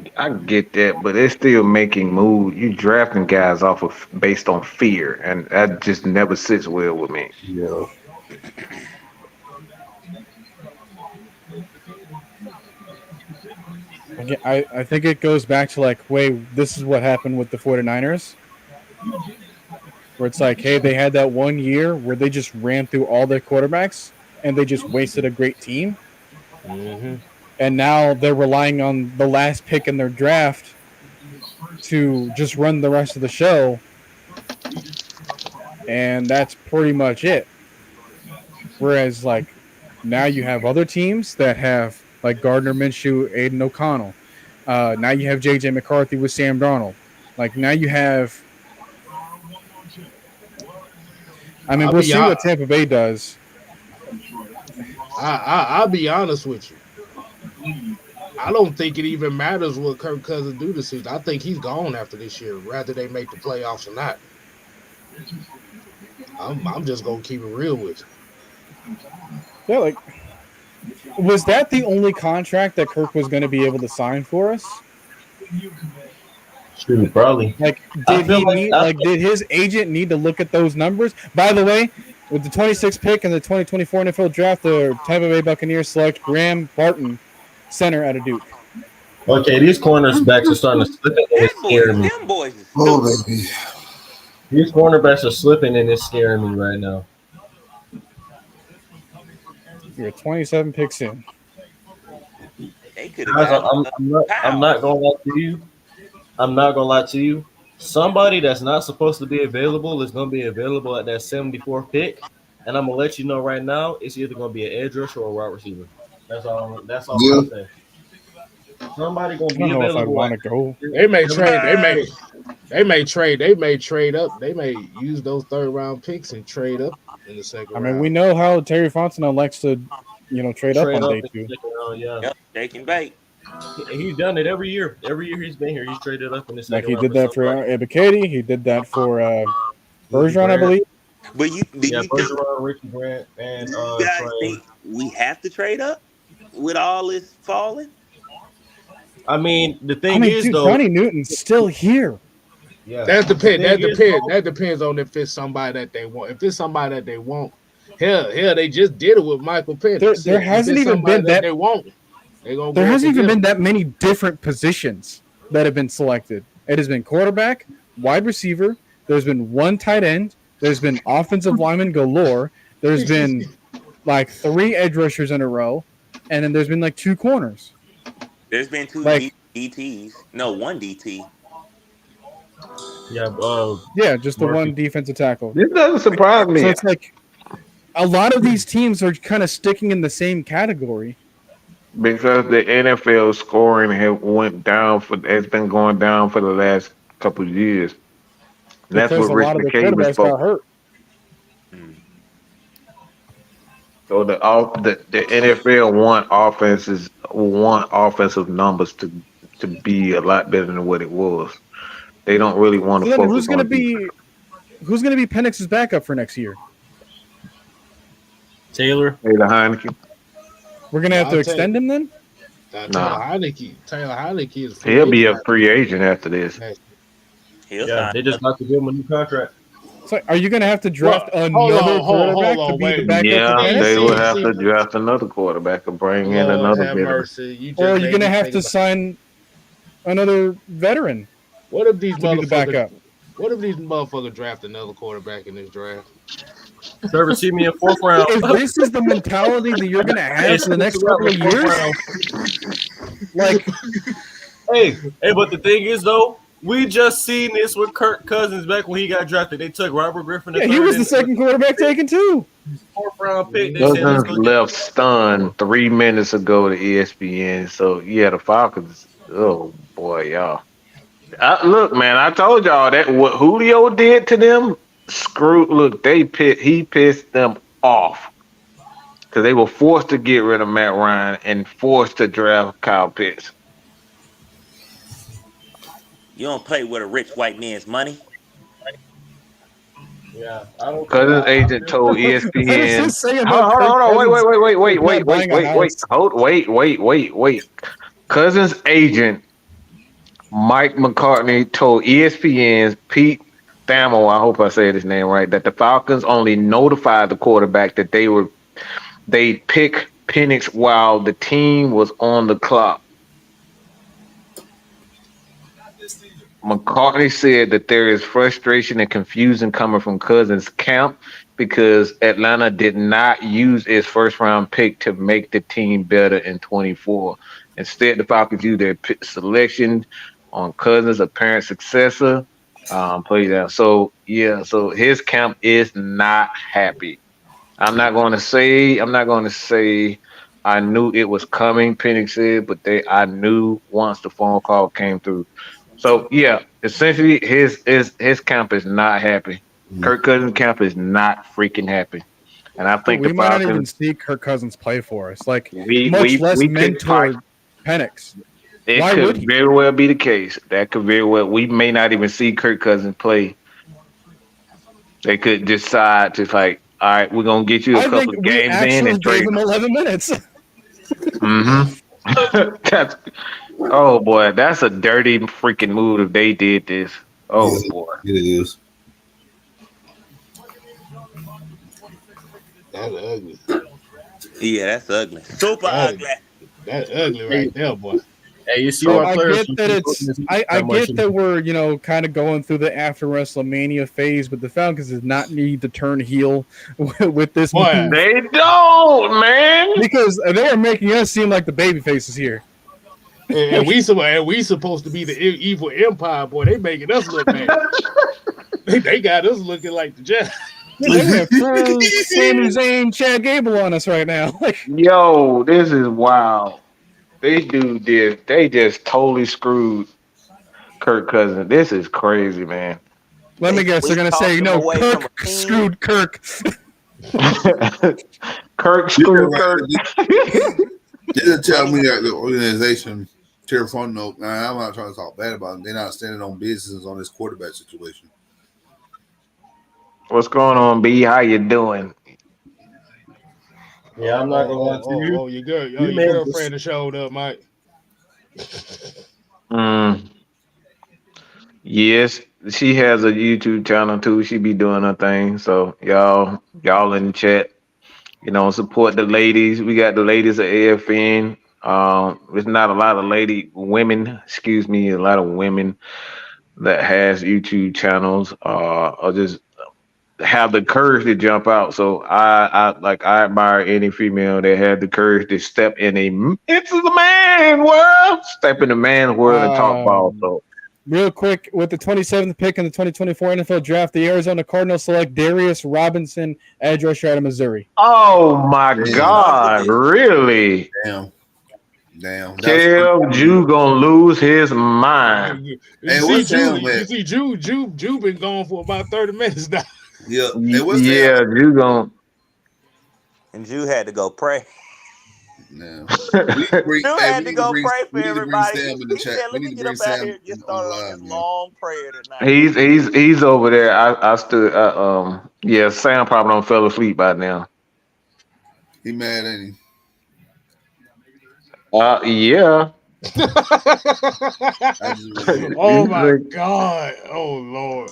get that, but it's still making moves. You drafting guys off of based on fear, and that just never sits well with me. Yeah. again, I think it goes back to like, wait, this is what happened with the 49ers. Where it's like, hey, they had that 1 year where they just ran through all their quarterbacks and they just wasted a great team. Mm-hmm. And now they're relying on the last pick in their draft to just run the rest of the show. And that's pretty much it. Whereas, like, now you have other teams that have, like, Gardner Minshew, Aiden O'Connell. Now you have J.J. McCarthy with Sam Darnold. Like, now you have... I mean, we'll see what Tampa Bay does. I'll be honest with you. I don't think it even matters what Kirk Cousins do this season. I think he's gone after this year, whether they make the playoffs or not. I'm just gonna keep it real with you. Yeah, like, was that the only contract that Kirk was going to be able to sign for us? Shoot, probably. Like, did his agent need to look at those numbers? By the way, with the 26th pick in the 2024 NFL Draft, the Tampa Bay Buccaneers select Graham Barton, center out of Duke. Okay, these cornerbacks are starting to slip and it's scaring me. Them boys is Oh, baby. These cornerbacks are slipping and it's scaring me right now. You're 27 picks in. They could Guys, have. I'm not gonna lie to you. I'm not gonna lie to you. Somebody that's not supposed to be available is gonna be available at that 74th pick, and I'm gonna let you know right now. It's either gonna be an edge rusher or a wide receiver. That's all. That's all I'm gonna say. Somebody gonna I be don't know if I available. want to go. They may trade. They may trade. They may trade up. They may use those third-round picks and trade up in the second round. I mean, we know how Terry Fontenot likes to, trade up on day in two. the second round, yeah. Yep, they can bait. He's done it every year. Every year he's been here, he's traded up in the Like second he round. did that for Ebiketie. He did that for Bergeron, I believe. But you Bergeron, Ricky Grant, and guys think we have to trade up with all this falling? I mean, the thing is, dude, though, Johnny Newton's still here. Yeah, That depends. That depends on if it's somebody that they want. If it's somebody that they want, hell, they just did it with Michael Penix. There hasn't even been that they want. There hasn't even been that many different positions that have been selected. It has been quarterback, wide receiver. There's been one tight end. There's been offensive lineman galore. There's been like 3 edge rushers in a row, and then there's been like 2 corners. There's been 2 DTs. No, 1 DT. Yeah, just the one defensive tackle. This doesn't surprise me. So it's like a lot of these teams are kind of sticking in the same category. Because the NFL scoring has been going down for the last couple of years. And that's Because what a Rich lot of the McKay was quarterbacks got hurt. So the NFL want offensive numbers to be a lot better than what it was. They don't really want to So then focus on defense. who's gonna be Penix's backup for next year? Taylor Heineke. We're gonna have to extend him then? Taylor Heineke is He'll be a free agent after this. Yeah, they just got to give him a new contract. So are you gonna have to draft another quarterback to be the backup? Yeah, they will have to draft another quarterback and bring in another veteran. Or are you gonna have to sign another veteran? What if these to be the backup? What if these motherfuckers draft another quarterback in this draft? Trevor Siemian, 4th round. If this is the mentality that you're gonna have for the next couple of years, like, hey, but the thing is, though, we just seen this with Kirk Cousins back when he got drafted. They took Robert Griffin. Yeah, he was the second quarterback taken too. Fourth round pick. They said let's Cousins go get. left stunned 3 minutes ago to ESPN. So yeah, the Falcons. Oh boy, y'all. Look, man, I told y'all that what Julio did to them. Screw. Look, he pissed them off because they were forced to get rid of Matt Ryan and forced to draft Kyle Pitts. You don't play with a rich white man's money. Yeah, I don't. Cousins agent told What does ESPN. this say Hold about on, hold on, Kirk hold on, Cousins not buying a house? wait. Cousins agent Mike McCarthy told ESPN's Pete Thamel, I hope I said his name right, that the Falcons only notified the quarterback that they pick Penix while the team was on the clock. McCartney said that there is frustration and confusion coming from Cousins' camp because Atlanta did not use its first-round pick to make the team better in 24. Instead, the Falcons used their selection on Cousins' apparent successor. So his camp is not happy. I'm not going to say I knew it was coming, Penix said, but I knew once the phone call came through. So yeah, essentially his camp is not happy. Kirk Cousins' camp is not freaking happy. And I think we the might not even Falcons see Kirk Cousins play for us. Like we less could mentor Penix. it Why would could he? very well be the case. That could very well we may not even see Kirk Cousins play. They could decide to like, all right, we're gonna get you a I couple think of we games in actually and gave trade. him 11 minutes. That's oh boy, that's a dirty freaking move if they did this. Oh Yeah, boy. it is. That's ugly. Yeah, that's ugly. Super ugly. That's ugly right there, boy. Hey, you see So our I players. get that I get that we're kind of going through the after WrestleMania phase, but the Falcons does not need to turn heel with this Boy. move They don't, man. because they are making us seem like the baby faces here. And we supposed to be the evil empire, boy. They making us look bad. They got us looking like the Jets. They went full Sami Zayn, Chad Gable on us right now. Like, Yo, this is wild. These dudes did. They just totally screwed Kirk Cousins. This is crazy, man. let me guess, they're gonna say, Kirk Kirk screwed Kirk. Kirk screwed Kirk. They didn't tell me that the organization, Terraform note. I'm not trying to talk bad about them. They're not standing on business on this quarterback situation. What's going on, B? How you doing? Yeah, I'm not gonna lie to you. Oh, your girlfriend has showed up, Mike. Yes, she has a YouTube channel too. She be doing her thing. So y'all in the chat, support the ladies. We got the ladies at AFN. There's not a lot of a lot of women that has YouTube channels. Or just have the courage to jump out. So I admire any female that had the courage to step in it's the man world, step in the man world and talk ball. So real quick, with the 27th pick in the 2024 NFL Draft, the Arizona Cardinals select Darius Robinson, edge rusher out of Missouri. Oh my God! Really? Damn. Tell Jew gonna lose his mind. You see, Jew been gone for about 30 minutes now. Yeah, Jew gonna. And Jew had to go pray. No. Drew had to go pray for everybody. He said, "Let me get up out here and get started on this long prayer tonight." He's over there. I stood. Sam probably don't fell asleep by now. He mad, ain't he? Yeah. Oh my God! Oh Lord!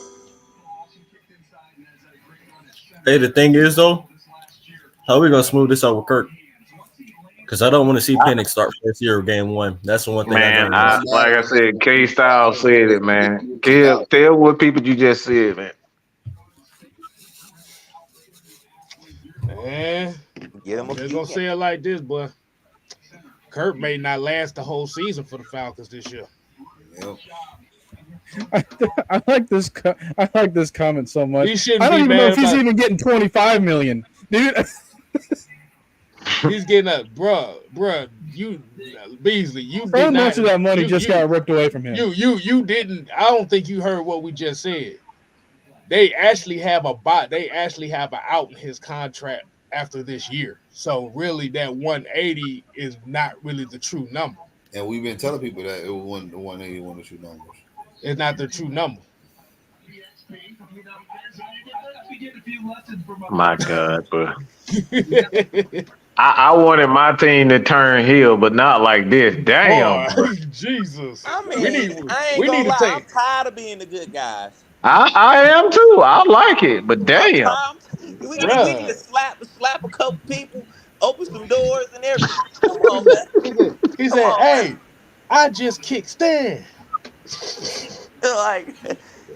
Hey, the thing is though, how are we gonna smooth this out with Kirk? Because I don't want to see Penix start first year of game one. That's the one thing. Man, like I said, K Styles said it, man. Tell what people you just said, man. Man, they're gonna say it like this, boy. Kirk may not last the whole season for the Falcons this year. Yep. I like this comment so much. He shouldn't I don't be even know mad if he's about- even getting $25 million. dude. He's getting a bruh. You Beasley, you So did much not. of that money You just you got ripped away from him. you didn't. I don't think you heard what we just said. They actually have a bot. They actually have an out in his contract after this year. So really, that 180 is not really the true number. And we've been telling people that it was the 180 one of the true numbers. It's not the true number. My God, bro. I wanted my team to turn heel, but not like this. Damn, bro. Boy, Jesus. I mean, I ain't We gonna need to lie. take. I'm tired of being the good guys. I am too. I like it, but damn. We need to Bruh. slap a couple people, open some doors and everything. Come on, man. He Come said, on, man. "Hey, I just kicked Stan." Like,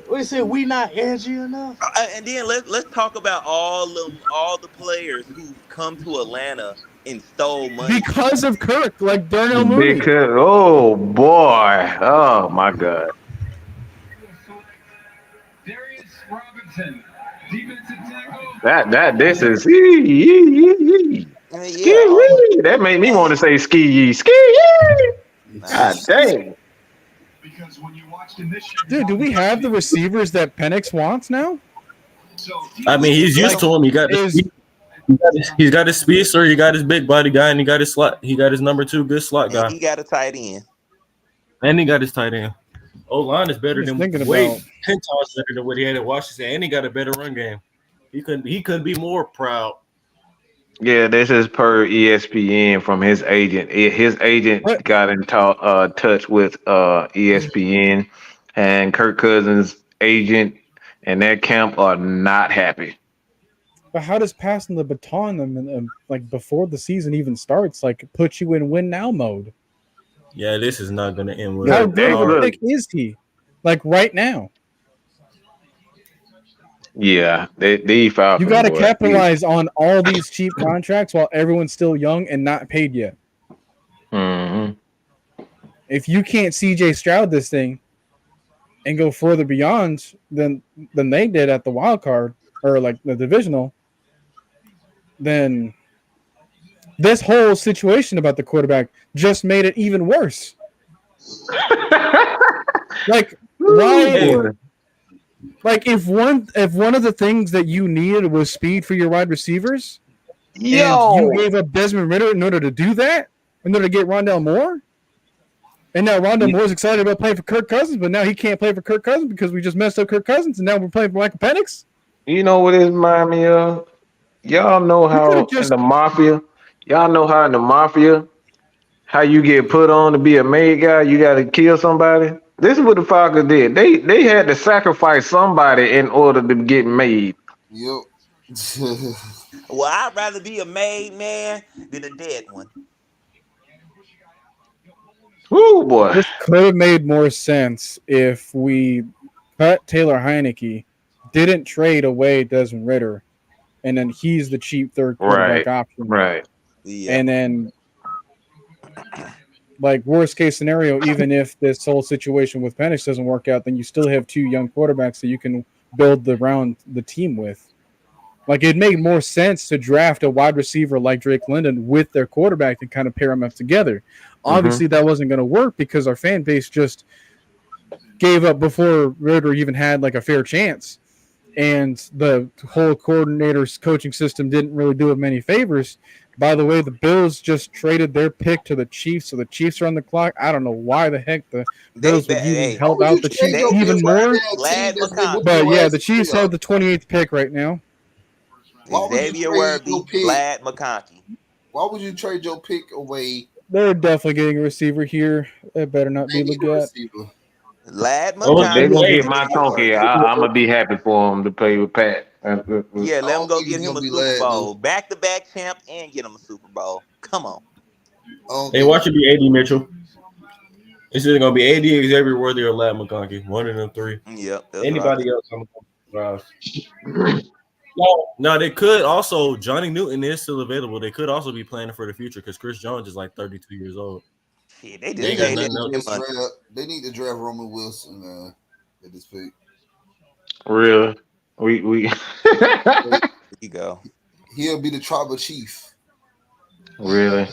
We said we not edgy enough. and then let's talk about all the players who've come to Atlanta and stole money. Because of Kirk, like Darnell Mooney. Because oh boy, oh my God. That this is that made me want to say ski yee. God dang. Dude, do we have the receivers that Penix wants now? I mean, he's used to him. He's got his speedster, he got his big body guy, and he got his slot. He got his number 2 good slot guy. And he got a tight end. And he got his tight end. O-line is better than 10 times better than what he had at Washington, and he got a better run game. He couldn't be more proud. Yeah, this is per ESPN from his agent. His agent got in touch with ESPN, and Kirk Cousins' agent and their camp are not happy. But how does passing the baton them like before the season even starts like put you in win now mode? Yeah, this is not going to end with. How good of a pick is he? Like right now. Yeah, they Falcons. You got to capitalize on all these cheap contracts while everyone's still young and not paid yet. Mm-hmm. If you can't CJ Stroud this thing and go further beyond than they did at the wild card or like the divisional, then this whole situation about the quarterback just made it even worse. Like why? Like if one of the things that you needed was speed for your wide receivers, and you gave up Desmond Ridder in order to do that, in order to get Rondale Moore, and now Rondale Moore's excited about playing for Kirk Cousins, but now he can't play for Kirk Cousins because we just messed up Kirk Cousins, and now we're playing for Michael Penix. You know what it reminds me of? Y'all know how in the mafia, how you get put on to be a made guy, you got to kill somebody. This is what the Falcons did. They had to sacrifice somebody in order to get made. Yep. Well, I'd rather be a made man than a dead one. Oh boy. This could have made more sense if we cut Taylor Heineke, didn't trade away Desmond Ridder, and then he's the cheap third quarterback option. Right. Yeah. And then like worst case scenario, even if this whole situation with Penix doesn't work out, then you still have 2 young quarterbacks that you can build around the team with. Like it'd make more sense to draft a wide receiver like Drake London with their quarterback and kind of pair them up together. Obviously, that wasn't going to work because our fan base just gave up before Ridder even had like a fair chance, and the whole coordinator's coaching system didn't really do him many favors. By the way, the Bills just traded their pick to the Chiefs, so the Chiefs are on the clock. I don't know why the heck the Bills would even help out the Chiefs even more. But yeah, the Chiefs have the 28th pick right now. Xavier Worthy, Vlad McConkey. Why would you trade your pick away? They're definitely getting a receiver here. It better not be Leggett. Lad McConkey. They're going to get my Tonky. I'm going to be happy for him to play with Pat. Yeah, let him go get him a Super Bowl. Back-to-back champ and get him a Super Bowl. Come on. Hey, watch it be AD Mitchell. It's either going to be AD, Xavier Worthy, or Lad McConkey. One of them 3. Yep. Anybody else, I'm going to no, they could also. Johnny Newton is still available. They could also be planning for the future because Chris Jones is like 32 years old. Shit, They need to draft Roman Wilson at this pick. Real. We There you go. he'll be the tribal chief. Really?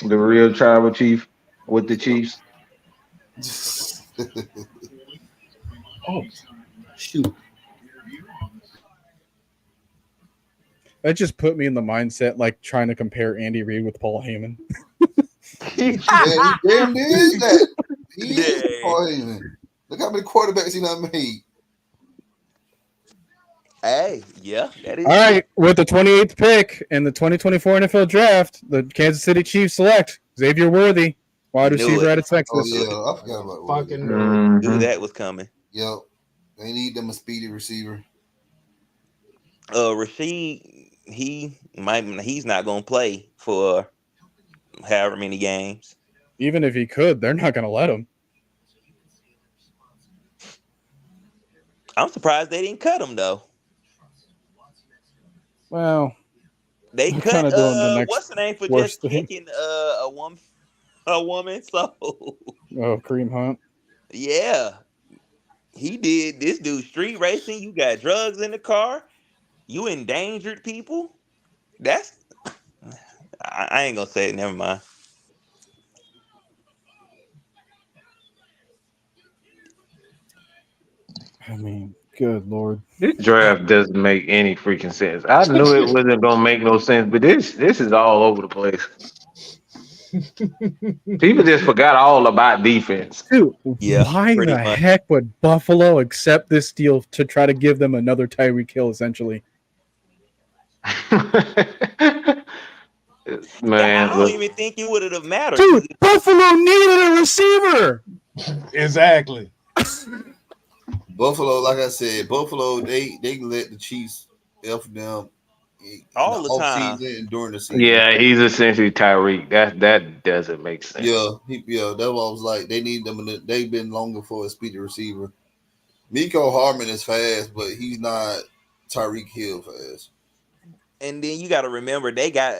The real tribal chief with the Chiefs. Oh, shoot. That just put me in the mindset like trying to compare Andy Reid with Paul Heyman. Yeah, he damn did that. He is Paul Heyman. Look how many quarterbacks he not made. Hey, yeah, that is. All right, with the 28th pick in the 2024 NFL Draft, the Kansas City Chiefs select Xavier Worthy, wide receiver out of Texas. Oh yeah, I forgot about Fucking knew that was coming. Yep, they need them a speedy receiver. Rashid, he's not gonna play for however many games. Even if he could, they're not gonna let him. I'm surprised they didn't cut him though. Well, they they're cut kinda doing the next what's the name for worst just thing. kicking a woman. So Kareem Hunt. yeah, he did. This dude street racing. You got drugs in the car. You endangered people. That's I ain't gonna say it. Never mind. I mean, good Lord. This draft doesn't make any freaking sense. I knew it wasn't gonna make no sense, but this is all over the place. People just forgot all about defense. Dude, Yeah, why pretty the much. heck would Buffalo accept this deal to try to give them another Tyreek Hill, essentially? I Man, don't look, even think it would have mattered. Dude, Buffalo needed a receiver. Exactly. Buffalo, like I said, Buffalo they let the Chiefs F them all the time and during the season. yeah, he's essentially Tyreek. That doesn't make sense. Yeah, that's what I was like. They need them, and they've been longing for a speedy receiver. Miko Hardman is fast, but he's not Tyreek Hill fast. And then you got to remember they got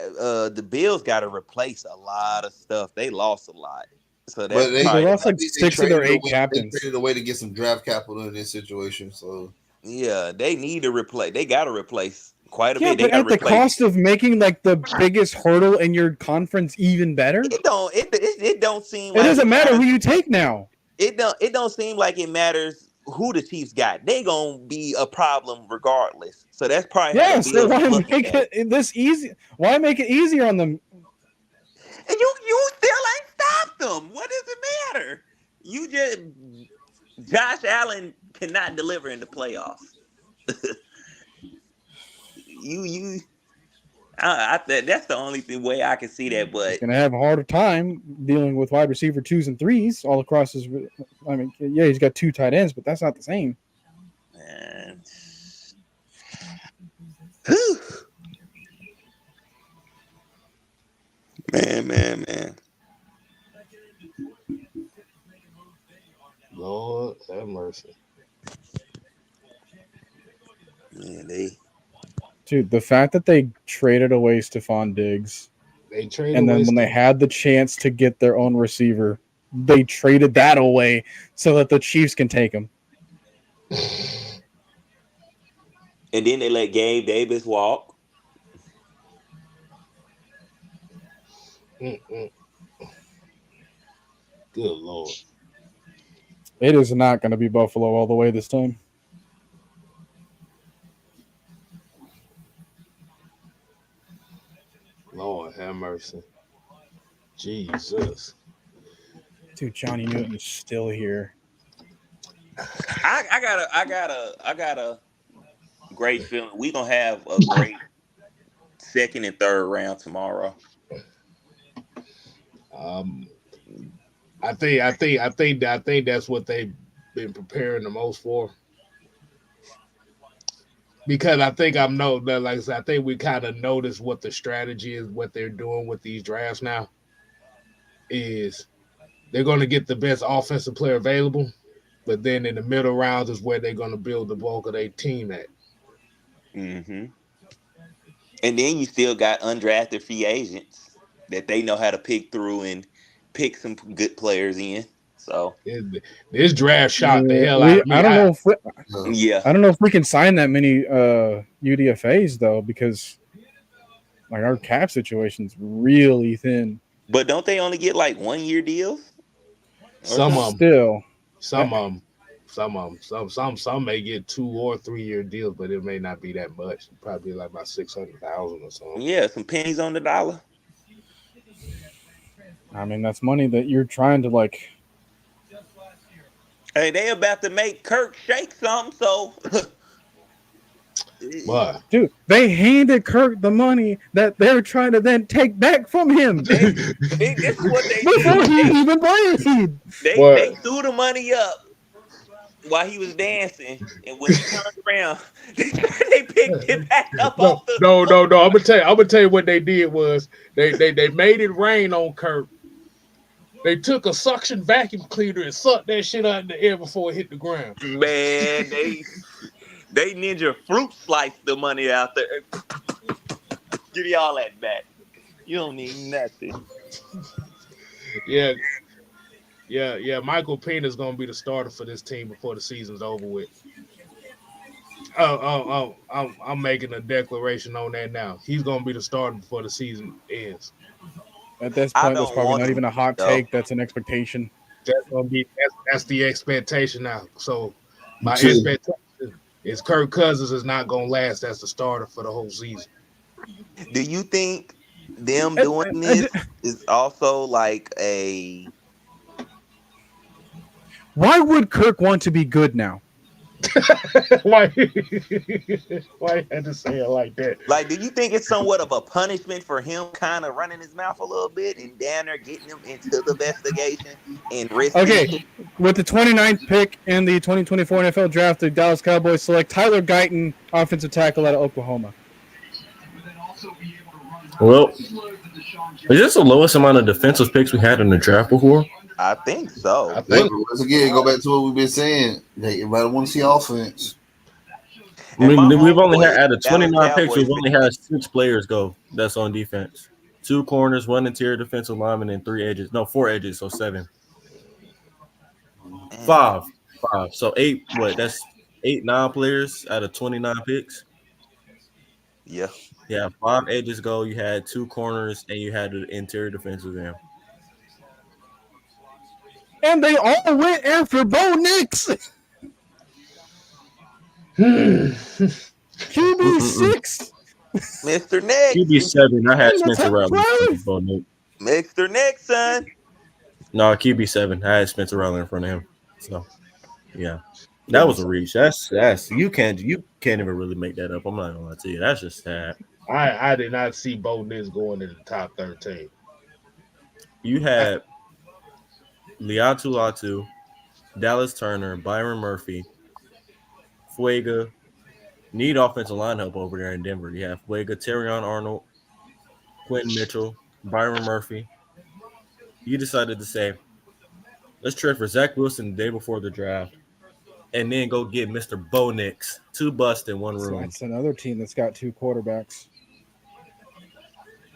the Bills got to replace a lot of stuff. They lost a lot, so that's They lost like 6 of their 8 captains. They traded away to get some draft capital in this situation. So yeah, they need to replace. They got to replace quite a Yeah, bit. They but at the replace. cost of making like the biggest hurdle in your conference even better. It don't seem. It like doesn't matter matters. who you take now. It don't seem like it matters who the Chiefs got. They gonna be a problem regardless. So that's probably how the So Bills why looking make at it this easy? Why make it easier on them? And you still ain't stopped them. What does it matter? You just Josh Allen cannot deliver in the playoffs. That's the only way I can see that. But He's gonna have a harder time dealing with wide receiver 2s and 3s all across his. I mean, yeah, he's got 2 tight ends, but that's not the same. Man. Lord have mercy. Yeah, Dude, the fact that they traded away Stephon Diggs, and then when they had the chance to get their own receiver, they traded that away so that the Chiefs can take him. And then they let Gabe Davis walk. Good Lord. It is not going to be Buffalo all the way this time. Lord have mercy. Jesus. Dude, Johnny Newton is still here. I got a great feeling. We gonna have a great second and third round tomorrow. I think that's what they've been preparing the most for. Because I think like I said, I think we kind of noticed what the strategy is, what they're doing with these drafts now. Is they're going to get the best offensive player available, but then in the middle rounds is where they're going to build the bulk of their team at. Mm-hmm. And then you still got undrafted free agents that they know how to pick through and pick some good players in. So this draft shot the hell out of me. I don't know if yeah, I don't know if we can sign that many UDFAs though, because like our cap situation's really thin. but don't they only get like 1 year deals? Some of them, Still, some of them, some may get 2 or 3 year deals, but it may not be that much. Probably like about 600,000 or something. Yeah, some pennies on the dollar. I mean that's money that you're trying to like. Hey, they about to make Kirk shake something, so. But Dude, they handed Kirk the money that they're trying to then take back from him. This is what they Before did. he even played. They threw the money up while he was dancing, and when he turned around, they picked it back up off the. No. I'm gonna tell you what they did was they made it rain on Kirk. They took a suction vacuum cleaner and sucked that shit out in the air before it hit the ground. Man, they ninja fruit sliced the money out there. Give y'all that back. You don't need nothing. Yeah. Michael Penix is gonna be the starter for this team before the season's over with. I'm making a declaration on that now. He's gonna be the starter before the season ends. At this point, that's probably not even a hot take. That's an expectation. That's the expectation now. So my expectation is Kirk Cousins is not gonna last as the starter for the whole season. Do you think them doing this is also like a? Why would Kirk want to be good now? Why you had to say it like that? Like, do you think it's somewhat of a punishment for him kind of running his mouth a little bit and down there getting him into the investigation and risking? Okay, with the 29th pick in the 2024 NFL Draft, the Dallas Cowboys select Tyler Guyton, offensive tackle out of Oklahoma. Well, is this the lowest amount of defensive picks we had in the draft before? I think so. Once again, go back to what we've been saying. Everybody want to see offense. We've only had out of 29 picks, we've only had 6 players go that's on defense. 2 corners, 1 interior defensive lineman, and 4 edges, so 7. 5. So 8, that's 9 players out of 29 picks. Yeah. Yeah, 5 edges go. You had 2 corners, and you had the interior defensive end. And they all went after Bo Nix. QB6. Mr. Nix. QB7. I had Spencer Rattler. Mr. Nix, son. No, QB7. I had Spencer Rattler in front of him. So, yeah. That was a reach. That's you can't even really make that up. I'm not gonna lie to you. That's just sad. I did not see Bo Nix going in the top 13. You had Latu, Dallas Turner, Byron Murphy, Fuaga. Need offensive line help over there in Denver. You have Fuaga, Terrion Arnold, Quentin Mitchell, Byron Murphy. You decided to say, let's trade for Zach Wilson the day before the draft, and then go get Mr. Bo Nix. 2 busts in 1 room. That's another team that's got 2 quarterbacks.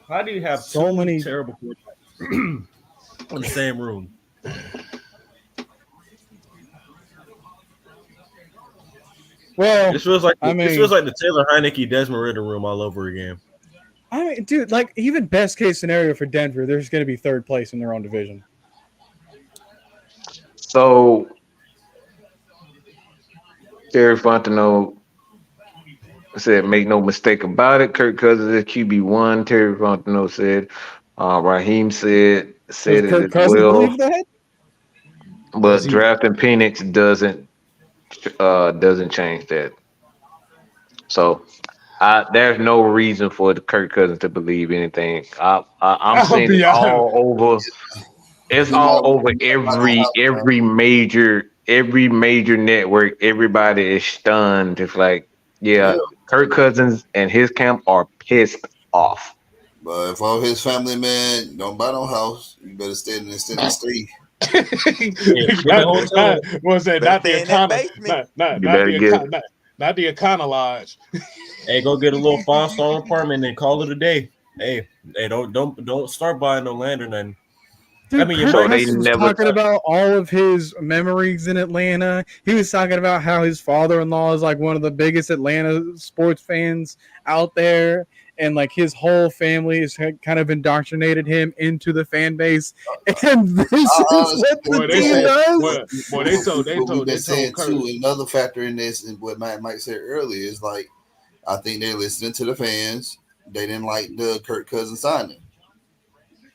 How do you have so many terrible quarterbacks in the same room? Well, this feels like the Taylor Heineke Desmond Ridder room all over again. I mean, dude, like even best case scenario for Denver, there's going to be 3rd place in their own division. So, Terry Fontenot said, "Make no mistake about it. Kirk Cousins is QB1." Terry Fontenot said, "Raheem said it Kirk as Cousins well." believe that? But drafting Penix doesn't change that. So there's no reason for the Kirk Cousins to believe anything. I'm seeing it all over. It's all over every major network. Everybody is stunned. It's like, yeah, Kirk Cousins and his camp are pissed off. But if all his family, man, don't buy no house, you better stay in the state. Was that not the not the Econo Lodge? Hey, go get a little 5-star apartment and call it a day. Hey, don't start buying no land or nothing. Dude, I mean, your So Kirk Mike, they Cousins was never. talking about all of his memories in Atlanta. He was talking about how his father-in-law is like one of the biggest Atlanta sports fans out there, and like his whole family has kind of indoctrinated him into the fan base. And this I is honestly what the Boy, think they team said, does. boy, they told, what we've been they told saying Kurt. too. Another factor in this, and what Mike said earlier, is like I think they're listening to the fans. They didn't like the Kirk Cousins signing.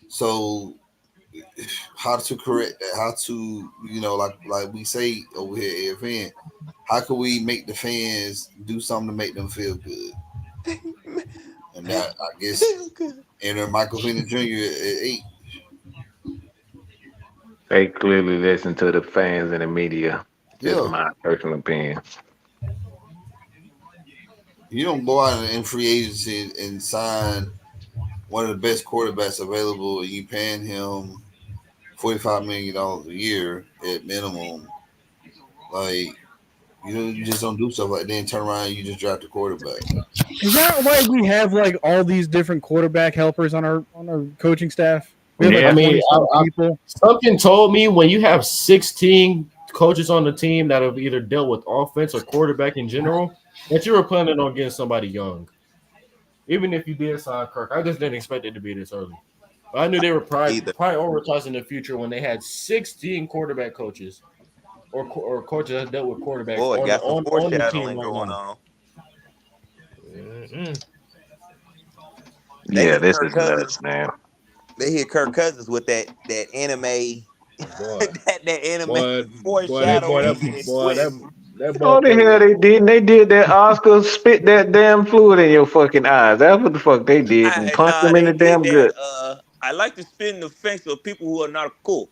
So how to correct that? How to, like we say over here at AFN, how can we make the fans do something to make them feel good? And that, I guess, enter Michael Penix Jr. at 8. They clearly listen to the fans and the media. Just Yeah, my personal opinion. you don't go out in free agency and sign one of the best quarterbacks available, and you paying him $45 million a year at minimum. Like, you just don't do stuff like that. Then turn around and you just draft the quarterback. Is that why we have like all these different quarterback helpers on our coaching staff? We have Yeah. like I mean, 20 people. something told me when you have 16 coaches on the team that have either dealt with offense or quarterback in general, that you were planning on getting somebody young. Even if you did sign Kirk, I just didn't expect it to be this early. But I knew they were Either. prioritizing the future when they had 16 quarterback coaches or coaches that dealt with quarterbacks Boy, got some on the team foreshadowing right going now. on. They Yeah, hit this Kirk is nuts, Cousins. man. They hit Kirk Cousins with that anime, Boy, that anime boy, foreshadowing and twist. that Oh, the hell motherfucker. they did. They did that Oscar spit that damn fluid in your fucking eyes. That's what the fuck they did and punched Nah, them in they the did damn gut. that. I like to spit in the face of people who are not cool.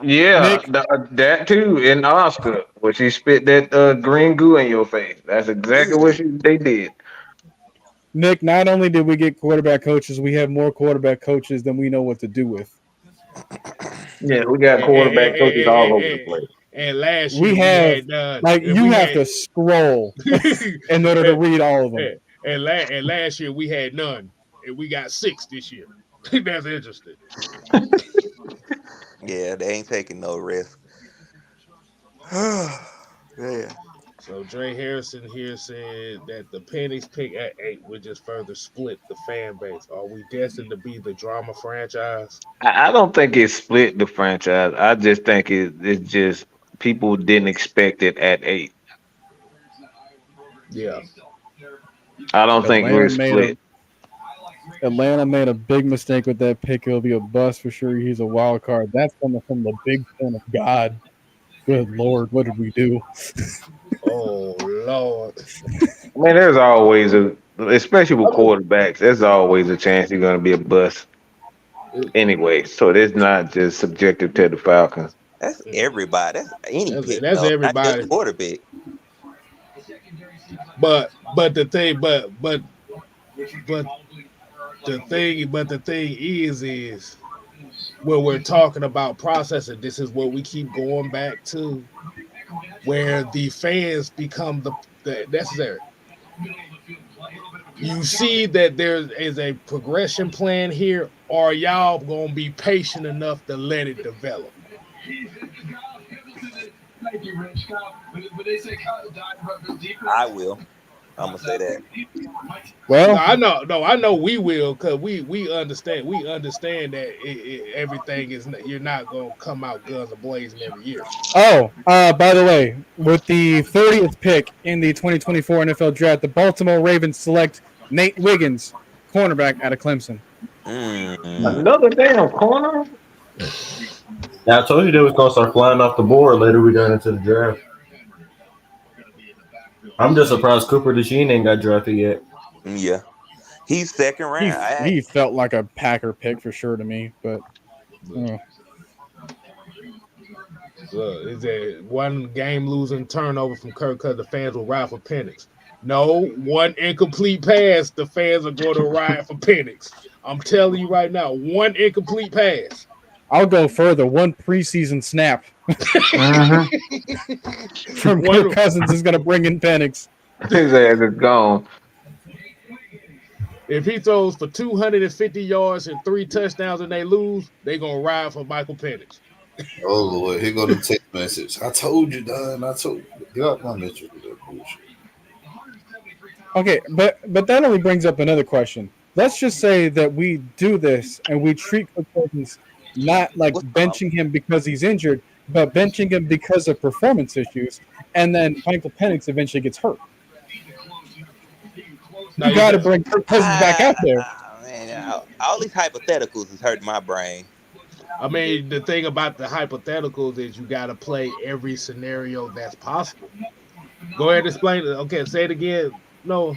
Yeah, Nick, that too in Oscar, where she spit that green goo in your face. That's exactly what they did. Nick, not only did we get quarterback coaches, we have more quarterback coaches than we know what to do with. Yeah, we got quarterback coaches all over the place. And last We year we have had like and you we have had to scroll in order to read all of them. and last year we had none, and we got 6 this year. That's interesting. Yeah, they ain't taking no risk. Yeah. So Dre Harrison here said that the Penix pick at 8 would just further split the fan base. Are we destined to be the drama franchise? I don't think it split the franchise. I just think it's just people didn't expect it at 8. Yeah. I don't think we're split. Atlanta made a big mistake with that pick. It'll be a bust for sure. He's a wild card. That's coming from the big son of God. Good Lord, what did we do? Oh Lord. I mean, there's always especially with quarterbacks, there's always a chance you're going to be a bust anyway. So it's not just subjective to the Falcons. That's everybody. That's any pick. That's though, not everybody. just quarterback. But the thing is when we're talking about processing, this is what we keep going back to, where the fans become the necessary. You see that there is a progression plan here, or y'all gonna be patient enough to let it develop? I will. I'm gonna say that. Well, I know we will, because we understand that everything is, you're not gonna come out guns a blazing every year. Oh, by the way, with the 30th pick in the 2024 NFL Draft, the Baltimore Ravens select Nate Wiggins, cornerback out of Clemson. Another damn corner. Yeah, I told you they was gonna start flying off the board later we got into the draft. I'm just surprised Cooper DeJean ain't got drafted yet. Yeah, he's second round. He felt like a Packer pick for sure to me, but. Is there one game losing turnover from Kirk because the fans will ride for Penix? No, one incomplete pass, the fans are going to ride for Penix. I'm telling you right now, one incomplete pass. I'll go further. One preseason snap from Kirk Cousins is going to bring in Penix. His ass is gone. If he throws for 250 yards and 3 touchdowns and they lose, they're gonna ride for Michael Penix. Oh Lord, here go the text message. I told you, Don. I told you. Get off my mention with that bullshit. Okay, but that only brings up another question. Let's just say that we do this and we treat Kirk Cousins not like benching him because he's injured, but benching him because of performance issues, and then Michael Penix eventually gets hurt. You got to bring Kirk Cousins back out there. Man, all these hypotheticals is hurting my brain. I mean, the thing about the hypotheticals is you got to play every scenario that's possible. Go ahead and explain it. Okay, say it again. No.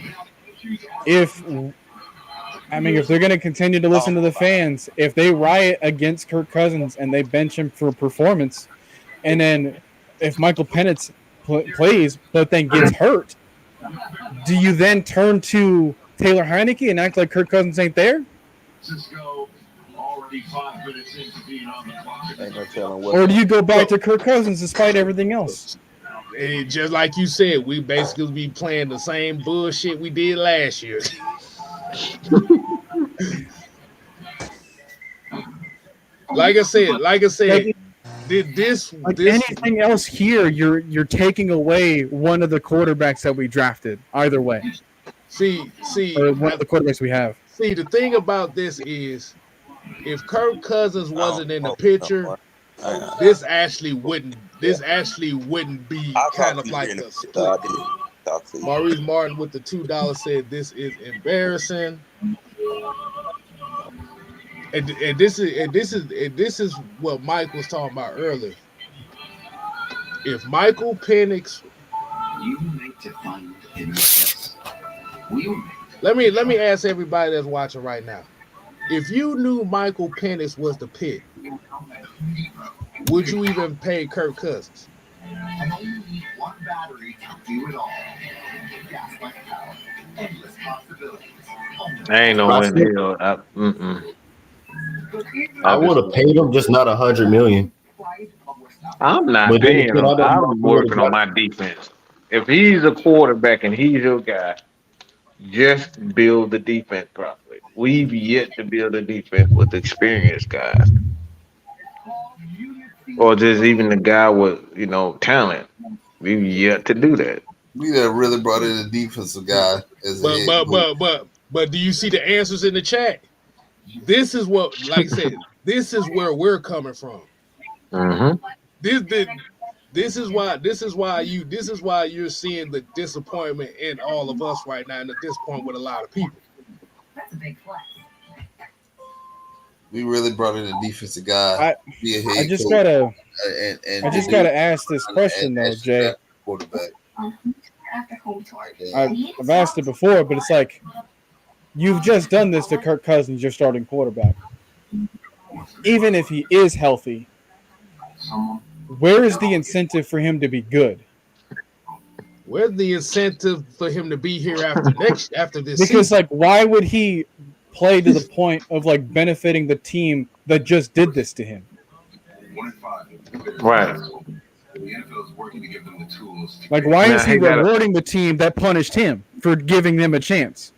If they're going to continue to listen to the fans, if they riot against Kirk Cousins and they bench him for performance, and then if Michael Penix plays but then gets hurt, do you then turn to Taylor Heineke and act like Kirk Cousins ain't there? Or do you go back to Kirk Cousins despite everything else? Just like you said, we basically be playing the same bullshit we did last year. Like I said, this anything else here, you're taking away one of the quarterbacks that we drafted. Either way, or one of the quarterbacks we have. See, the thing about this is, if Kirk Cousins wasn't in the picture, this actually wouldn't be kind of like a split. Maurice Martin with the $2 said this is embarrassing. And this is what Mike was talking about earlier. If Michael Penix, let me ask everybody that's watching right now. If you knew Michael Penix was the pick, would you even pay Kirk Cousins? Ain't no one deal. I would have paid him, just not $100 million. I'm not paying him. I'm working on my defense. If he's a quarterback and he's your guy, just build the defense properly. We've yet to build a defense with experienced guys, or just even the guy with talent. We've yet to do that. We have really brought in a defensive guy as a head coach. But do you see the answers in the chat? This is what, like I said, this is where we're coming from. Mm-hmm. This is why you're seeing the disappointment in all of us right now, and at this point with a lot of people. That's a big flex. We really brought in a defensive guy. I just gotta ask this question though, Jay. Quarterback. I've asked it before, but it's like you've just done this to Kirk Cousins, your starting quarterback. Even if he is healthy, where is the incentive for him to be good? Where's the incentive for him to be here after this Because season? why would he play to the point of benefiting the team that just did this to him? Right. Why is he rewarding the team that punished him for giving them a chance?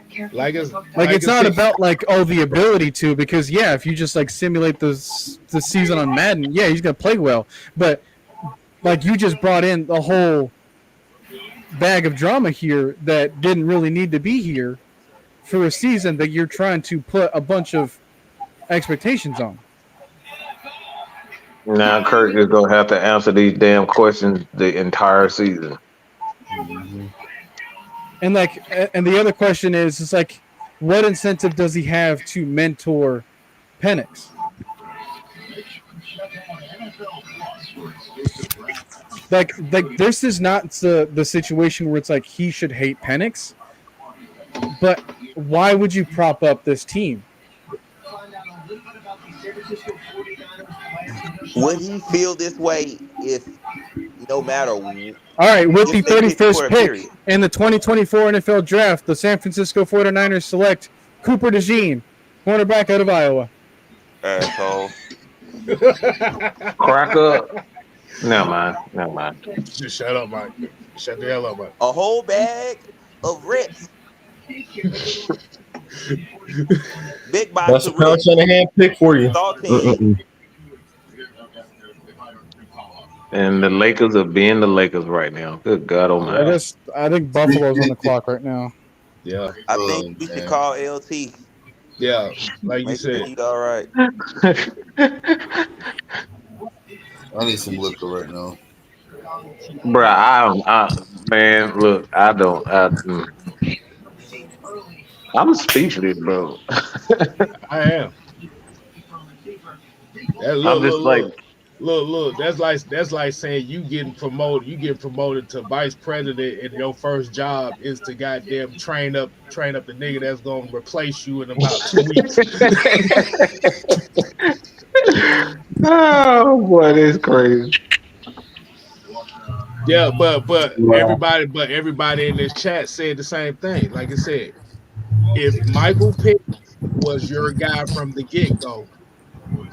It's not about the ability to, because if you just simulate the season on Madden, he's gonna play well, but you just brought in the whole bag of drama here that didn't really need to be here for a season that you're trying to put a bunch of expectations on. Now Kirk is gonna have to answer these damn questions the entire season. Mm-hmm. And the other question is what incentive does he have to mentor Penix? This is not the situation where it's he should hate Penix, but why would you prop up this team? Would he feel this way if no matter what? All right, with the 31st pick in the 2024 NFL Draft, the San Francisco 49ers select Cooper DeJean, cornerback out of Iowa. Asshole. Crack up. Never mind. Just shut up, Mike. Shut the hell up, Mike. A whole bag of reps. Big box That's a of Kyle rich. Shanahan pick for you. Saltine. And the Lakers are being the Lakers right now. Good God Almighty. I think Buffalo's on the clock right now. Yeah. I think we should call LT. Yeah. Like you Make sure said. he's all right. I need some liquor right now. Bruh, man, look, I'm speechless, bro. I am. I'm just like, Look. That's like saying you getting promoted. You get promoted to vice president, and your first job is to goddamn train up the nigga that's gonna replace you in about 2 weeks. oh boy, that's crazy. Yeah, but Wow. everybody in this chat said the same thing. Like I said, if Michael Penix was your guy from the get go,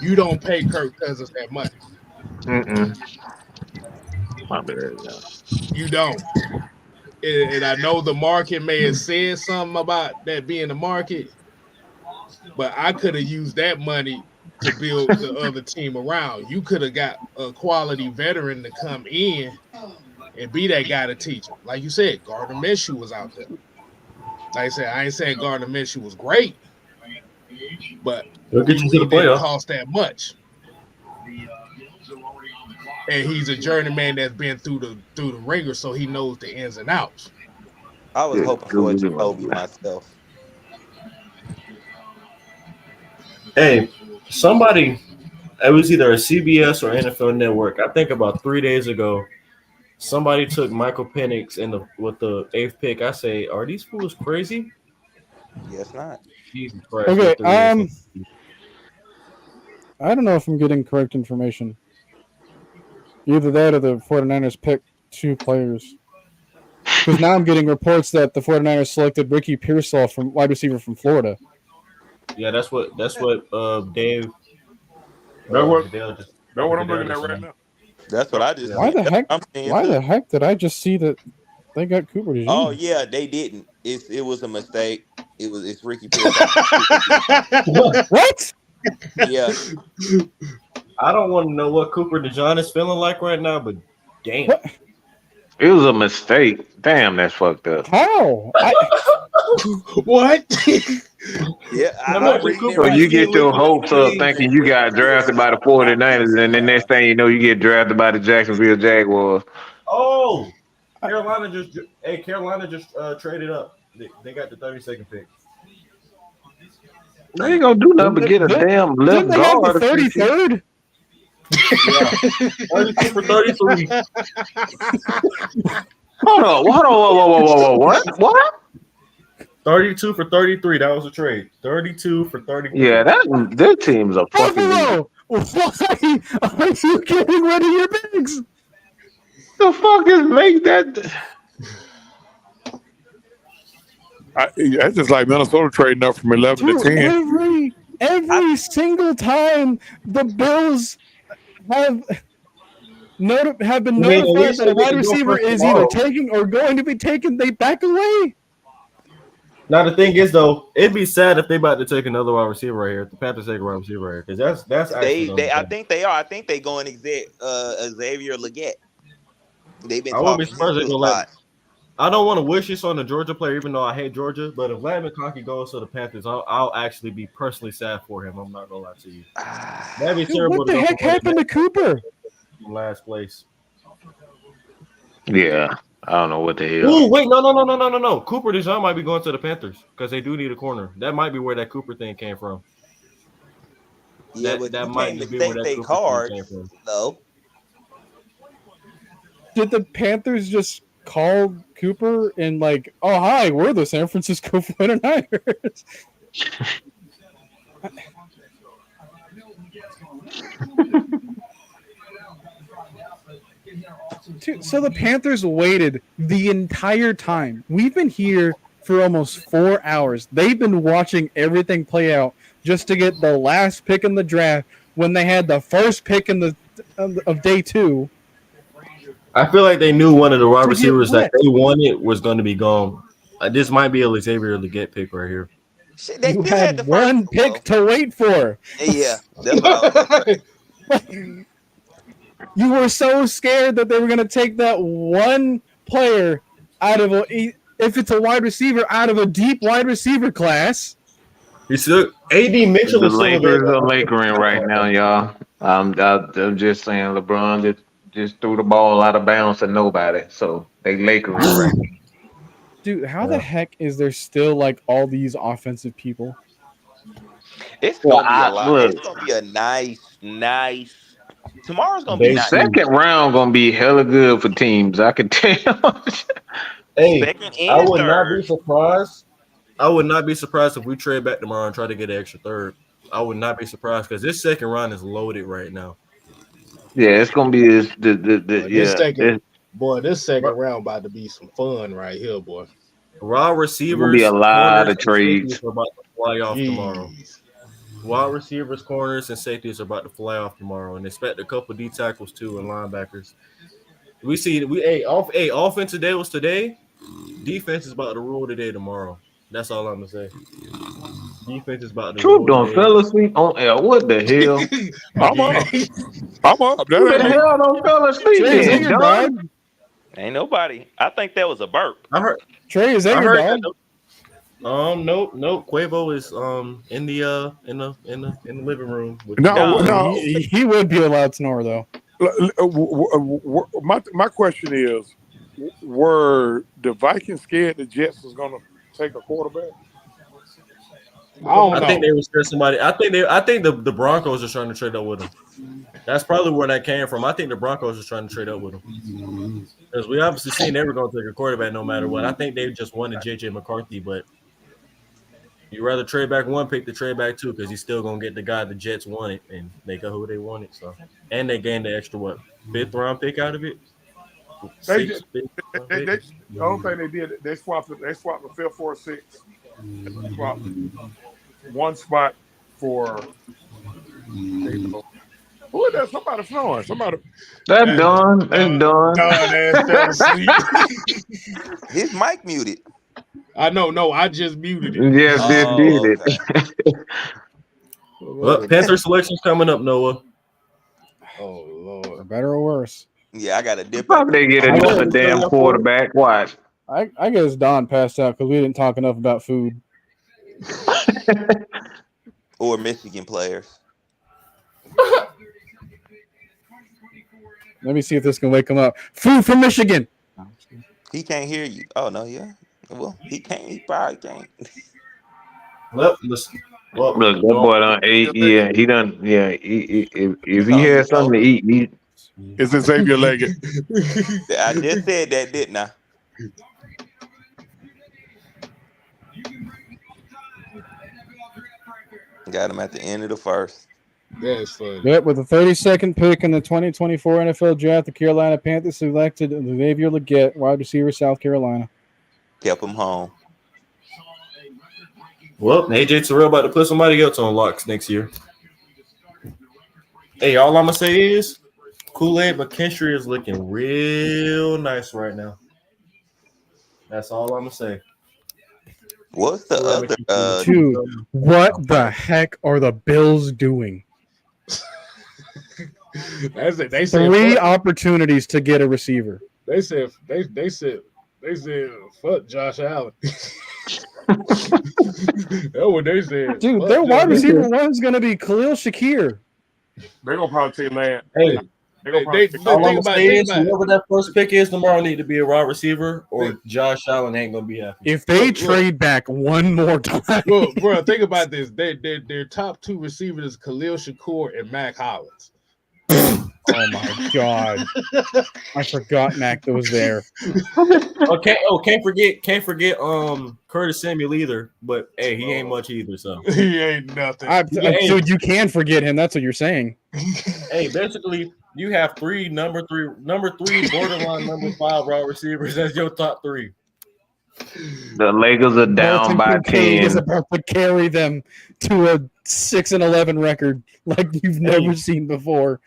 you don't pay Kirk Cousins that money. My bad, yeah. You don't. And I know the market may have said something about that being the market, but I could have used that money to build the other team around. You could have got a quality veteran to come in and be that guy to teach him. Like you said, Gardner Minshew was out there. Like I said, I ain't saying Gardner Minshew was great, but He'll get you to the it didn't playoffs. cost that much. And he's a journeyman that's been through the ringer, so he knows the ins and outs. I was hoping for a Jacoby myself. Hey, somebody, it was either a CBS or NFL Network. I think about 3 days ago, somebody took Michael Penix with the 8th pick. I say, are these fools crazy? Yes, not. Jesus Christ. Okay, I don't know if I'm getting correct information. Either that or the 49ers picked 2 players. Because now I'm getting reports that the 49ers selected Ricky Pearsall from wide receiver from Florida. Yeah, that's what Dave. That's what Dale just. I'm looking at right now. That's what I just. Why the heck? I'm saying Why too. the heck did I just see that they got Cooper DeJean? Oh yeah, they didn't. It was a mistake. It's Ricky Pearsall. What? Yeah. I don't want to know what Cooper DeJean is feeling like right now, but damn. What? It was a mistake. Damn, that's fucked up. How? What? Yeah, So you get your hopes up thinking you got drafted by the 49ers, and the next thing you know, you get drafted by the Jacksonville Jaguars. Oh, Carolina just traded up. They got the 32nd pick. They ain't gonna do nothing but get a damn left Didn't they have guard. the 33rd? Yeah. 32 for 33. Hold on, whoa, what? 32 for 33. That was a trade. 32 for 33. Yeah, their team's a fucking. Buffalo! Why are you getting rid of your bigs? The fuck is make that? That's just like Minnesota trading up from 11 to 10. Every single time the Bills have been notified that a wide receiver is either taking or going to be taken, they back away. Now the thing is, though, it'd be sad if they about to take another wide receiver right here. If the Panthers take a wide receiver right here, because that's actually I think they are. I think they going Xavier Legette. They've been I won't be talking surprised him if a they lot. I don't want to wish this on the Georgia player, even though I hate Georgia. But if McCarthy goes to the Panthers, I'll actually be personally sad for him. I'm not gonna lie to you. That'd be terrible. What the heck happened to Cooper? Last place. Yeah, I don't know what the hell. Oh wait, no. Cooper DeJean might be going to the Panthers because they do need a corner. That might be where that Cooper thing came from. Yeah, but that you might can't be where mistake that they Cooper cards, thing came from. though. Did the Panthers just call Cooper and like, oh hi, we're the San Francisco 49ers? So the Panthers waited the entire time. We've been here for almost 4 hours. They've been watching everything play out just to get the last pick in the draft when they had the first pick of day 2. I feel like they knew one of the wide receivers that they wanted was going to be gone. This might be a Xavier Legette pick right here. Shit, they You still had had the one first pick to wait for. Yeah, that's what I was gonna say. You were so scared that they were going to take that one player out of if it's a wide receiver, out of a deep wide receiver class. He's still AD Mitchell The is still Lakers available. are Lakering right now, y'all. I'm just saying, LeBron just threw the ball out of bounds to nobody, so they Lakering right now. Dude, how the heck is there still like all these offensive people? It's Well, gonna be a lot. look, It's gonna be a nice. Tomorrow's gonna be the nice. second round gonna be hella good for teams. I can tell. Hey, Second I and would not be third. surprised. I would not be surprised if we trade back tomorrow and try to get an extra third. I would not be surprised because this second round is loaded right now. Yeah, it's gonna be This second Ro- round about to be some fun right here, boy. Raw It's gonna be a receivers, lot corners, of and safeties trades. are about to fly off tomorrow. Jeez. Wide receivers, corners, and safeties are about to fly off tomorrow, and expect a couple D tackles too and linebackers. Offense today was today. Defense is about to rule today tomorrow. That's all I'm gonna say. Defense is about to Troop rule don't today. fell asleep on air. What the hell? I'm up. I'm up. Who That the ain't me. hell don't fell asleep Trey, is that then, your Don? dog? Ain't nobody. I think that was a burp. I heard. Trey, is that I your heard dog? that. Nope. Quavo is in the living room with No, the No. no. He would be a loud snore though. My question is, were the Vikings scared the Jets was going to take a quarterback? I don't I know. think they were scared somebody. I think the Broncos are trying to trade up with him. That's probably where that came from. I think the Broncos are trying to trade up with him because we obviously seen they were going to take a quarterback no matter what. I think they just wanted JJ McCarthy, but you rather trade back one pick to trade back two because he's still going to get the guy the Jets wanted, and they got who they wanted. So, and they gained the extra fifth round pick out of it. They Sixth, just, fifth round they, pick. the only thing they did, they swapped the fifth for a six. They swapped one spot for, who is that? Somebody snoring. Somebody. That's Don. That's Don. Don ass fell asleep. His mic muted. I know. No, I just muted it. Yes, it Oh, did okay. it. Well, Panther selection's coming up, Noah. Oh For Lord. better or worse. Yeah, I got to dip Probably they get I another guess- damn quarterback. Watch. I guess Don passed out because we didn't talk enough about food. or Michigan players. Let me see if this can wake him up. Food from Michigan. He can't hear you. Oh no, yeah. Well, he can't. He probably can't. Well, listen. Well, Look, that boy done ate. Yeah, he done. Yeah, if he Oh, had something to eat, It's Xavier Leggett. I just said that, didn't I? Got him at the end of the first. That's funny. Yep, with the 32nd pick in the 2024 NFL Draft, the Carolina Panthers selected Xavier Legette, wide receiver, South Carolina. Kept him home. Well, AJ Terrell about to put somebody else on locks next year. Hey, all I'm gonna say is Kool-Aid McKinstry is looking real nice right now. That's all I'm gonna say. What's the other? Dude, what the heck are the Bills doing? That's it. They said Three fuck, opportunities to get a receiver. they said fuck Josh Allen. That's what they said. Dude, Fuck their wide Josh. receiver one is going to be Khalil Shakir. They're gonna probably take land. Hey, All I'm gonna say is whoever that first pick is tomorrow need to be a wide receiver, or Josh Allen ain't gonna be happy. If they trade back one more time, Look, bro, think about this. Their top two receivers is Khalil Shakur and Mac Hollins. Oh my god! I forgot Mac was there. Can't forget Curtis Samuel either. But hey, he ain't much either. So He ain't nothing. Dude, you can forget him. That's what you're saying. hey, basically you have number three, borderline number 5 wide receivers as your top 3. the Lakers are down Dalton by Kincaid 10. is about to carry them to a 6-11 record like you've never seen before.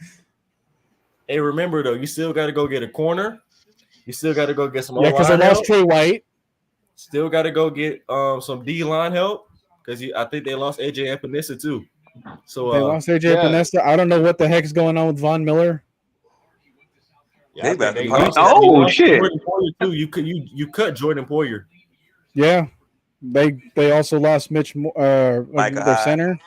Hey, remember though, you still got to go get a corner. You still got to go get some. Yeah, because I lost Trey White. Still got to go get some D line help because I think they lost AJ Epinesa too. So they lost AJ Epinesa. I don't know what the heck's going on with Von Miller. Yeah, they about to shit! Jordan Poyer too. You cut Jordan Poyer. Yeah, they also lost Mitch, their center.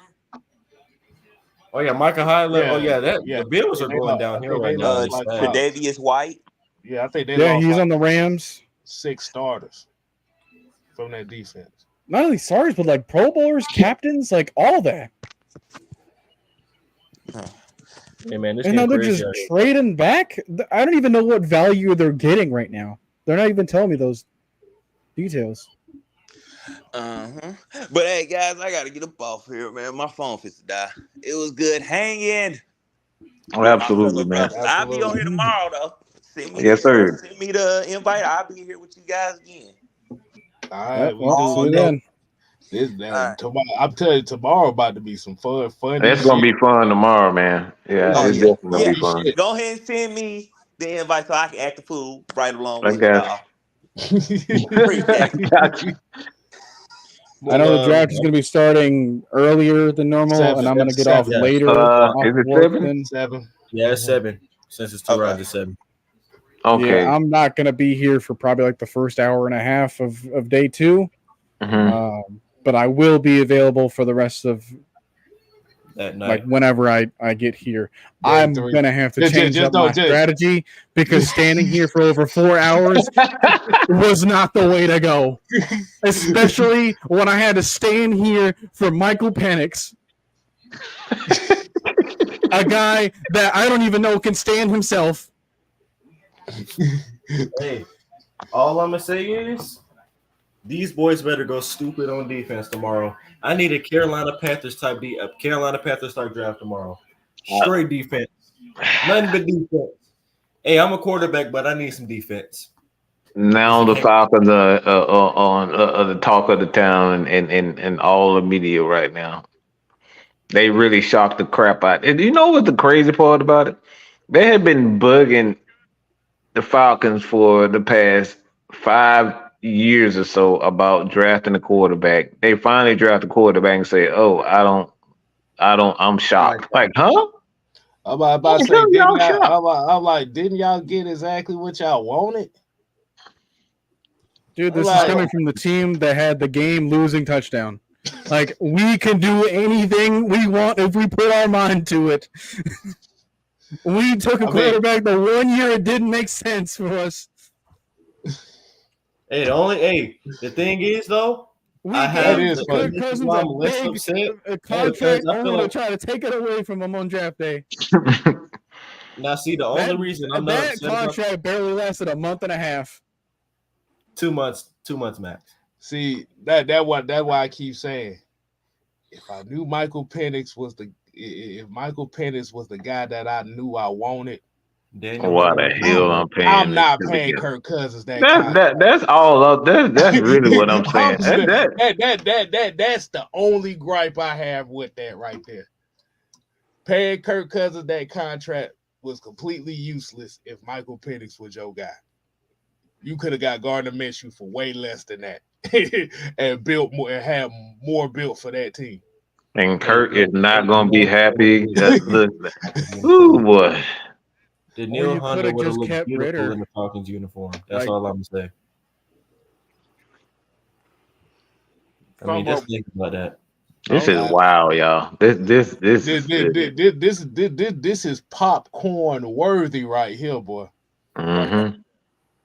Oh yeah, Micah Hyde. Yeah, The Bills are going downhill right now. Tre'Davious White. Yeah, I think they Yeah, lost he's on the Rams. 6 starters from that defense. Not only starters, but like Pro Bowlers, captains, like all that. Hey man, this and now they're crazy just trading back. I don't even know what value they're getting right now. They're not even telling me those details. But hey, guys, I gotta get up off here, man. My phone fits to die. It was good hanging. Oh, absolutely, man. I'll be on here tomorrow, though. Yes, sir. Send me the invite. I'll be here with you guys again. All right, see you then. Tomorrow, I'm telling you, tomorrow about to be some fun. It's gonna be fun tomorrow, man. Yeah, it's definitely gonna be fun. Go ahead and send me the invite so I can act the fool right along with y'all. Appreciate it. I know the draft is going to be starting earlier than normal, and I'm going to get off later. Is it 7? Yeah, it's 7. Since it's 2 rounds, it's 7. Okay. Yeah, I'm not going to be here for probably like the first hour and a half of day 2. But I will be available for the rest of that night. Like whenever I get here. I'm going to have to change up my strategy because standing here for over 4 hours was not the way to go. Especially when I had to stand here for Michael Penix. A guy that I don't even know can stand himself. Hey, all I'm going to say is these boys better go stupid on defense tomorrow. I need a Carolina Panthers type draft tomorrow. Straight defense. Nothing but defense. Hey, I'm a quarterback, but I need some defense. Now the Falcons are on the talk of the town and all the media right now. They really shocked the crap out. And you know what the crazy part about it? They had been bugging the Falcons for the past 5 years or so about drafting a quarterback. They finally draft a quarterback and say, "Oh, I'm shocked." Like, huh? I'm about to say, I'm like, didn't y'all get exactly what y'all wanted? Dude, this is coming from the team that had the game losing touchdown. Like, we can do anything we want if we put our mind to it. We took a quarterback the 1 year it didn't make sense for us. Hey, the thing is though, I have Kirk Cousins a contract only to try to take it away from him on draft day. Now, see, the only reason I'm not that contract barely lasted a month and a half. 2 months max. See, that's why I keep saying, if I knew Michael Penix was the guy that I knew I wanted. What the hell I'm paying? I'm not paying Kirk Cousins that. That's all up. That's really what I'm saying. That's the only gripe I have with that right there. Paying Kirk Cousins that contract was completely useless if Michael Penix was your guy. You could have got Gardner Minshew for way less than that, and built more and had more built for that team. And Kirk is not gonna be happy. Ooh boy. Daniil Hunter would have looked beautiful Ritter in the Falcons uniform. That's all I'm gonna say. I mean, just think about that. This is wild, y'all. This is popcorn worthy right here, boy. Mm-hmm.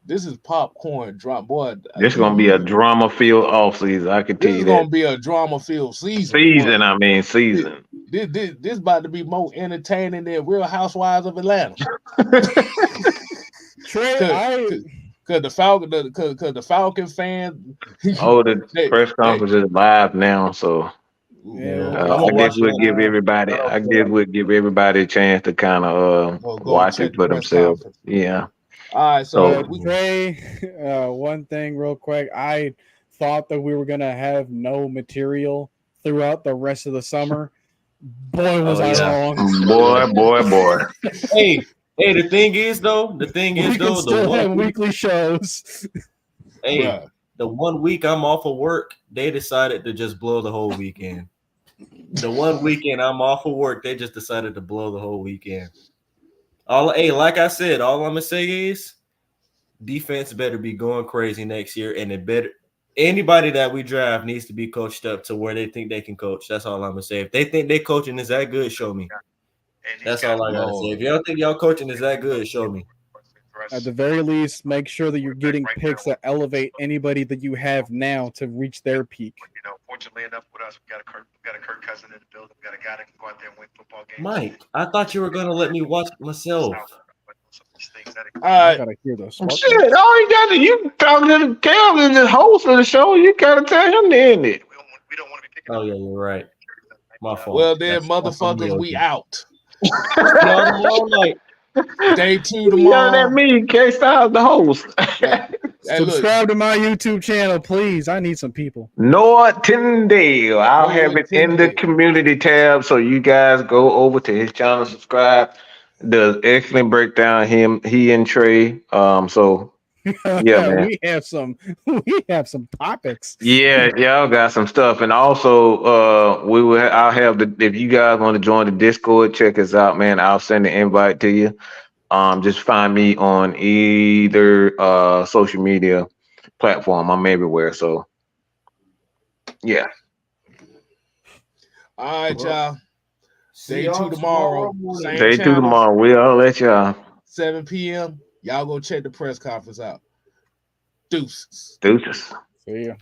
This is popcorn drop, boy. This is gonna be a drama-filled offseason. I can tell you that. This is gonna be a drama-filled season. Season. This about to be more entertaining than Real Housewives of Atlanta. Because the Falcon fan. The press conference is live now, so I guess we'll give everybody. A chance to kind of watch it for themselves. Yeah. All right, so one thing real quick. I thought that we were gonna have no material throughout the rest of the summer. Boy, was I wrong. Boy. Hey, the thing is though, we can still have weekly shows. Hey, The 1 week I'm off of work, they decided to just blow the whole weekend. The 1 weekend I'm off of work, they just decided to blow the whole weekend. Like I said, all I'm gonna say is defense better be going crazy next year, and it better anybody that we draft needs to be coached up to where they think they can coach. That's all I'm gonna say. If they think they coaching is that good, show me. That's all I gotta say. If y'all think y'all coaching is that good, show me. At the very least, make sure that you're getting picks that elevate anybody that you have now to reach their peak. Fortunately enough with us, we got a Kirk Cousin in the building. We got a guy that can go out there and win football games. Mike, I thought you were gonna let me watch myself. I gotta hear those. Shit, all you got to you talking to the Cam and the host of the show. You gotta tell him to end it. Oh yeah, you're right. My fault. Well then, motherfuckers, we out. Night. Day 2 Yelling tomorrow. at me, K-Styles, the host. Subscribe to my YouTube channel, please. I need some people. Nortondale. I'll have it in the community tab, so you guys go over to his channel, subscribe. Does excellent breakdown. He and Trey. So yeah, man. we have some topics. Yeah, y'all got some stuff, and also I'll have if you guys want to join the Discord, check us out, man. I'll send the invite to you. Just find me on either social media platform. I'm everywhere, so yeah. All right, y'all. Day 2 tomorrow. Same Day 2 channel, tomorrow. We'll let y'all. 7 p.m. Y'all go check the press conference out. Deuces. Deuces. See ya.